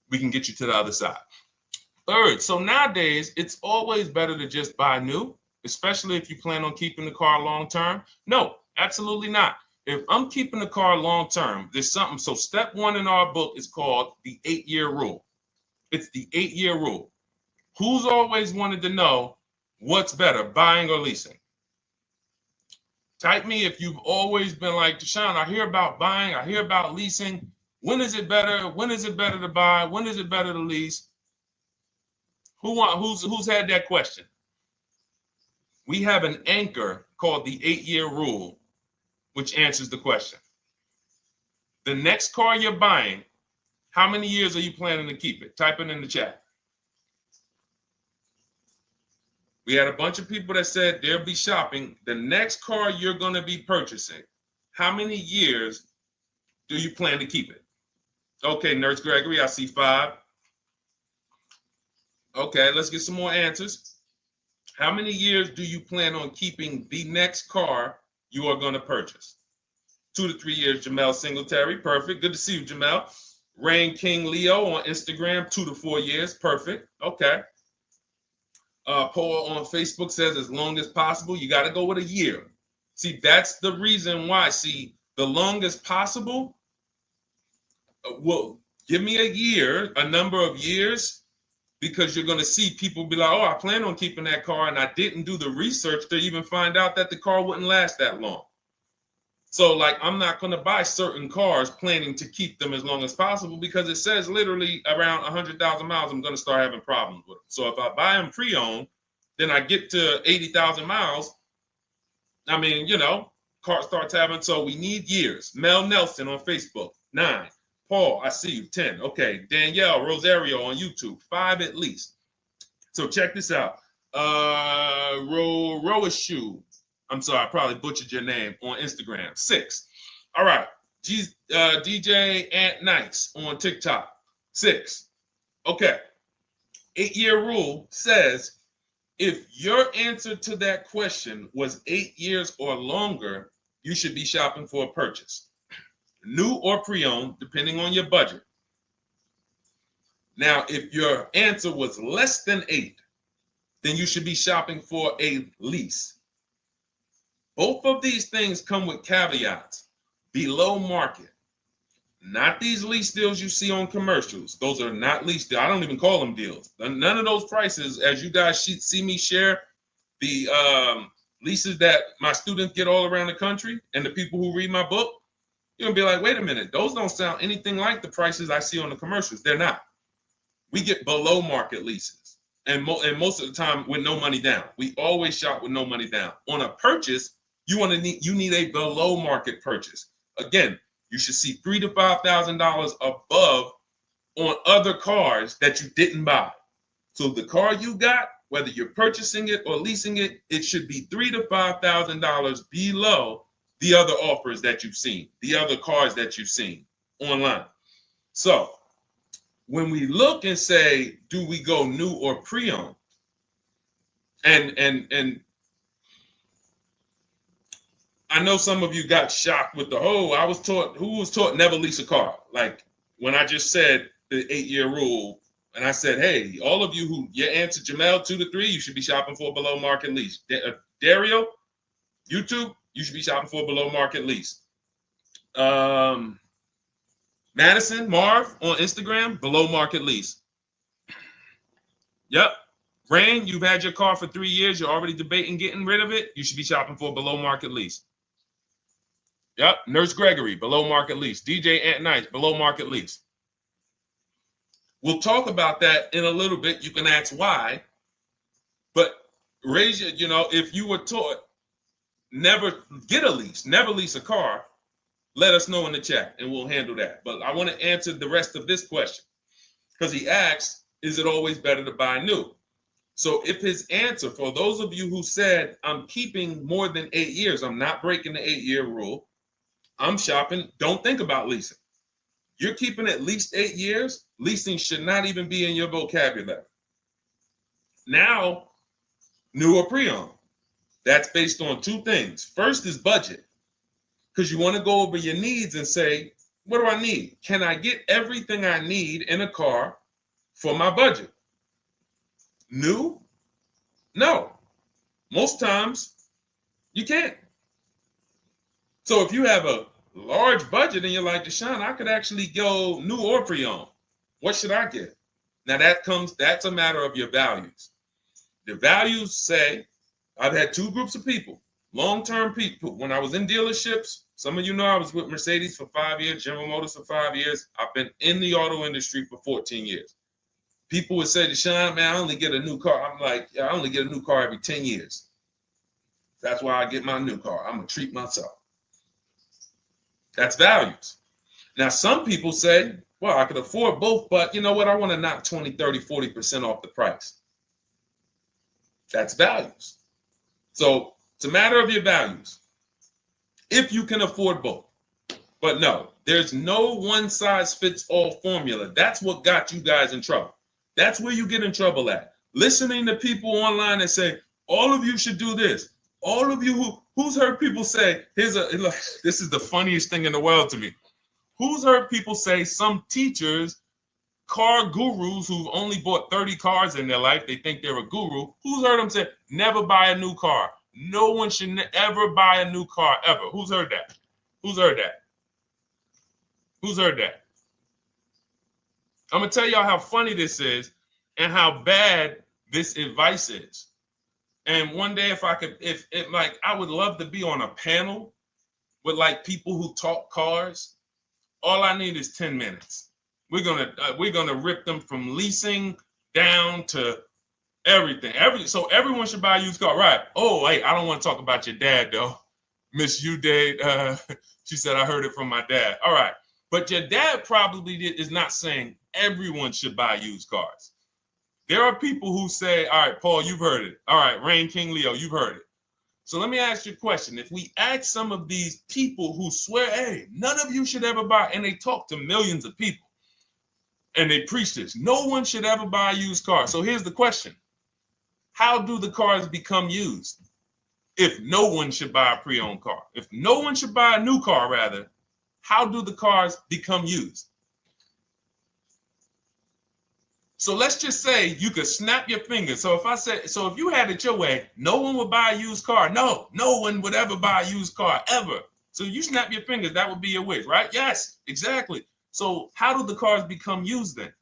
we can get you to the other side. Third, so nowadays, it's always better to just buy new, especially if you plan on keeping the car long term. No, absolutely not. If I'm keeping the car long term, there's something. So step 1 in our book is called the 8-year rule. It's the 8-year rule. Who's always wanted to know what's better, buying or leasing? Type me if you've always been like, Deshone, I hear about buying, I hear about leasing. When is it better? When is it better to buy? When is it better to lease? Who's had that question? We have an anchor called the 8-year rule, which answers the question. The next car you're buying, how many years are you planning to keep it? Type it in the chat. We had a bunch of people that said they'll be shopping. The next car you're going to be purchasing, how many years do you plan to keep it? Okay, Nurse Gregory, I see 5. Okay, let's get some more answers. How many years do you plan on keeping the next car you are going to purchase? 2 to 3 years, Jamel Singletary. Perfect. Good to see you, Jamel. Rain King Leo on Instagram, 2 to 4 years. Perfect. Okay. Paul on Facebook says as long as possible. You got to go with a year. See, that's the reason why. See, the longest possible, well, give me a year, a number of years, because you're going to see people be like, oh, I plan on keeping that car, and I didn't do the research to even find out that the car wouldn't last that long. So, I'm not going to buy certain cars planning to keep them as long as possible, because it says literally around 100,000 miles, I'm going to start having problems with them. So if I buy them pre-owned, then I get to 80,000 miles. I mean, car starts having, so we need years. Mel Nelson on Facebook, 9. Paul, I see you, 10. Okay. Danielle Rosario on YouTube, 5 at least. So check this out. Roashu, I'm sorry, I probably butchered your name, on Instagram, 6. All right. DJ Ant Nice on TikTok, 6. Okay. 8-year rule says If your answer to that question was 8 years or longer, you should be shopping for a purchase, new or pre-owned, depending on your budget. Now, if your answer was less than 8, then you should be shopping for a lease. Both of these things come with caveats. Below market. Not these lease deals you see on commercials. Those are not lease deals. I don't even call them deals. None of those prices, as you guys see me share the leases that my students get all around the country and the people who read my book, you're going to be like, wait a minute. Those don't sound anything like the prices I see on the commercials. They're not. We get below market leases. And most of the time with no money down. We always shop with no money down. On a purchase, you need a below market purchase. Again, you should see $3,000 to $5,000 above on other cars that you didn't buy. So the car you got, whether you're purchasing it or leasing it, it should be $3,000 to $5,000 below the other offers that you've seen, the other cars that you've seen online. So when we look and say, do we go new or pre-owned? And I know some of you got shocked with who was taught never lease a car. Like when I just said the 8-year rule, and I said, hey, all of you who your answer Jamel 2 to 3, you should be shopping for a below market lease. Dario, YouTube, you should be shopping for a below market lease. Madison, Marv on Instagram, below market lease. Yep. Rain, you've had your car for 3 years. You're already debating getting rid of it. You should be shopping for a below market lease. Yep. Nurse Gregory, below market lease. DJ Ant Nice, below market lease. We'll talk about that in a little bit. You can ask why. But raise your, if you were taught never get a lease, never lease a car, let us know in the chat and we'll handle that. But I want to answer the rest of this question because he asks, is it always better to buy new? So if his answer, for those of you who said, I'm keeping more than 8 years, I'm not breaking the 8-year rule, I'm shopping, don't think about leasing. You're keeping at least 8 years, leasing should not even be in your vocabulary. Now, new or pre-owned. That's based on 2 things. First is budget, because you want to go over your needs and say, what do I need? Can I get everything I need in a car for my budget? New? No. Most times, you can't. So if you have a large budget and you're like, Deshone, I could actually go new or pre-owned. What should I get? Now that's a matter of your values. The values say, I've had 2 groups of people, long-term people. When I was in dealerships, some of you know I was with Mercedes for 5 years, General Motors for 5 years. I've been in the auto industry for 14 years. People would say, Deshone, man, I only get a new car. I'm like, yeah, I only get a new car every 10 years. That's why I get my new car. I'm going to treat myself. That's values. Now, some people say, well, I could afford both, but you know what? I want to knock 20, 30, 40% off the price. That's values. So it's a matter of your values. If you can afford both. But no, there's no one-size-fits-all formula. That's what got you guys in trouble. That's where you get in trouble at. Listening to people online and say, all of you should do this. All of you who's heard people say, this is the funniest thing in the world to me. Who's heard people say some teachers, car gurus who've only bought 30 cars in their life, they think they're a guru. Who's heard them say, never buy a new car? No one should ever buy a new car, ever. Who's heard that? Who's heard that? Who's heard that? I'm going to tell y'all how funny this is and how bad this advice is. And one day, I would love to be on a panel with like people who talk cars. All I need is 10 minutes. We're gonna rip them from leasing down to everything. So everyone should buy a used car, right? Oh, wait, I don't want to talk about your dad though. Miss you dad. She said I heard it from my dad. All right, but your dad probably is not saying everyone should buy used cars. There are people who say, all right, Paul, you've heard it. All right, Rain King Leo, you've heard it. So let me ask you a question. If we ask some of these people who swear, hey, none of you should ever buy, and they talk to millions of people, and they preach this, no one should ever buy a used car. So here's the question. how do the cars become used? If no one should buy a pre-owned car, if no one should buy a new car, rather, how do the cars become used? So let's just say you could snap your fingers. So if you had it your way, no one would buy a used car. No one would ever buy a used car, ever. So you snap your fingers, that would be your wish, right? Yes, exactly. So how do the cars become used then?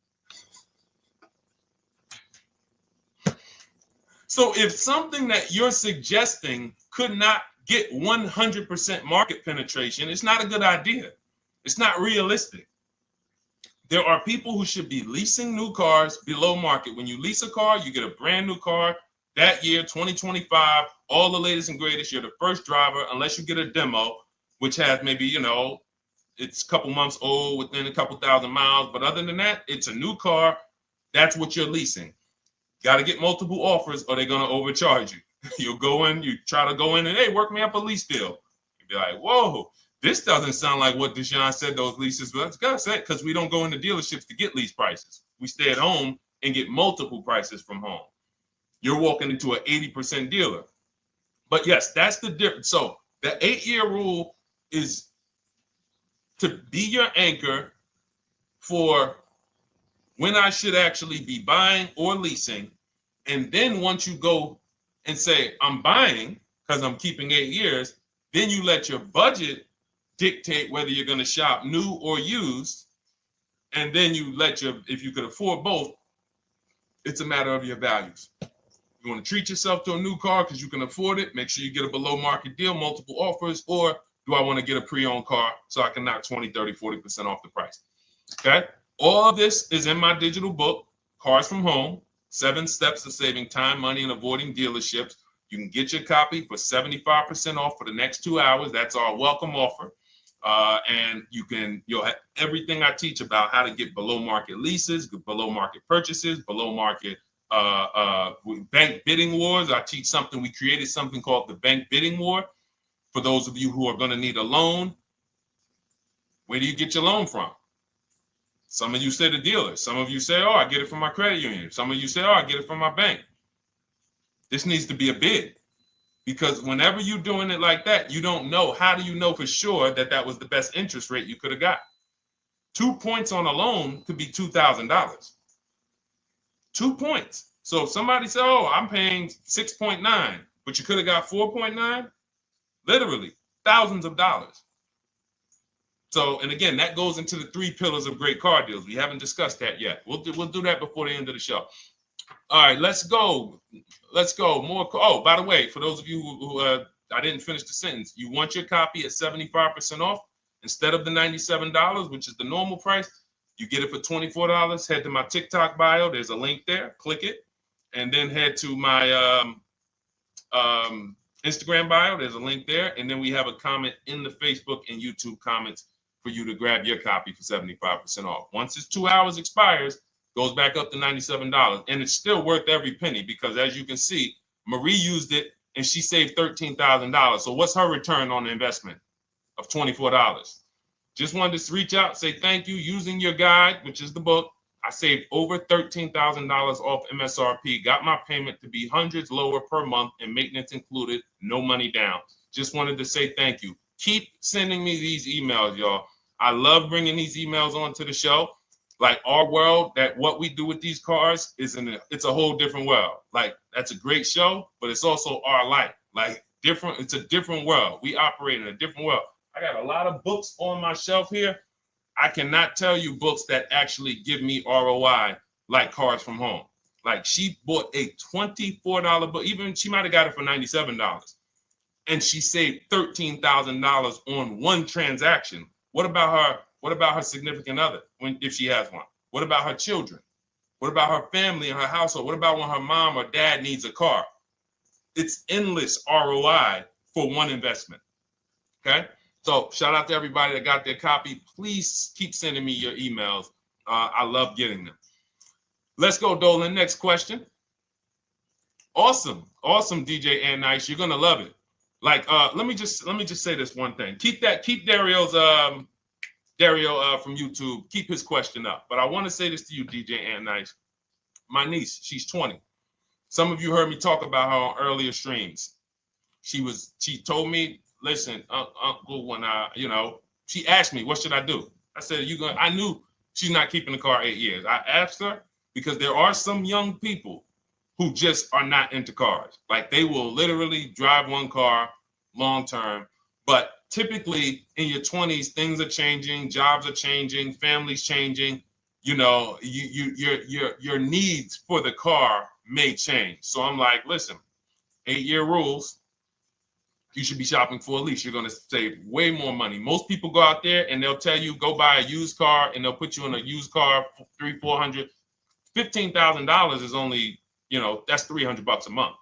So if something that you're suggesting could not get 100% market penetration, it's not a good idea. It's not realistic. There are people who should be leasing new cars below market. When you lease a car, you get a brand new car that year, 2025, all the latest and greatest. You're the first driver, unless you get a demo, which has maybe, it's a couple months old, within a couple thousand miles. But other than that, it's a new car. That's what you're leasing. Got to get multiple offers or they're going to overcharge you. You'll go in, you try to go in and, hey, work me up a lease deal. You'll be like, whoa, this doesn't sound like what Deshone said those leases. But that's it, because we don't go into dealerships to get lease prices. We stay at home and get multiple prices from home. You're walking into an 80% dealer. But yes, that's the difference. So the 8-year rule is to be your anchor for when I should actually be buying or leasing. And then once you go and say, I'm buying because I'm keeping 8 years, then you let your budget dictate whether you're going to shop new or used. And then you if you could afford both, it's a matter of your values. You want to treat yourself to a new car because you can afford it, make sure you get a below market deal, multiple offers, or do I want to get a pre-owned car so I can knock 20, 30, 40% off the price? Okay. All of this is in my digital book, Cars from Home, 7 Steps to Saving Time, Money, and Avoiding Dealerships. You can get your copy for 75% off for the next 2 hours. That's our welcome offer. And you'll have everything I teach about how to get below market leases, below market purchases, below market bank bidding wars. We created something called the bank bidding war. For those of you who are going to need a loan, where do you get your loan from? Some of you say the dealer. Some of you say, oh, I get it from my credit union. Some of you say, oh, I get it from my bank. This needs to be a bid, because whenever you're doing it like that, you don't know. How do you know for sure that that was the best interest rate you could have got? 2 points on a loan could be $2,000. 2 points. So if somebody said, oh, I'm paying 6.9, but you could have got 4.9, literally thousands of dollars. So, and again, that goes into the 3 pillars of great car deals. We haven't discussed that yet. We'll do that before the end of the show. All right, let's go. More. Oh, by the way, for those of you who I didn't finish the sentence, you want your copy at 75% off instead of the $97, which is the normal price. You get it for $24. Head to my TikTok bio. There's a link there. Click it, and then head to my Instagram bio. There's a link there, and then we have a comment in the Facebook and YouTube comments for you to grab your copy for 75% off. Once it's 2 hours expires, goes back up to $97, and it's still worth every penny, because as you can see, Marie used it and she saved $13,000. So what's her return on the investment of $24? Just wanted to reach out, say thank you. Using your guide, which is the book, I saved over $13,000 off MSRP, got my payment to be hundreds lower per month and maintenance included, no money down. Just wanted to say thank you. Keep sending me these emails, y'all. I love bringing these emails onto the show. Like, our world, that what we do with these cars it's a whole different world. Like, that's a great show, but it's also our life. Like, different, it's a different world. We operate in a different world. I got a lot of books on my shelf here. I cannot tell you books that actually give me ROI like Cars from Home. Like, she bought a $24 book. Even she might have got it for $97. And she saved $13,000 on one transaction. What about her significant other if she has one? What about her children? What about her family and her household? What about when her mom or dad needs a car? It's endless ROI for one investment. Okay? So shout out to everybody that got their copy. Please keep sending me your emails. I love getting them. Let's go, Dolan. Next question. Awesome, DJ and Nice. You're gonna love it. Like, let me just say this one thing. Keep Dario's Dario from YouTube. Keep his question up. But I want to say this to you, DJ and Nice. My niece, she's 20. Some of you heard me talk about her on earlier streams. She told me, listen, Uncle, when she asked me, what should I do? I said, I knew she's not keeping the car 8 years. I asked her because there are some young people who just are not into cars. Like they will literally drive one car long term, but typically in your 20s, things are changing, jobs are changing, families changing. Your needs for the car may change. So I'm like, listen, 8-year rules. You should be shopping for a lease. You're going to save way more money. Most people go out there and they'll tell you go buy a used car, and they'll put you in a used car, $300, $400, $15,000 is only, that's $300 a month.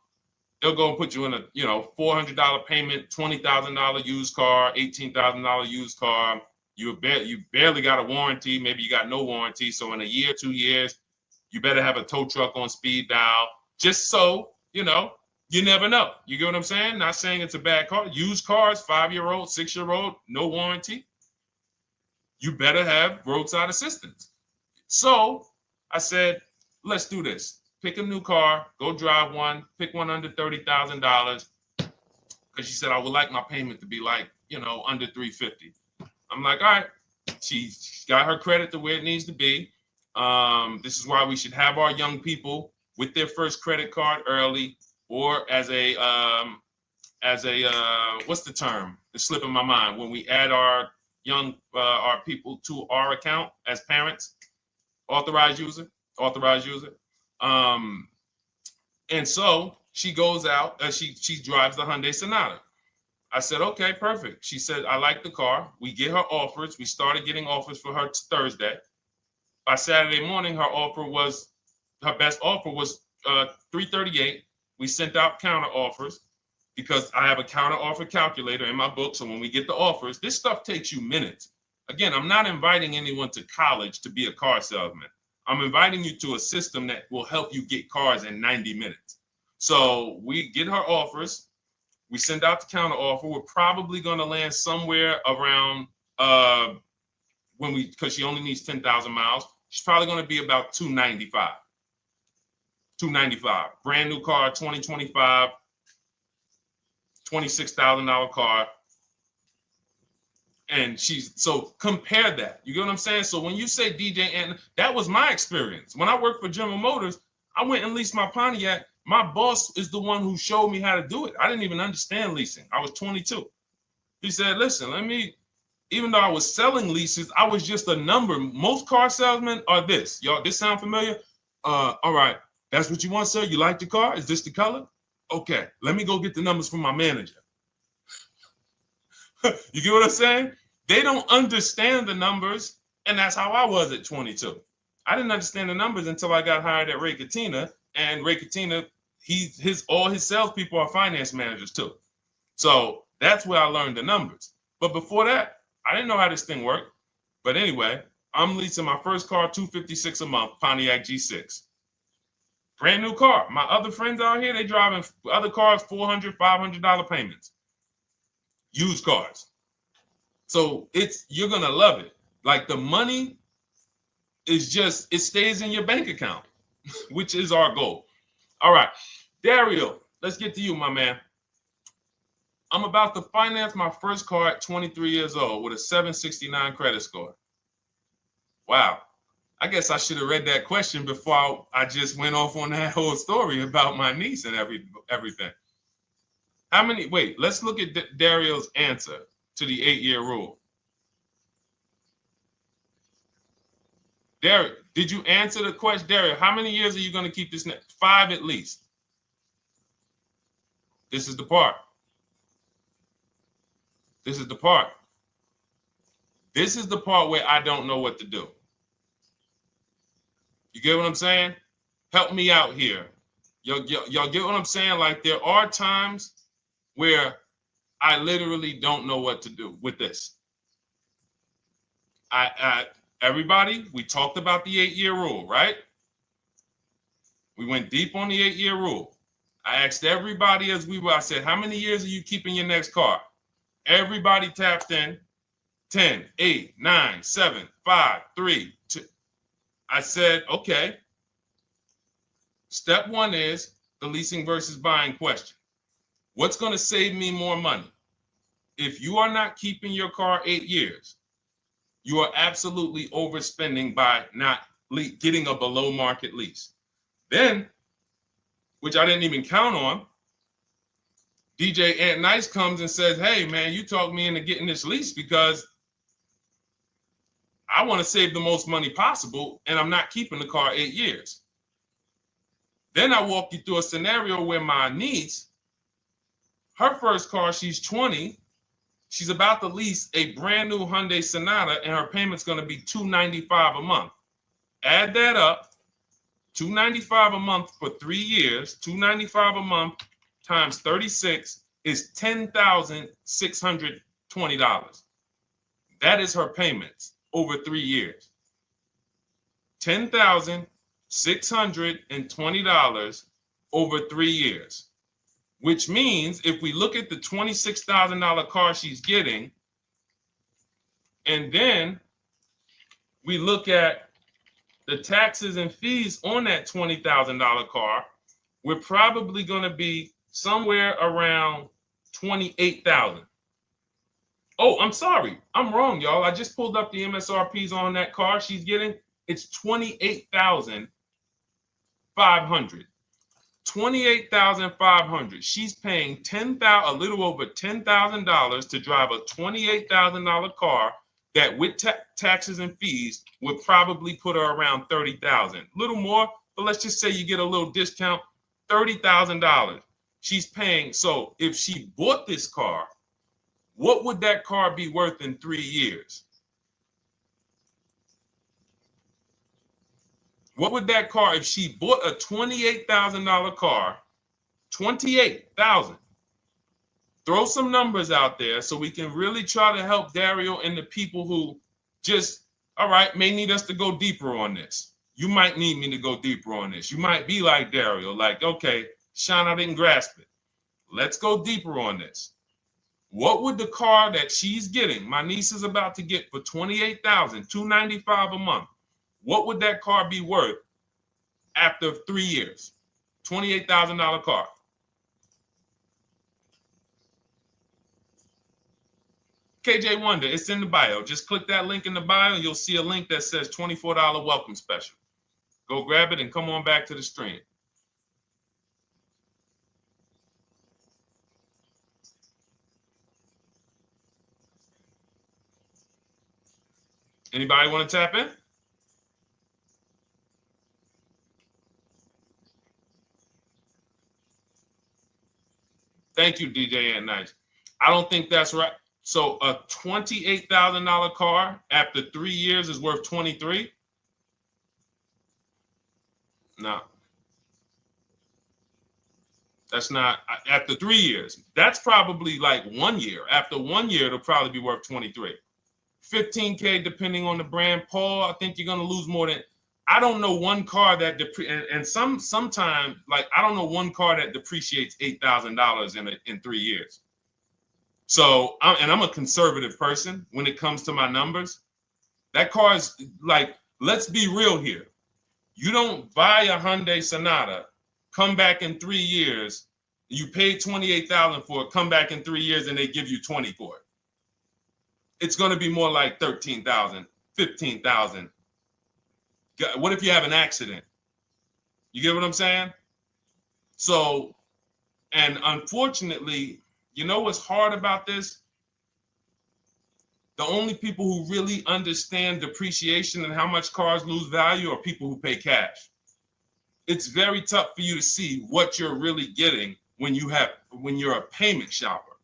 They'll go and put you in a, $400 payment, $20,000 used car, $18,000 used car. You barely got a warranty. Maybe you got no warranty. So in a year, 2 years, you better have a tow truck on speed dial, just so, you never know. You get what I'm saying? Not saying it's a bad car. Used cars, 5-year-old, 6-year-old, no warranty. You better have roadside assistance. So I said, let's do this. Pick a new car, go drive one, pick one under $30,000. Because she said, I would like my payment to be like, under $350. I'm like, all right. She's got her credit to where it needs to be. This is why we should have our young people with their first credit card early, or as a what's the term? It's slipping my mind. When we add our young our people to our account as parents, authorized user. And so she goes out. She drives the Hyundai Sonata. I said, okay, perfect. She said, I like the car. We get her offers. We started getting offers for her Thursday. By Saturday morning, her best offer was $338. We sent out counter offers because I have a counter offer calculator in my book. So when we get the offers, this stuff takes you minutes. Again, I'm not inviting anyone to college to be a car salesman. I'm inviting you to a system that will help you get cars in 90 minutes. So we get her offers. We send out the counter offer. We're probably going to land somewhere around because she only needs 10,000 miles. She's probably going to be about $295. Brand new car, 2025, $26,000 car. And so compare that. You get what I'm saying? So when you say DJ, and that was my experience. When I worked for General Motors, I went and leased my Pontiac. My boss is the one who showed me how to do it. I didn't even understand leasing. I was 22. He said, listen, even though I was selling leases, I was just a number. Most car salesmen are this. Y'all, this sound familiar? All right. That's what you want, sir? You like the car? Is this the color? Okay. Let me go get the numbers from my manager. You get what I'm saying? They don't understand the numbers. And that's how I was at 22. I didn't understand the numbers until I got hired at Ray Katina. And Ray Katina, all his salespeople are finance managers too. So that's where I learned the numbers. But before that, I didn't know how this thing worked. But anyway, I'm leasing my first car, $256 a month, Pontiac G6. Brand new car. My other friends out here, they driving other cars, $400, $500 payments. Used cars. So you're going to love it. Like the money is it stays in your bank account, which is our goal. All right, Dario, let's get to you, my man. I'm about to finance my first car at 23 years old with a 769 credit score. Wow. I guess I should have read that question before I just went off on that whole story about my niece and everything. Let's look at Dario's answer to the 8-year rule. Dario, did you answer the question? Dario, how many years are you going to keep this? 5 at least. This is the part. This is the part where I don't know what to do. You get what I'm saying? Help me out here. Y'all get what I'm saying? Like there are times where I literally don't know what to do with this. Everybody, we talked about the 8-year rule, right? We went deep on the 8-year rule. I asked everybody I said, how many years are you keeping your next car? Everybody tapped in 10, 8, 9, 7, 5, 3, 2. I said, okay. Step one is the leasing versus buying question. What's going to save me more money? If you are not keeping your car 8 years, you are absolutely overspending by not getting a below market lease. Then, which I didn't even count on, DJ Ant Nice comes and says, hey, man, you talked me into getting this lease because I want to save the most money possible, and I'm not keeping the car 8 years. Then I walk you through a scenario where my niece, her first car, she's 20. She's about to lease a brand new Hyundai Sonata, and her payment's going to be $295 a month. Add that up, $295 a month for 3 years, $295 a month times 36 is $10,620. That is her payments over 3 years. $10,620 over 3 years. Which means if we look at the $26,000 car she's getting, and then we look at the taxes and fees on that $20,000 car, we're probably going to be somewhere around $28,000. Oh, I'm sorry. I'm wrong, y'all. I just pulled up the MSRPs on that car she's getting. It's $28,500. $28,500. She's paying a little over $10,000 to drive a $28,000 car that with taxes and fees would probably put her around $30,000. A little more, but let's just say you get a little discount, $30,000. She's paying. So if she bought this car, what would that car be worth in 3 years? What would that car, if she bought a $28,000 car, $28,000? Throw some numbers out there so we can really try to help Dario and the people who just, all right, may need us to go deeper on this. You might need me to go deeper on this. You might be like Dario, like, okay, Sean, I didn't grasp it. Let's go deeper on this. What would the car that she's getting, my niece is about to get for $28,000, $295 a month, what would that car be worth after 3 years? $28,000 car. KJ Wonder, it's in the bio. Just click that link in the bio. You'll see a link that says $24 welcome special. Go grab it and come on back to the stream. Anybody want to tap in? Thank you, DJ and Nice. I don't think that's right. So a $28,000 car after 3 years is worth 23? No. That's not after 3 years. That's probably like 1 year. After 1 year, it'll probably be worth 23. 15K depending on the brand. Paul, I think you're gonna lose more than. I don't know one car that sometimes like I don't know one car that depreciates $8,000 in 3 years. So I'm a conservative person when it comes to my numbers. That car is like, let's be real here. You don't buy a Hyundai Sonata, come back in 3 years, you paid $28,000 for it, come back in 3 years and they give you 20 for it. It's going to be more like $13,000, $15,000. What if you have an accident? You get what I'm saying? So, and unfortunately, you know what's hard about this? The only people who really understand depreciation and how much cars lose value are people who pay cash. It's very tough for you to see what you're really getting when you're a payment shopper.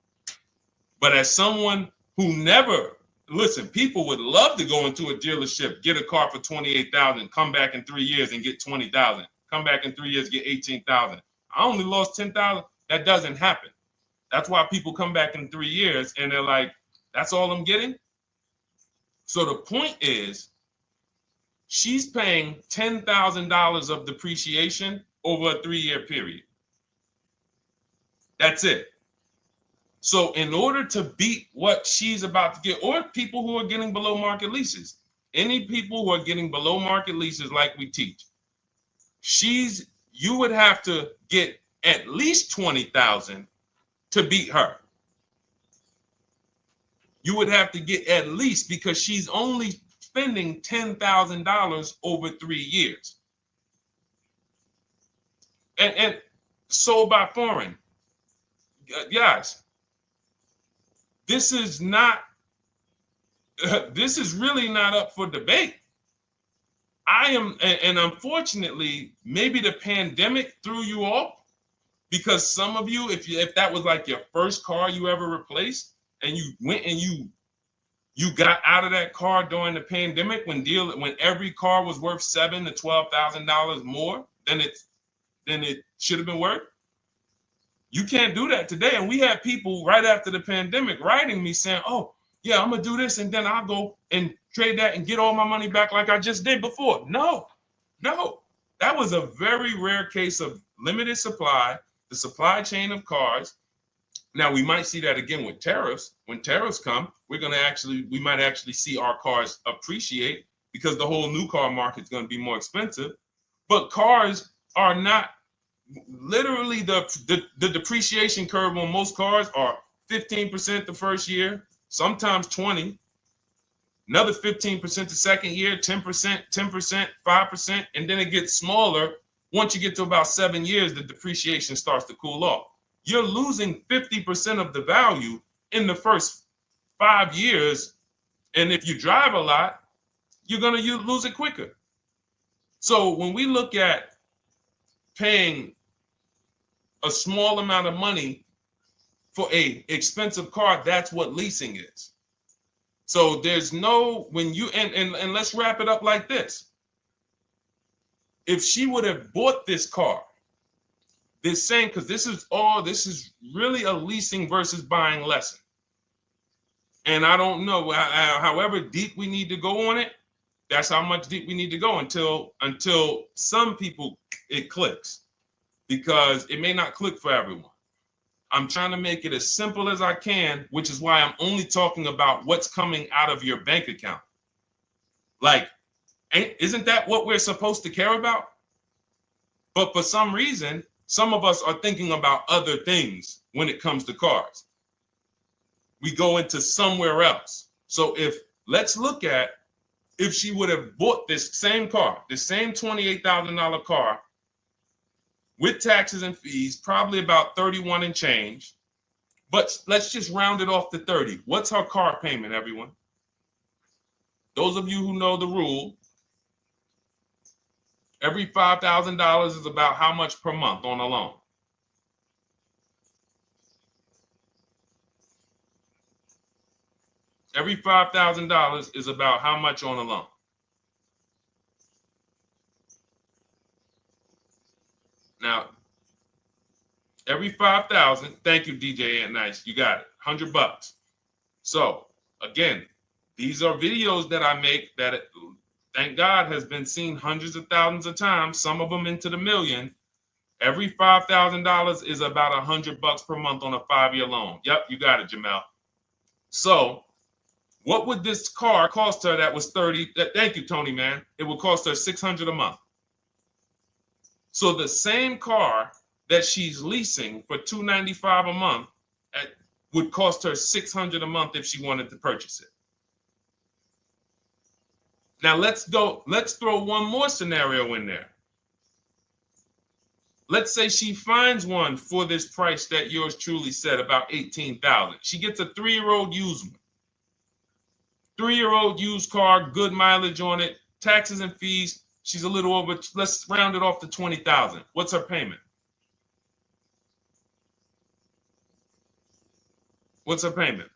But as someone who never, listen, people would love to go into a dealership, get a car for $28,000, come back in 3 years and get $20,000. Come back in 3 years, get $18,000. I only lost $10,000. That doesn't happen. That's why people come back in 3 years and they're like, that's all I'm getting? So the point is, she's paying $10,000 of depreciation over a 3-year period. That's it. So in order to beat what she's about to get, or people who are getting below market leases, any people who are getting below market leases like we teach, you would have to get at least $20,000 to beat her. You would have to get at least, because she's only spending $10,000 over 3 years. And sold by foreign. Guys, this is not, this is really not up for debate. I am, and unfortunately, maybe the pandemic threw you off, because some of you, if that was like your first car you ever replaced, and you went and you got out of that car during the pandemic when every car was worth $7,000 to $12,000 more than it should have been worth. You can't do that today. And we had people right after the pandemic writing me saying, "Oh, yeah, I'm gonna do this, and then I'll go and trade that and get all my money back like I just did before." No, that was a very rare case of limited supply, the supply chain of cars. Now we might see that again with tariffs. When tariffs come, we might actually see our cars appreciate, because the whole new car market is going to be more expensive. But cars are not, literally the depreciation curve on most cars are 15% the first year, sometimes 20, another 15% the second year, 10%, 5%, and then it gets smaller. Once you get to about 7 years, the depreciation starts to cool off. You're losing 50% of the value in the first 5 years. And if you drive a lot, you're going to lose it quicker. So when we look at paying a small amount of money for a expensive car, that's what leasing is. So there's no, when you, and let's wrap it up like this. If she would have bought this car, this same, because this is really a leasing versus buying lesson. And I don't know, however deep we need to go on it, that's how much deep we need to go until some people it clicks, because it may not click for everyone. I'm trying to make it as simple as I can, which is why I'm only talking about what's coming out of your bank account. Like, isn't that what we're supposed to care about? But for some reason, some of us are thinking about other things when it comes to cars. We go into somewhere else. So let's look at if she would have bought this same car, the same $28,000 car with taxes and fees, probably about 31 and change. But let's just round it off to 30. What's her car payment, everyone? Those of you who know the rule, every $5,000 is about how much per month on a loan? Every $5,000 is about how much on a loan? Now, every 5,000, thank you, DJ Ant Nice, you got it, $100. So again, these are videos that I make that, thank God, has been seen hundreds of thousands of times, some of them into the million. Every $5,000 is about $100 per month on a 5-year loan. Yep, you got it, Jamel. So what would this car cost her that was 30? Thank you, Tony, man. It would cost her $600 a month. So the same car that she's leasing for $295 a month would cost her $600 a month if she wanted to purchase it. Now let's throw one more scenario in there. Let's say she finds one for this price that yours truly said, about $18,000. She gets a 3-year-old used one. 3-year-old used car, good mileage on it, taxes and fees. She's a little over, let's round it off to $20,000. What's her payment? What's her payment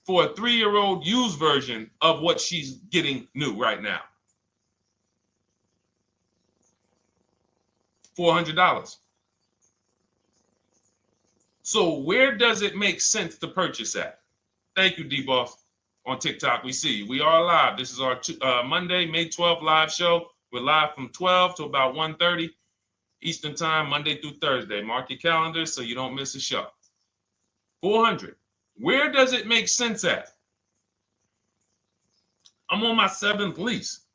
for a 3-year-old used version of what she's getting new right now? $400. So where does it make sense to purchase at? Thank you, D-Boss. On TikTok, we see you. We are live. This is our Monday, May 12th live show. We're live from 12 to about 1:30 Eastern time, Monday through Thursday. Mark your calendars so you don't miss a show. 400. Where does it make sense at? I'm on my 7th lease.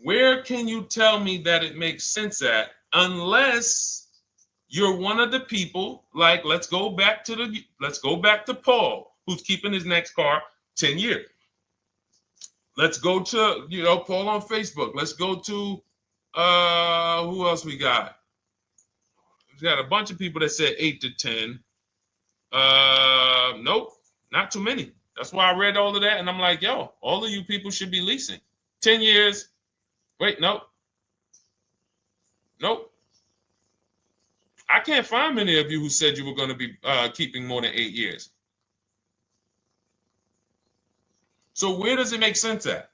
Where can you tell me that it makes sense at, unless you're one of the people, like, let's go back to Paul, who's keeping his next car 10 years. Let's go to, Paul on Facebook. Let's go to, who else we got? We got a bunch of people that said 8 to 10. Nope, not too many. That's why I read all of that, and I'm like, yo, all of you people should be leasing 10 years. Wait, nope. I can't find many of you who said you were going to be keeping more than 8 years. So where does it make sense at?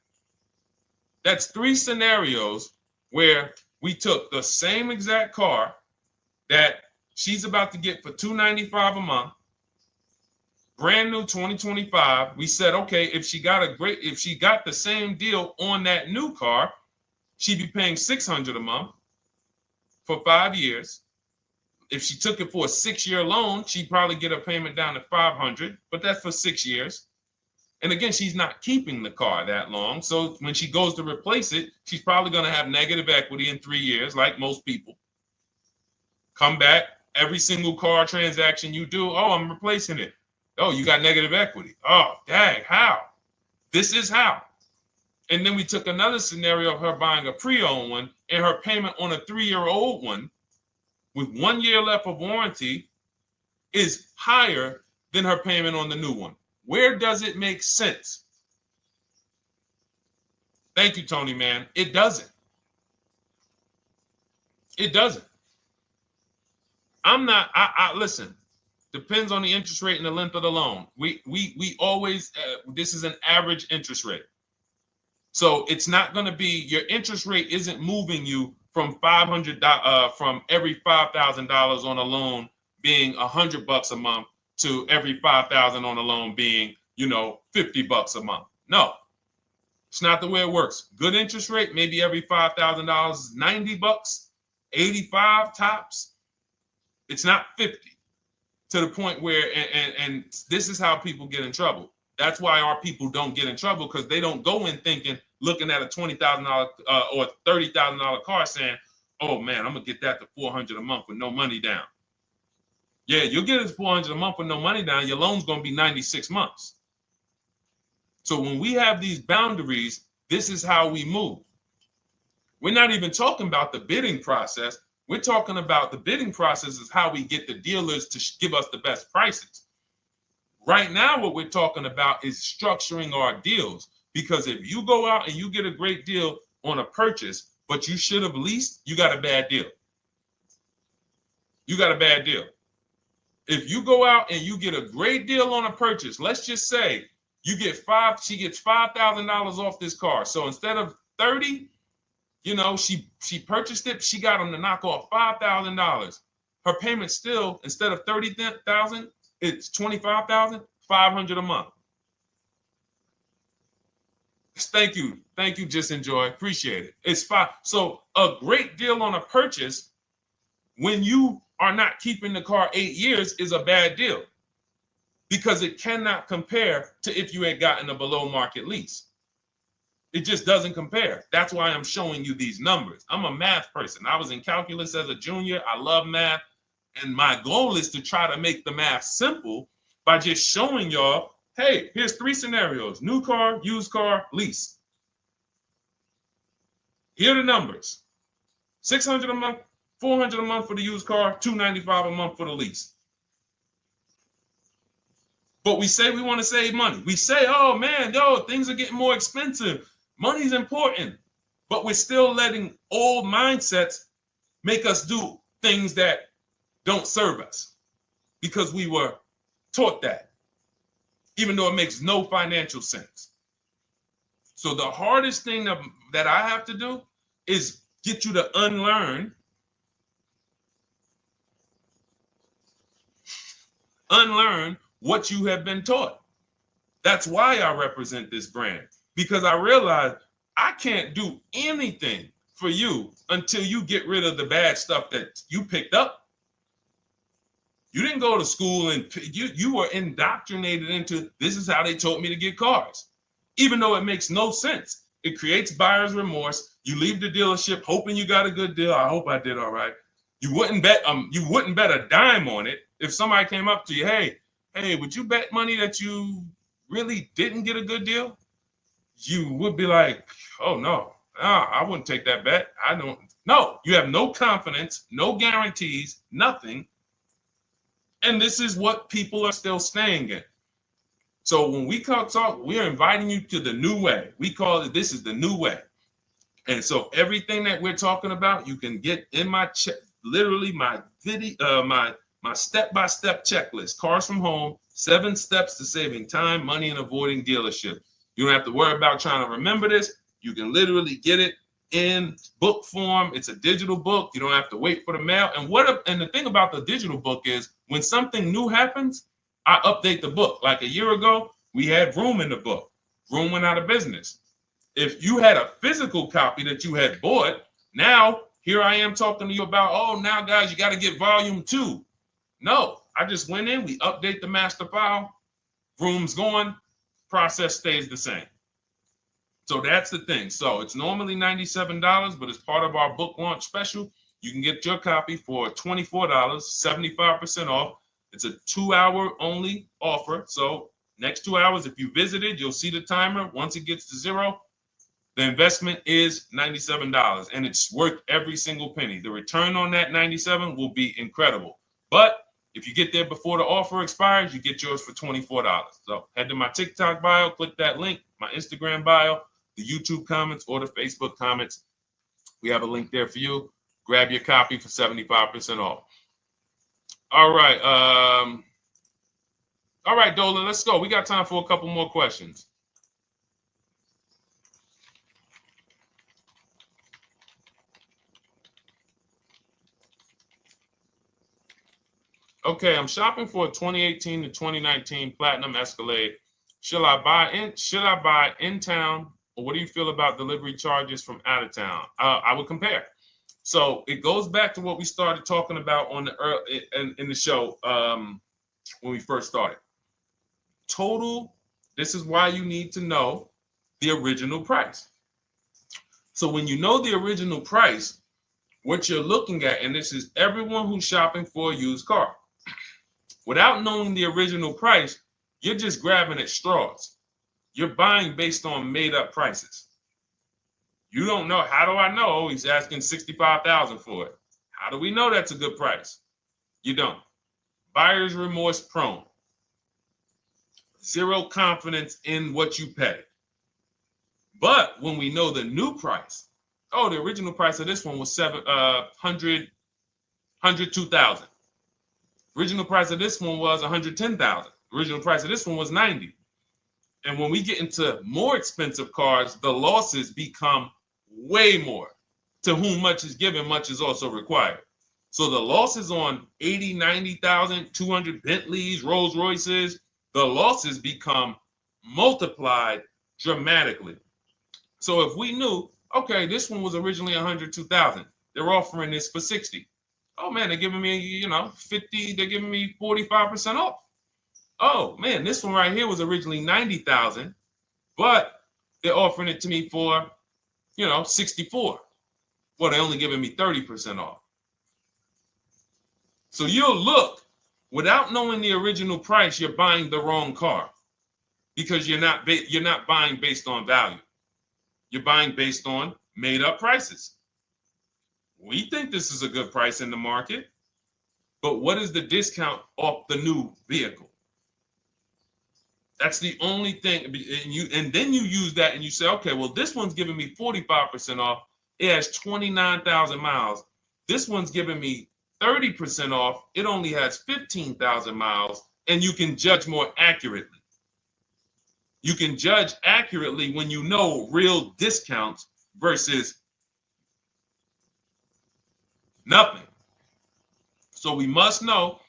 That's 3 scenarios where we took the same exact car that she's about to get for $295 a month, brand new 2025. We said, okay, if she got the same deal on that new car, she'd be paying $600 a month for 5 years. If she took it for a 6-year loan, she'd probably get a payment down to $500, but that's for 6 years. And again, she's not keeping the car that long. So when she goes to replace it, she's probably going to have negative equity in 3 years, like most people. Come back, every single car transaction you do, oh, I'm replacing it. Oh, you got negative equity. Oh, dang, how? This is how. And then we took another scenario of her buying a pre-owned one, and her payment on a 3-year-old one with 1 year left of warranty is higher than her payment on the new one. Where does it make sense? Thank you, Tony, man. It doesn't. It doesn't. Listen, depends on the interest rate and the length of the loan. We always, this is an average interest rate. So it's not going to be, your interest rate isn't moving you from from every $5,000 on a loan being $100 a month to every $5,000 on a loan being, $50 a month. No, it's not the way it works. Good interest rate, maybe every $5,000 is $90, 85 tops. It's not 50, to the point where, and this is how people get in trouble. That's why our people don't get in trouble, because they don't go in looking at a $20,000 or $30,000 car saying, oh man, I'm gonna get that to $400 a month with no money down. Yeah, you'll get it $400 a month with no money down. Your loan's gonna be 96 months. So when we have these boundaries, this is how we move. We're not even talking about the bidding process. We're talking about the bidding process is how we get the dealers to give us the best prices. Right now, what we're talking about is structuring our deals. Because if you go out and you get a great deal on a purchase, but you should have leased, you got a bad deal. You got a bad deal. If you go out and you get a great deal on a purchase, let's just say she gets $5,000 off this car. So instead of 30, she purchased it, she got them to knock off $5,000. Her payment still, instead of $30,000, it's $25,500 a month. Thank you. Just enjoy. Appreciate it. It's fine. So a great deal on a purchase when you are not keeping the car 8 years is a bad deal, because it cannot compare to if you had gotten a below market lease. It just doesn't compare. That's why I'm showing you these numbers. I'm a math person. I was in calculus as a junior. I love math. And my goal is to try to make the math simple by just showing y'all, hey, here's 3 scenarios: new car, used car, lease. Here are the numbers: $600 a month, $400 a month for the used car, $295 a month for the lease. But we say we want to save money. We say, oh man, things are getting more expensive. Money's important. But we're still letting old mindsets make us do things that don't serve us, because we were taught that, even though it makes no financial sense. So the hardest thing that I have to do is get you to unlearn what you have been taught. That's why I represent this brand, because I realize I can't do anything for you until you get rid of the bad stuff that you picked up. You didn't go to school and you were indoctrinated into, this is how they taught me to get cars, even though it makes no sense. It creates buyer's remorse. You leave the dealership hoping you got a good deal. I hope I did all right. You wouldn't bet a dime on it. If somebody came up to you, hey, would you bet money that you really didn't get a good deal? You would be like, oh no, I wouldn't take that bet. I don't. No, you have no confidence, no guarantees, nothing. And this is what people are still staying in. So when we talk, we're inviting you to the new way. We call it, this is the new way. And so everything that we're talking about, you can get in my literally my video, my step-by-step checklist, Cars from Home, 7 steps to saving time, money, and avoiding dealership. You don't have to worry about trying to remember this. You can literally get it in book form. It's a digital book. You don't have to wait for the mail. And the thing about the digital book is when something new happens, I update the book. Like a year ago, we had Room in the book. Room went out of business. If you had a physical copy that you had bought, now here I am talking to you about, oh, now guys, you got to get volume 2. No, I just went in, we update the master file, Room's going, process stays the same. So that's the thing. So it's normally $97, but as part of our book launch special, you can get your copy for $24, 75% off. It's a 2-hour only offer. So next 2 hours, if you visited, you'll see the timer. Once it gets to 0, the investment is $97, and it's worth every single penny. The return on that $97 will be incredible. But if you get there before the offer expires, you get yours for $24. So head to my TikTok bio, click that link, my Instagram bio, the YouTube comments, or the Facebook comments. We have a link there for you. Grab your copy for 75% off. All right. All right, Dolan, let's go. We got time for a couple more questions. Okay, I'm shopping for a 2018 to 2019 Platinum Escalade. Should I buy in town, or what do you feel about delivery charges from out of town? I would compare. So it goes back to what we started talking about on in the show when we first started. Total. This is why you need to know the original price. So when you know the original price, what you're looking at, and this is everyone who's shopping for a used car. Without knowing the original price, you're just grabbing at straws. You're buying based on made up prices. You don't know. How do I know he's asking $65,000 for it? How do we know that's a good price? You don't. Buyer's remorse prone. Zero confidence in what you pay. But when we know the new price, oh, the original price of this one was $102,000. Original price of this one was $110,000. Original price of this one was $90,000. And when we get into more expensive cars, the losses become way more. To whom much is given, much is also required. So the losses on 80, 90,000, 200 Bentleys, Rolls Royces, the losses become multiplied dramatically. So if we knew, okay, this one was originally $102,000, they're offering this for $60,000. Oh man, they're giving me, 50, they're giving me 45% off. Oh man, this one right here was originally $90,000, but they're offering it to me for, $64,000. Well, they're only giving me 30% off. So you'll look, without knowing the original price, you're buying the wrong car because you're not buying based on value. You're buying based on made up prices. We think this is a good price in the market, but what is the discount off the new vehicle? That's the only thing. And then you use that and you say, okay, well, this one's giving me 45% off. It has 29,000 miles. This one's giving me 30% off. It only has 15,000 miles, and you can judge more accurately. You can judge accurately when you know real discounts versus nothing. So we must know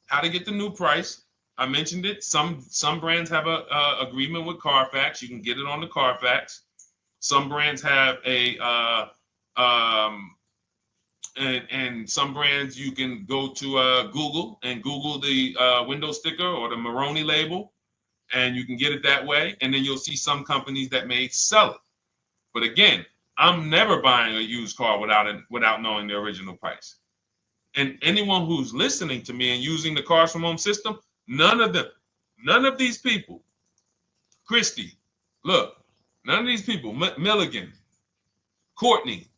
how to get the new price. I mentioned it. Some brands have a agreement with Carfax. You can get it on the Carfax. Some brands have and some brands you can go to Google and Google the window sticker or the Maroni label, and you can get it that way. And then you'll see some companies that may sell it. But again, I'm never buying a used car without knowing the original price. And anyone who's listening to me and using the Cars from Home system, none of these people, Christy, look, none of these people, Milligan, Courtney,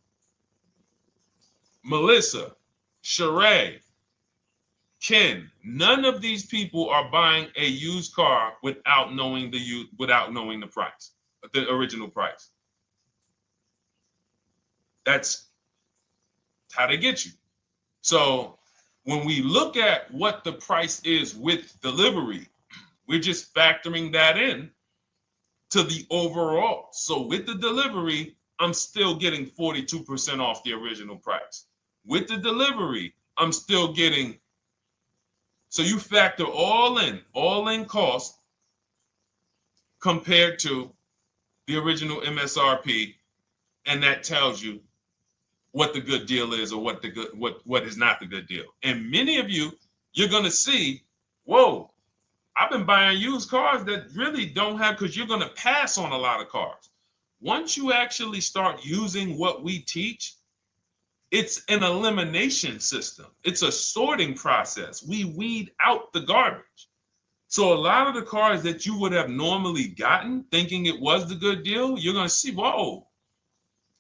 Melissa, Sheree, Ken, none of these people are buying a used car without knowing the price, the original price. That's how they get you. So when we look at what the price is with delivery, we're just factoring that in to the overall. So with the delivery, I'm still getting 42% off the original price. With the delivery, I'm still getting, so you factor all in cost compared to the original MSRP, and that tells you what the good deal is or what is not the good deal. And many of you, you're going to see, whoa, I've been buying used cars that really don't have, because you're going to pass on a lot of cars. Once you actually start using what we teach, it's an elimination system. It's a sorting process. We weed out the garbage. So a lot of the cars that you would have normally gotten thinking it was the good deal, you're going to see, whoa,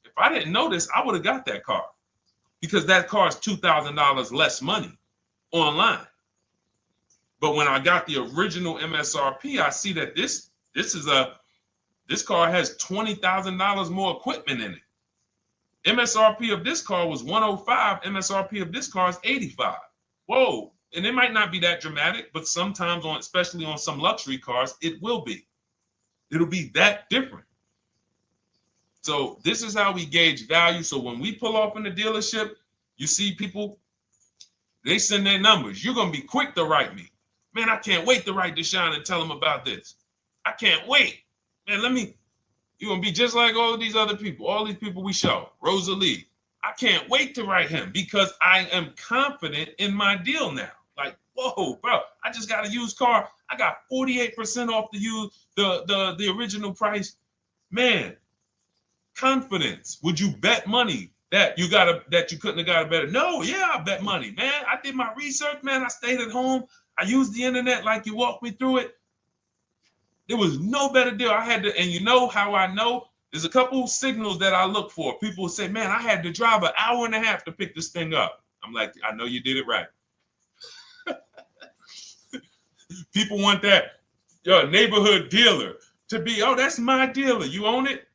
if I didn't know this, I would have got that car, because that car is $2,000 less money online. But when I got the original MSRP, I see that this car has $20,000 more equipment in it. MSRP of this car was 105. MSRP of this car is 85. Whoa. And it might not be that dramatic, but sometimes especially on some luxury cars, it will be. It'll be that different. So this is how we gauge value. So when we pull off in the dealership, you see people, they send their numbers. You're going to be quick to write me. Man, I can't wait to write Deshone and tell him about this. I can't wait. Man, you're going to be just like all these other people, all these people we show. Rosalie, I can't wait to write him because I am confident in my deal now. Like, whoa, bro, I just got a used car. I got 48% off the original price. Man, confidence. Would you bet money that you couldn't have got a better? No, yeah, I bet money, man. I did my research, man. I stayed at home. I used the internet like you walked me through it. There was no better deal. I had to, and you know how I know? There's a couple signals that I look for. People will say, man, I had to drive an hour and a half to pick this thing up. I'm like, I know you did it right. People want that neighborhood dealer to be, oh, that's my dealer. You own it?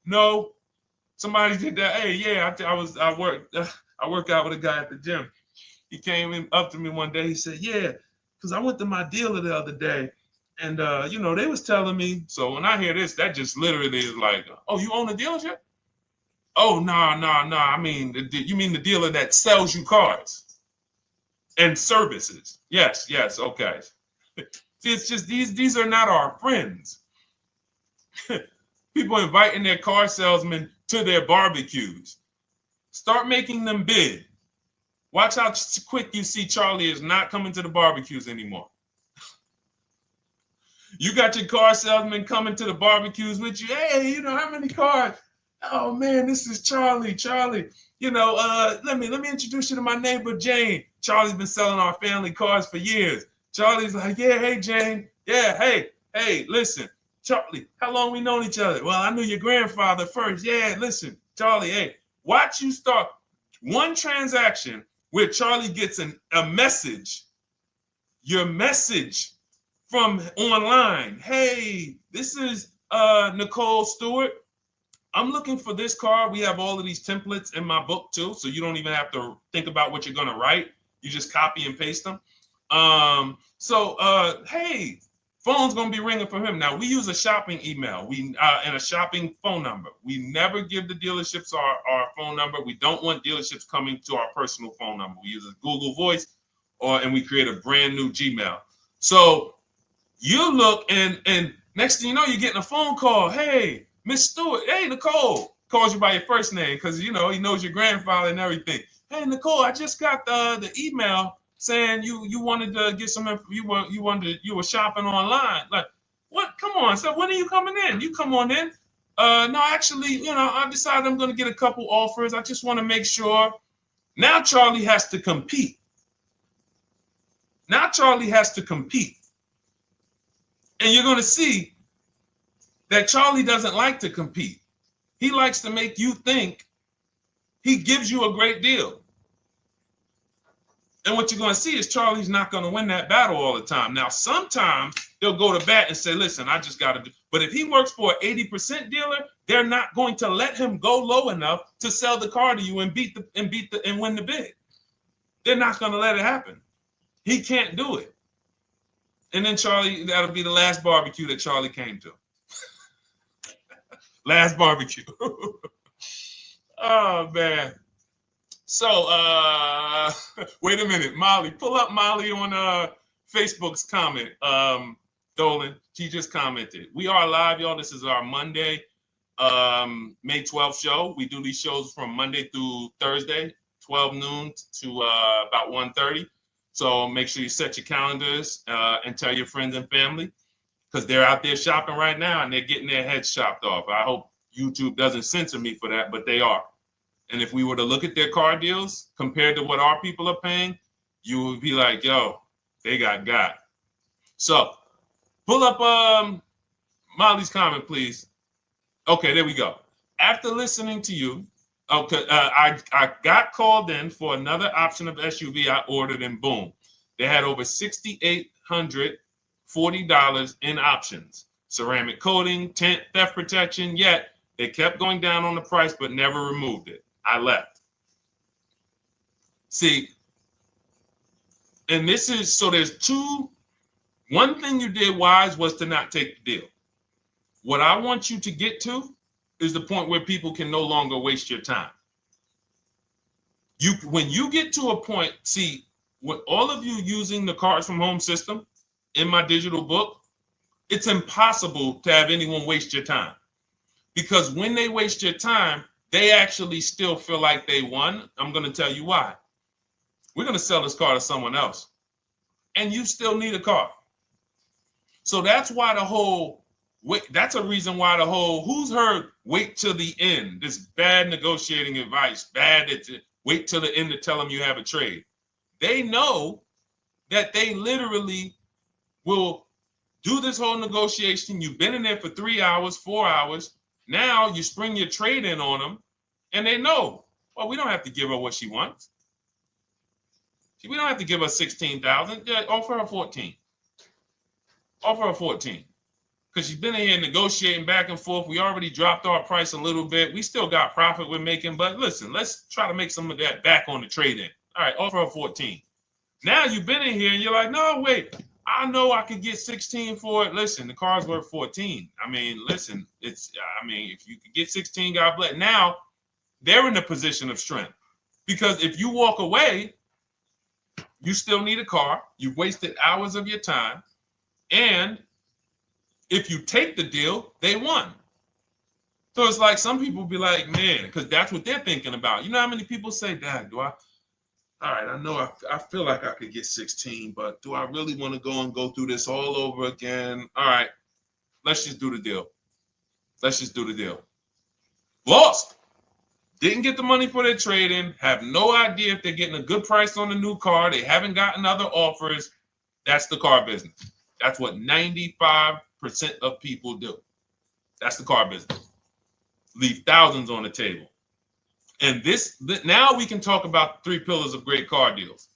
No. Somebody did that. Hey, yeah, I work out with a guy at the gym. He came up to me one day. He said, yeah, because I went to my dealer the other day. And, they was telling me. So when I hear this, that just literally is like, oh, you own a dealership? Oh, no. I mean, you mean the dealer that sells you cars and services? Yes. Okay. See, it's just these are not our friends. People inviting their car salesmen to their barbecues. Start making them bid. Watch how quick you see Charlie is not coming to the barbecues anymore. You got your car salesman coming to the barbecues with you. Hey, how many cars? Oh man, this is Charlie. Charlie, let me introduce you to my neighbor Jane. Charlie's been selling our family cars for years. Charlie's like, yeah, hey Jane. Yeah, hey, listen, Charlie, how long we known each other? Well, I knew your grandfather first. Yeah, listen, Charlie, hey, watch you start one transaction where Charlie gets a message, your message from online. Hey, this is Nicole Stewart. I'm looking for this car. We have all of these templates in my book too, so you don't even have to think about what you're going to write. You just copy and paste them. Hey, phone's going to be ringing for him. Now, we use a shopping email and a shopping phone number. We never give the dealerships our phone number. We don't want dealerships coming to our personal phone number. We use a Google Voice and we create a brand new Gmail. So you look and next thing you know, you're getting a phone call. Hey, Miss Stewart. Hey, Nicole. Calls you by your first name because, he knows your grandfather and everything. Hey, Nicole, I just got the email saying you wanted to get some, you were shopping online. Like, what? Come on. So when are you coming in? You come on in. No, actually, I decided I'm going to get a couple offers. I just want to make sure Now Charlie has to compete. Now Charlie has to compete. And you're going to see that Charlie doesn't like to compete. He likes to make you think he gives you a great deal. And what you're going to see is Charlie's not going to win that battle all the time. Now, sometimes they'll go to bat and say, listen, I just got to do. But if he works for an 80% dealer, they're not going to let him go low enough to sell the car to you and win the bid. They're not going to let it happen. He can't do it. And then Charlie, that'll be the last barbecue that Charlie came to. Last barbecue. Oh, man. So, wait a minute, Molly. Pull up Molly on Facebook's comment. Dolan, she just commented. We are live, y'all. This is our Monday, May 12th show. We do these shows from Monday through Thursday, 12 noon to about 1:30. So make sure you set your calendars and tell your friends and family, because they're out there shopping right now and they're getting their heads chopped off. I hope YouTube doesn't censor me for that, but they are. And if we were to look at their car deals compared to what our people are paying, you would be like, yo, they got. So pull up Molly's comment, please. Okay, there we go. After listening to you, okay, I got called in for another option of SUV I ordered, and boom, they had over $6,840 in options. Ceramic coating, tint, theft protection, yet they kept going down on the price but never removed it. I left. See, and this is, so there's two. One thing you did wise was to not take the deal. What I want you to get to is the point where people can no longer waste your time. When you get to a point, see, with all of you using the Cars from Home system in my digital book, it's impossible to have anyone waste your time. Because when they waste your time, they actually still feel like they won. I'm going to tell you why. We're going to sell this car to someone else, and you still need a car. So that's why that's a reason why who's heard wait till the end, this bad negotiating advice, wait till the end to tell them you have a trade. They know that they literally will do this whole negotiation. You've been in there for 3 hours, 4 hours. Now you spring your trade in on them, and they know, well, we don't have to give her what she wants. We don't have to give her $16,000. Yeah, offer her 14. Offer her 14. Because she's been in here negotiating back and forth. We already dropped our price a little bit. We still got profit we're making, but listen, let's try to make some of that back on the trade-in. All right, offer her 14. Now you've been in here and you're like, no, wait, I know I could get 16 for it. Listen, the car's worth 14. I mean, listen, if you could get 16, God bless. Now they're in a position of strength, because if you walk away, you still need a car. You've wasted hours of your time. And if you take the deal, they won. So it's like some people be like, man, because that's what they're thinking about. You know how many people say, Dad, all right, I know I feel like I could get 16, but do I really want to go through this all over again? All right, let's just do the deal. Lost. Didn't get the money for their trade-in. Have no idea if they're getting a good price on the new car. They haven't gotten other offers. That's the car business. That's what 95% of people do. That's the car business. Leave thousands on the table. And now we can talk about 3 pillars of great car deals,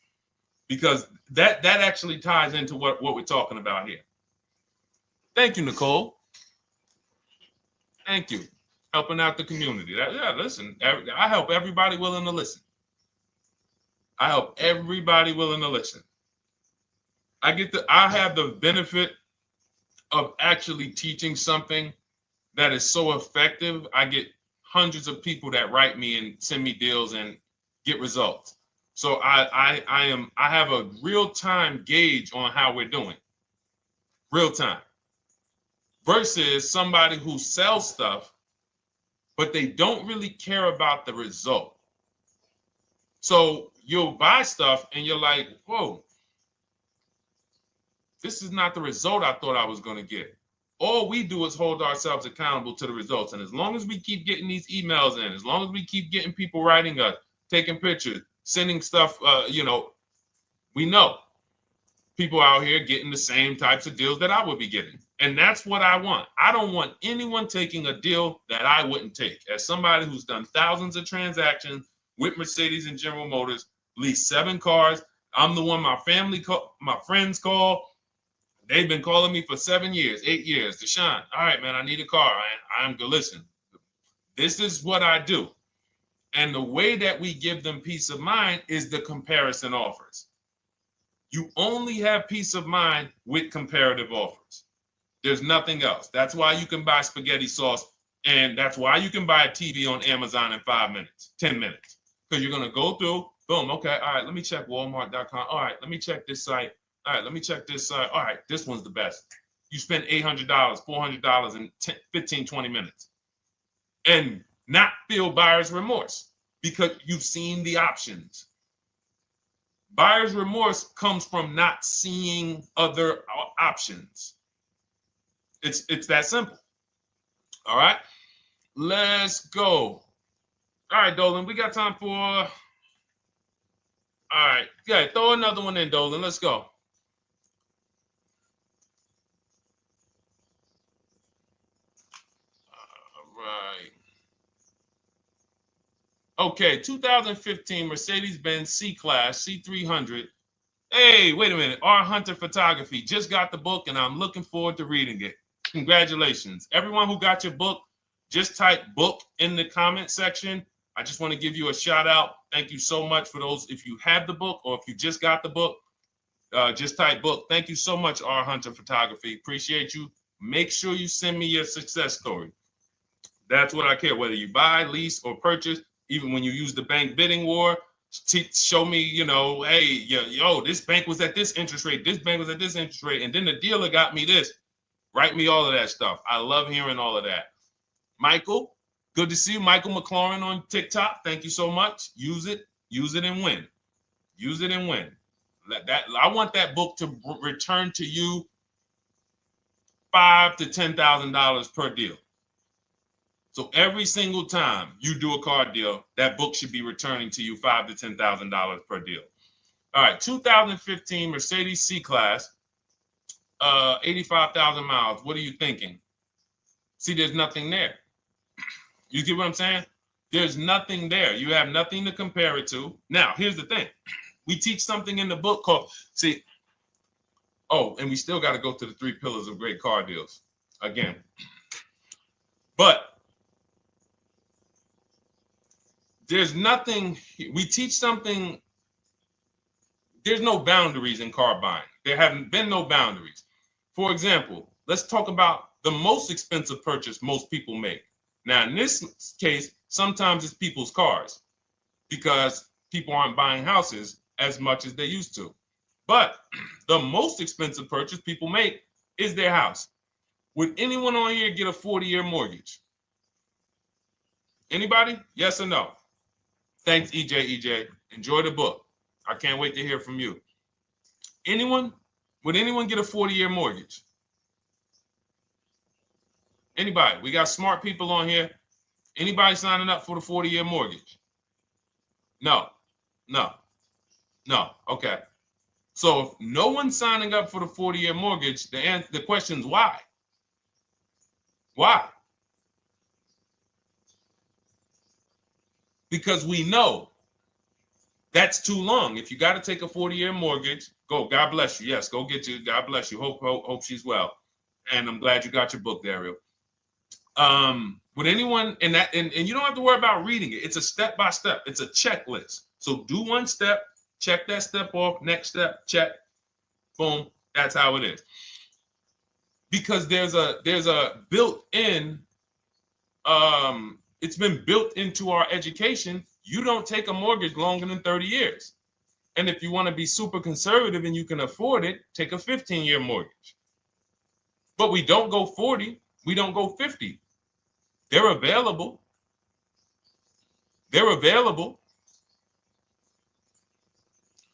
because that actually ties into what we're talking about here. Thank you, Nicole. Thank you. Helping out the community. Listen, I help everybody willing to listen. I have the benefit of actually teaching something that is so effective. I get hundreds of people that write me and send me deals and get results. So I have a real-time gauge on how we're doing. Real time. Versus somebody who sells stuff, but they don't really care about the result. So you'll buy stuff and you're like, whoa, this is not the result I thought I was going to get. All we do is hold ourselves accountable to the results. And as long as we keep getting these emails in, as long as we keep getting people writing us, taking pictures, sending stuff, we know people out here getting the same types of deals that I would be getting. And that's what I want. I don't want anyone taking a deal that I wouldn't take. As somebody who's done thousands of transactions with Mercedes and General Motors, leased 7 cars. I'm the one my friends call. They've been calling me for 7 years, 8 years. Deshone, all right, man, I need a car. I'm good. Listen, this is what I do. And the way that we give them peace of mind is the comparison offers. You only have peace of mind with comparative offers. There's nothing else. That's why you can buy spaghetti sauce, and that's why you can buy a TV on Amazon in 5 minutes, 10 minutes. Because you're going to go through, boom, okay, all right, let me check Walmart.com. All right, let me check this site. All right, let me check this site. All right, this one's the best. You spend $800, $400 in 15, 20 minutes. And not feel buyer's remorse because you've seen the options. Buyer's remorse comes from not seeing other options. It's that simple. All right, let's go. All right, Dolan, we got time for. All right, yeah, throw another one in, Dolan. Let's go. All right. Okay, 2015 Mercedes-Benz C-Class C300. Hey, wait a minute. R. Hunter Photography. Just got the book, and I'm looking forward to reading it. Congratulations. Everyone who got your book, just type book in the comment section. I just want to give you a shout out. Thank you so much for those. If you have the book or if you just got the book, just type book. Thank you so much, R. Hunter Photography. Appreciate you. Make sure you send me your success story. That's what I care, whether you buy, lease, or purchase. Even when you use the bank bidding war, show me, hey, yo, this bank was at this interest rate. This bank was at this interest rate. And then the dealer got me this. Write me all of that stuff. I love hearing all of that. Michael, good to see you. Michael McLaurin on TikTok. Thank you so much. Use it and win. Use it and win. I want that book to return to you $5,000 to $10,000 per deal. So every single time you do a car deal, that book should be returning to you $5,000 to $10,000 per deal. All right, 2015 Mercedes C-Class, 85,000 miles. What are you thinking? See, there's nothing there. You get what I'm saying? There's nothing there. You have nothing to compare it to. Now, here's the thing. We teach something in the book called, and we still got to go to the 3 pillars of great car deals again. But there's nothing, we teach something, there's no boundaries in car buying. There haven't been no boundaries. For example, let's talk about the most expensive purchase most people make. Now, in this case, sometimes it's people's cars because people aren't buying houses as much as they used to. But the most expensive purchase people make is their house. Would anyone on here get a 40-year mortgage? Anybody? Yes or no? Thanks, EJ. Enjoy the book. I can't wait to hear from you. Anyone? Would anyone get a 40-year mortgage? Anybody? We got smart people on here. Anybody signing up for the 40-year mortgage? No. Okay. So if no one's signing up for the 40-year mortgage, the question is why? Why? Because we know that's too long. If you got to take a 40-year mortgage, go. God bless you. Yes, go get you. God bless you. Hope she's well. And I'm glad you got your book there, Ariel. Would anyone and you don't have to worry about reading it. It's a step by step. It's a checklist. So do one step, check that step off. Next step, check. Boom. That's how it is. Because there's a built-in. It's been built into our education. You don't take a mortgage longer than 30 years. And if you want to be super conservative and you can afford it, take a 15-year mortgage. But we don't go 40. We don't go 50. They're available.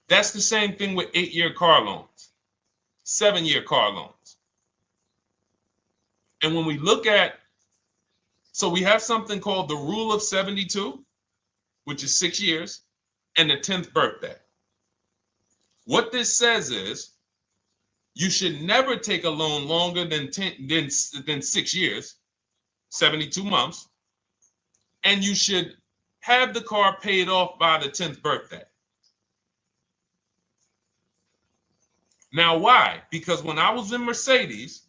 That's the same thing with 8-year car loans, 7-year car loans. And when we look at, so we have something called the rule of 72, which is 6 years. and the 10th birthday. What this says is you should never take a loan longer than 6 years, 72 months, and you should have the car paid off by the 10th birthday. Now, why? Because when I was in Mercedes,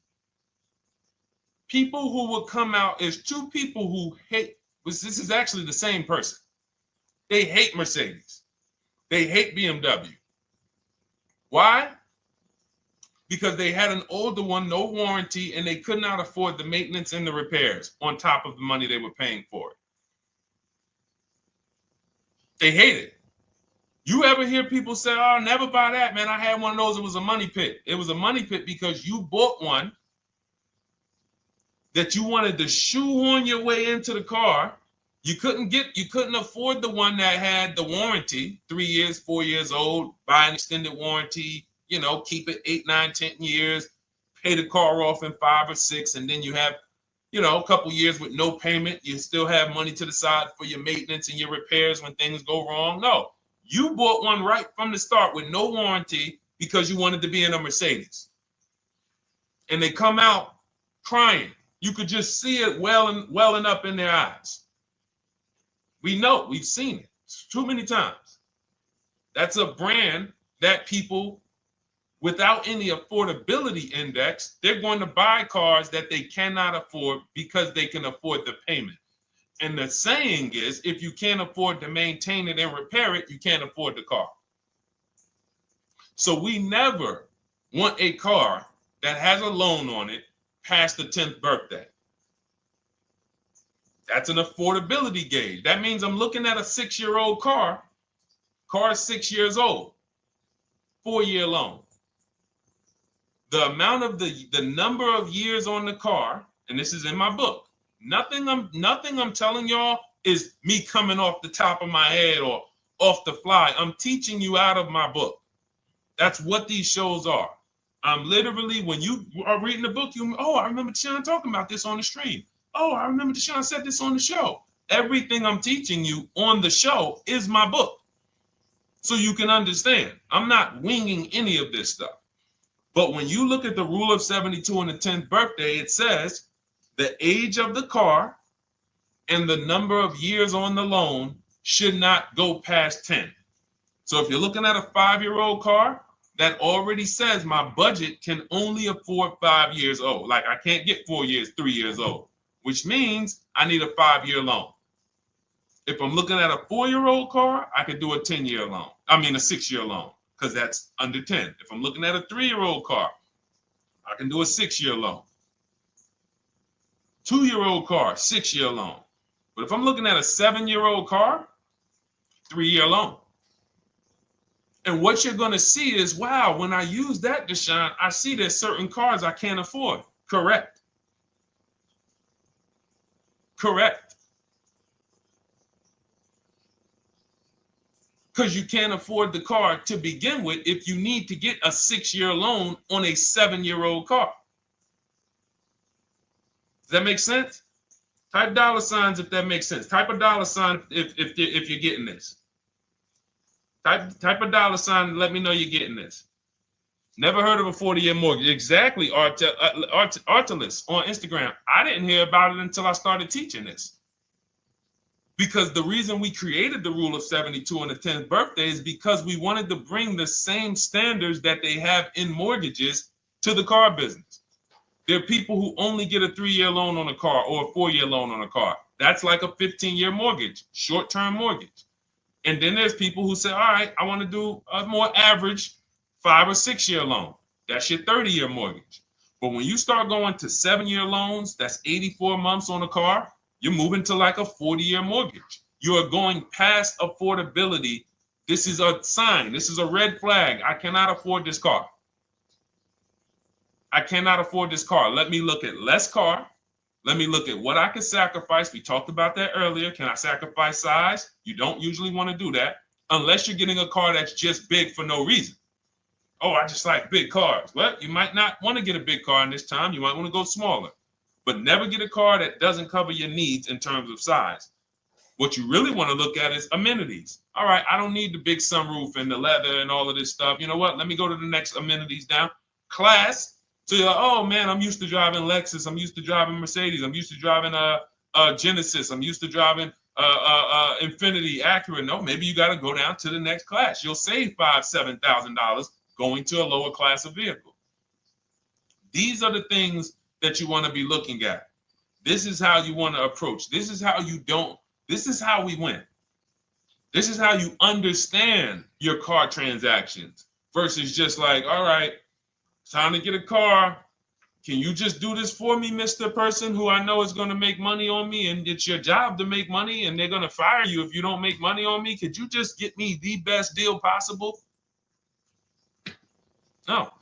people who would come out is two people who hate, this is actually the same person. They hate Mercedes. They hate BMW. Why? Because they had an older one, no warranty, and they could not afford the maintenance and the repairs on top of the money they were paying for it. They hate it. You ever hear people say, oh, never buy that, man. I had one of those. It was a money pit. It was a money pit because you bought one that you wanted to shoehorn your way into the car. You couldn't afford the one that had the warranty, 3 years, 4 years old, buy an extended warranty, keep it 8, 9, 10 years, pay the car off in 5 or 6, and then you have, a couple years with no payment. You still have money to the side for your maintenance and your repairs when things go wrong. No, you bought one right from the start with no warranty because you wanted to be in a Mercedes. And they come out crying. You could just see it welling up in their eyes. We know, we've seen it too many times. That's a brand that people without any affordability index, they're going to buy cars that they cannot afford because they can afford the payment. And the saying is, if you can't afford to maintain it and repair it, you can't afford the car. So we never want a car that has a loan on it past the 10th birthday. That's an affordability gauge. That means I'm looking at a 6-year-old car. Car is 6 years old, 4-year loan. The amount of the number of years on the car, and this is in my book. Nothing I'm telling y'all is me coming off the top of my head or off the fly. I'm teaching you out of my book. That's what these shows are. I'm literally, when you are reading the book, I remember Deshone talking about this on the stream. Oh, I remember Deshone said this on the show. Everything I'm teaching you on the show is my book. So you can understand. I'm not winging any of this stuff. But when you look at the rule of 72 on the 10th birthday, it says the age of the car and the number of years on the loan should not go past 10. So if you're looking at a 5-year-old car, that already says my budget can only afford 5 years old. Like I can't get 4 years, 3 years old, which means I need a 5-year loan. If I'm looking at a 4-year-old car, I could do a 10-year loan. I mean a 6-year loan, because that's under 10. If I'm looking at a 3-year-old car, I can do a 6-year loan. 2-year-old car, 6-year loan. But if I'm looking at a 7-year-old car, 3-year loan. And what you're going to see is, wow, when I use that, Deshone, I see there's certain cars I can't afford. Correct. Correct. Because you can't afford the car to begin with if you need to get a 6-year loan on a 7-year-old car. Does that make sense? Type $ if that makes sense. Type a $ if you're getting this. Type a $, let me know you're getting this. Never heard of a 40-year mortgage. Exactly, Artelis on Instagram. I didn't hear about it until I started teaching this. Because the reason we created the rule of 72 on the 10th birthday is because we wanted to bring the same standards that they have in mortgages to the car business. There are people who only get a 3-year loan on a car or a 4-year loan on a car. That's like a 15-year mortgage, short-term mortgage. And then there's people who say, all right, I want to do a more average 5 or 6-year loan. That's your 30-year mortgage. But when you start going to 7-year loans, that's 84 months on a car, you're moving to like a 40-year mortgage. You are going past affordability. This is a sign. This is a red flag. I cannot afford this car. I cannot afford this car. Let me look at less car. Let me look at what I can sacrifice. We talked about that earlier. Can I sacrifice size? You don't usually want to do that unless you're getting a car that's just big for no reason. Oh, I just like big cars. Well, you might not want to get a big car in this time. You might want to go smaller. But never get a car that doesn't cover your needs in terms of size. What you really want to look at is amenities. All right, I don't need the big sunroof and the leather and all of this stuff. You know what? Let me go to the next amenities down. Class. So you're like, oh man, I'm used to driving Lexus. I'm used to driving Mercedes. I'm used to driving Genesis. I'm used to driving Infiniti, Acura. No, maybe you got to go down to the next class. You'll save $5,000-$7,000 going to a lower class of vehicle. These are the things that you want to be looking at. This is how you want to approach. This is how you don't. This is how we win. This is how you understand your car transactions versus just like, all right, time to get a car. Can you just do this for me, Mr. Person who I know is going to make money on me, and it's your job to make money and they're going to fire you if you don't make money on me? Could you just get me the best deal possible? No.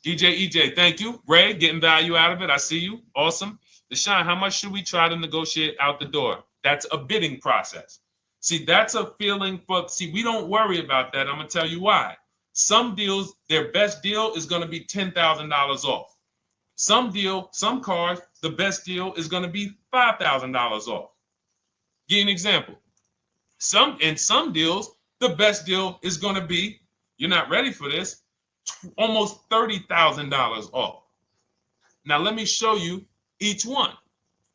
DJ EJ, thank you. Ray, getting value out of it. I see you. Awesome. Deshone, how much should we try to negotiate out the door? That's a bidding process. See, that's a feeling for, we don't worry about that. I'm going to tell you why. Some deals, their best deal is going to be $10,000 off. Some cars, the best deal is going to be $5,000 off. Give you an example. In some deals, the best deal is going to be, you're not ready for this, almost $30,000 off. Now, let me show you each one.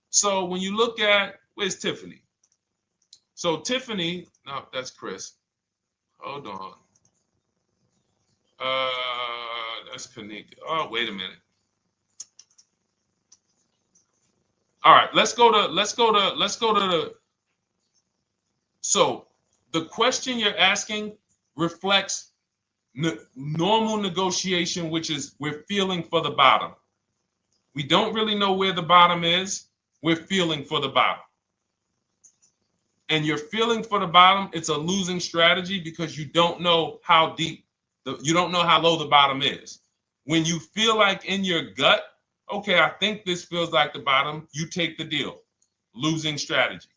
So when you look at, where's Tiffany? So Tiffany, no, that's Chris. Hold on. That's Kanika. Oh, wait a minute. All right, let's go to the. So the question you're asking reflects normal negotiation, which is we're feeling for the bottom. We don't really know where the bottom is. We're feeling for the bottom. And you're feeling for the bottom, it's a losing strategy because you don't know how deep, you don't know how low the bottom is. When you feel like in your gut, okay, I think this feels like the bottom, you take the deal. Losing strategy.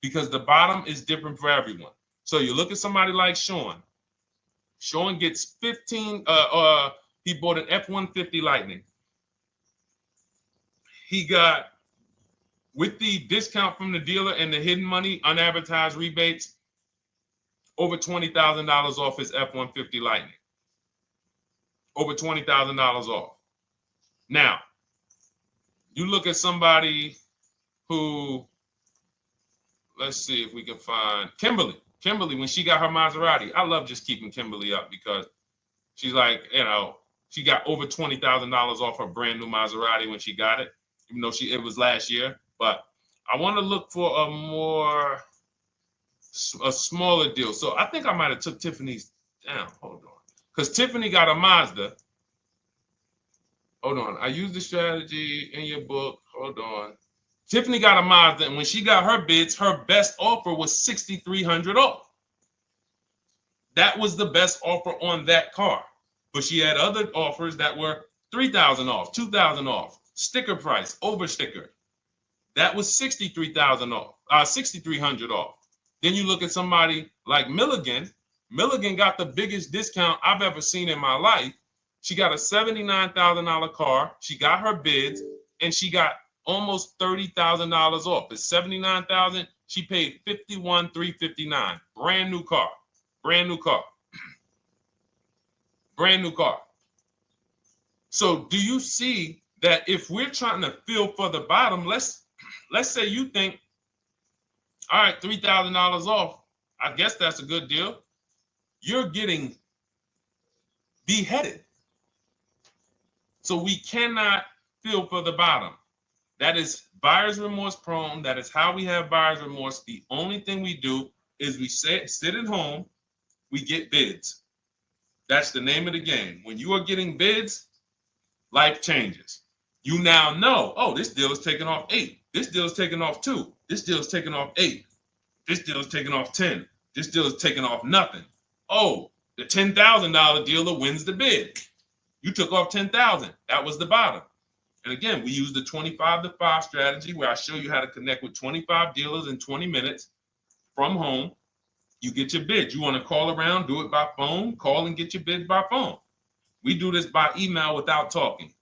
Because the bottom is different for everyone. So you look at somebody like Sean. Sean gets 15, he bought an F-150 Lightning. He got, with the discount from the dealer and the hidden money, unadvertised rebates, over $20,000 off his F-150 Lightning. Over $20,000 off. Now, you look at somebody who, let's see if we can find Kimberly. Kimberly, when she got her Maserati, I love just keeping Kimberly up because she's like, you know, she got over $20,000 off her brand new Maserati when she got it, even though it was last year. But I want to look for a smaller deal. So I think I might have took Tiffany's down. Hold on. Because Tiffany got a Mazda. Hold on. I used the strategy in your book. Hold on. Tiffany got a Mazda, and when she got her bids, her best offer was $6,300 off. That was the best offer on that car. But she had other offers that were $3,000 off, $2,000 off, sticker price, over sticker. That was $63,000 off, $6,300 off. Then you look at somebody like Milligan. Milligan got the biggest discount I've ever seen in my life. She got a $79,000 car. She got her bids, and she got almost $30,000 off. It's $79,000. She paid $51,359. Brand new car. Brand new car. Brand new car. So do you see that if we're trying to feel for the bottom, let's say you think, all right, $3,000 off. I guess that's a good deal. You're getting beheaded. So we cannot feel for the bottom. That is buyer's remorse prone. That is how we have buyer's remorse. The only thing we do is we sit at home, we get bids. That's the name of the game. When you are getting bids, life changes. You now know, oh, this deal is taking off 8. This deal is taking off 2. This deal is taking off 8. This deal is taking off 10. This deal is taking off nothing. Oh, the $10,000 dealer wins the bid. You took off $10,000. That was the bottom. And again, we use the 25-to-5 strategy where I show you how to connect with 25 dealers in 20 minutes from home. You get your bid. You want to call around, do it by phone, call and get your bid by phone. We do this by email without talking.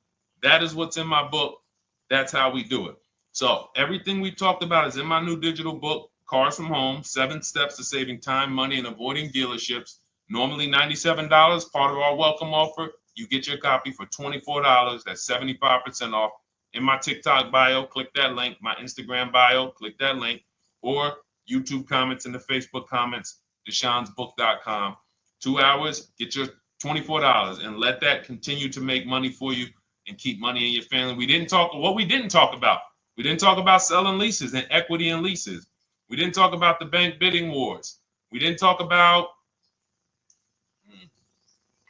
That is what's in my book. That's how we do it. So everything we talked about is in my new digital book. Cars from Home, 7 Steps to Saving Time, Money, and Avoiding Dealerships. Normally $97, part of our welcome offer. You get your copy for $24. That's 75% off. In my TikTok bio, click that link. My Instagram bio, click that link. Or YouTube comments and the Facebook comments, deshonsbook.com. 2 hours, get your $24 and let that continue to make money for you and keep money in your family. We didn't talk about. We didn't talk about selling leases and equity in leases. We didn't talk about the bank bidding wars. We didn't talk about,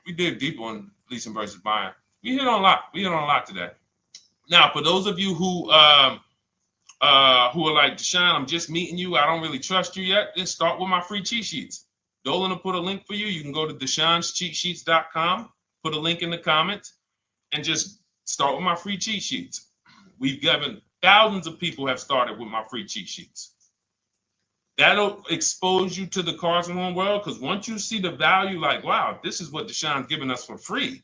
we dig deep on leasing versus buying. We hit on a lot. We hit on a lot today. Now, for those of you who are like, Deshone, I'm just meeting you, I don't really trust you yet, then start with my free cheat sheets. Dolan will put a link for you. You can go to DeshonesCheatSheets.com, put a link in the comments, and just start with my free cheat sheets. We've given thousands of people have started with my free cheat sheets. That'll expose you to the Cars from Home world, because once you see the value, like, wow, this is what Deshone's giving us for free.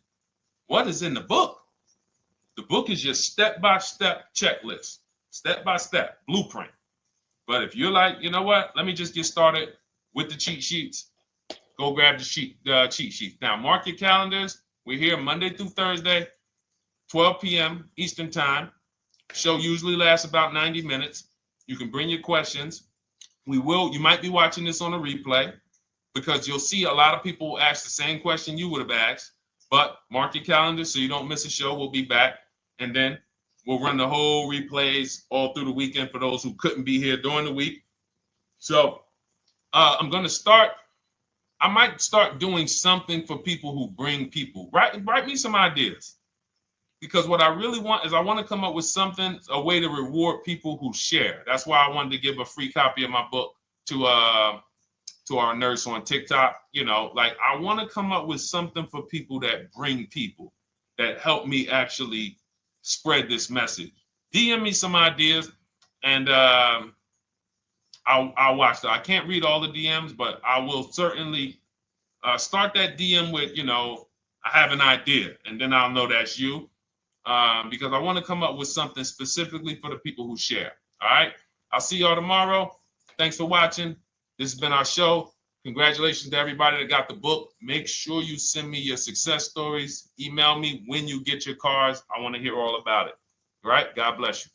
What is in the book? The book is your step-by-step checklist, step-by-step blueprint. But if you're like, you know what, let me just get started with the cheat sheets, go grab the cheat sheets. Now, mark your calendars. We're here Monday through Thursday, 12 p.m. Eastern Time. Show usually lasts about 90 minutes. You can bring your questions. You might be watching this on a replay, because you'll see a lot of people ask the same question you would have asked. But mark your calendar so you don't miss a show. We'll be back, and then we'll run the whole replays all through the weekend for those who couldn't be here during the week. So I'm going to start. I might start doing something for people who bring people. Write me some ideas, because what I really want is I want to come up with something, a way to reward people who share. That's why I wanted to give a free copy of my book to our nurse on TikTok. You know, like, I want to come up with something for people that bring people, that help me actually spread this message. DM me some ideas, and I'll watch that. I can't read all the DMs, but I will certainly start that DM with, you know, I have an idea, and then I'll know that's you. Because I want to come up with something specifically for the people who share. All right. I'll see y'all tomorrow. Thanks for watching. This has been our show. Congratulations to everybody that got the book. Make sure you send me your success stories. Email me when you get your cars. I want to hear all about it. All right. God bless you.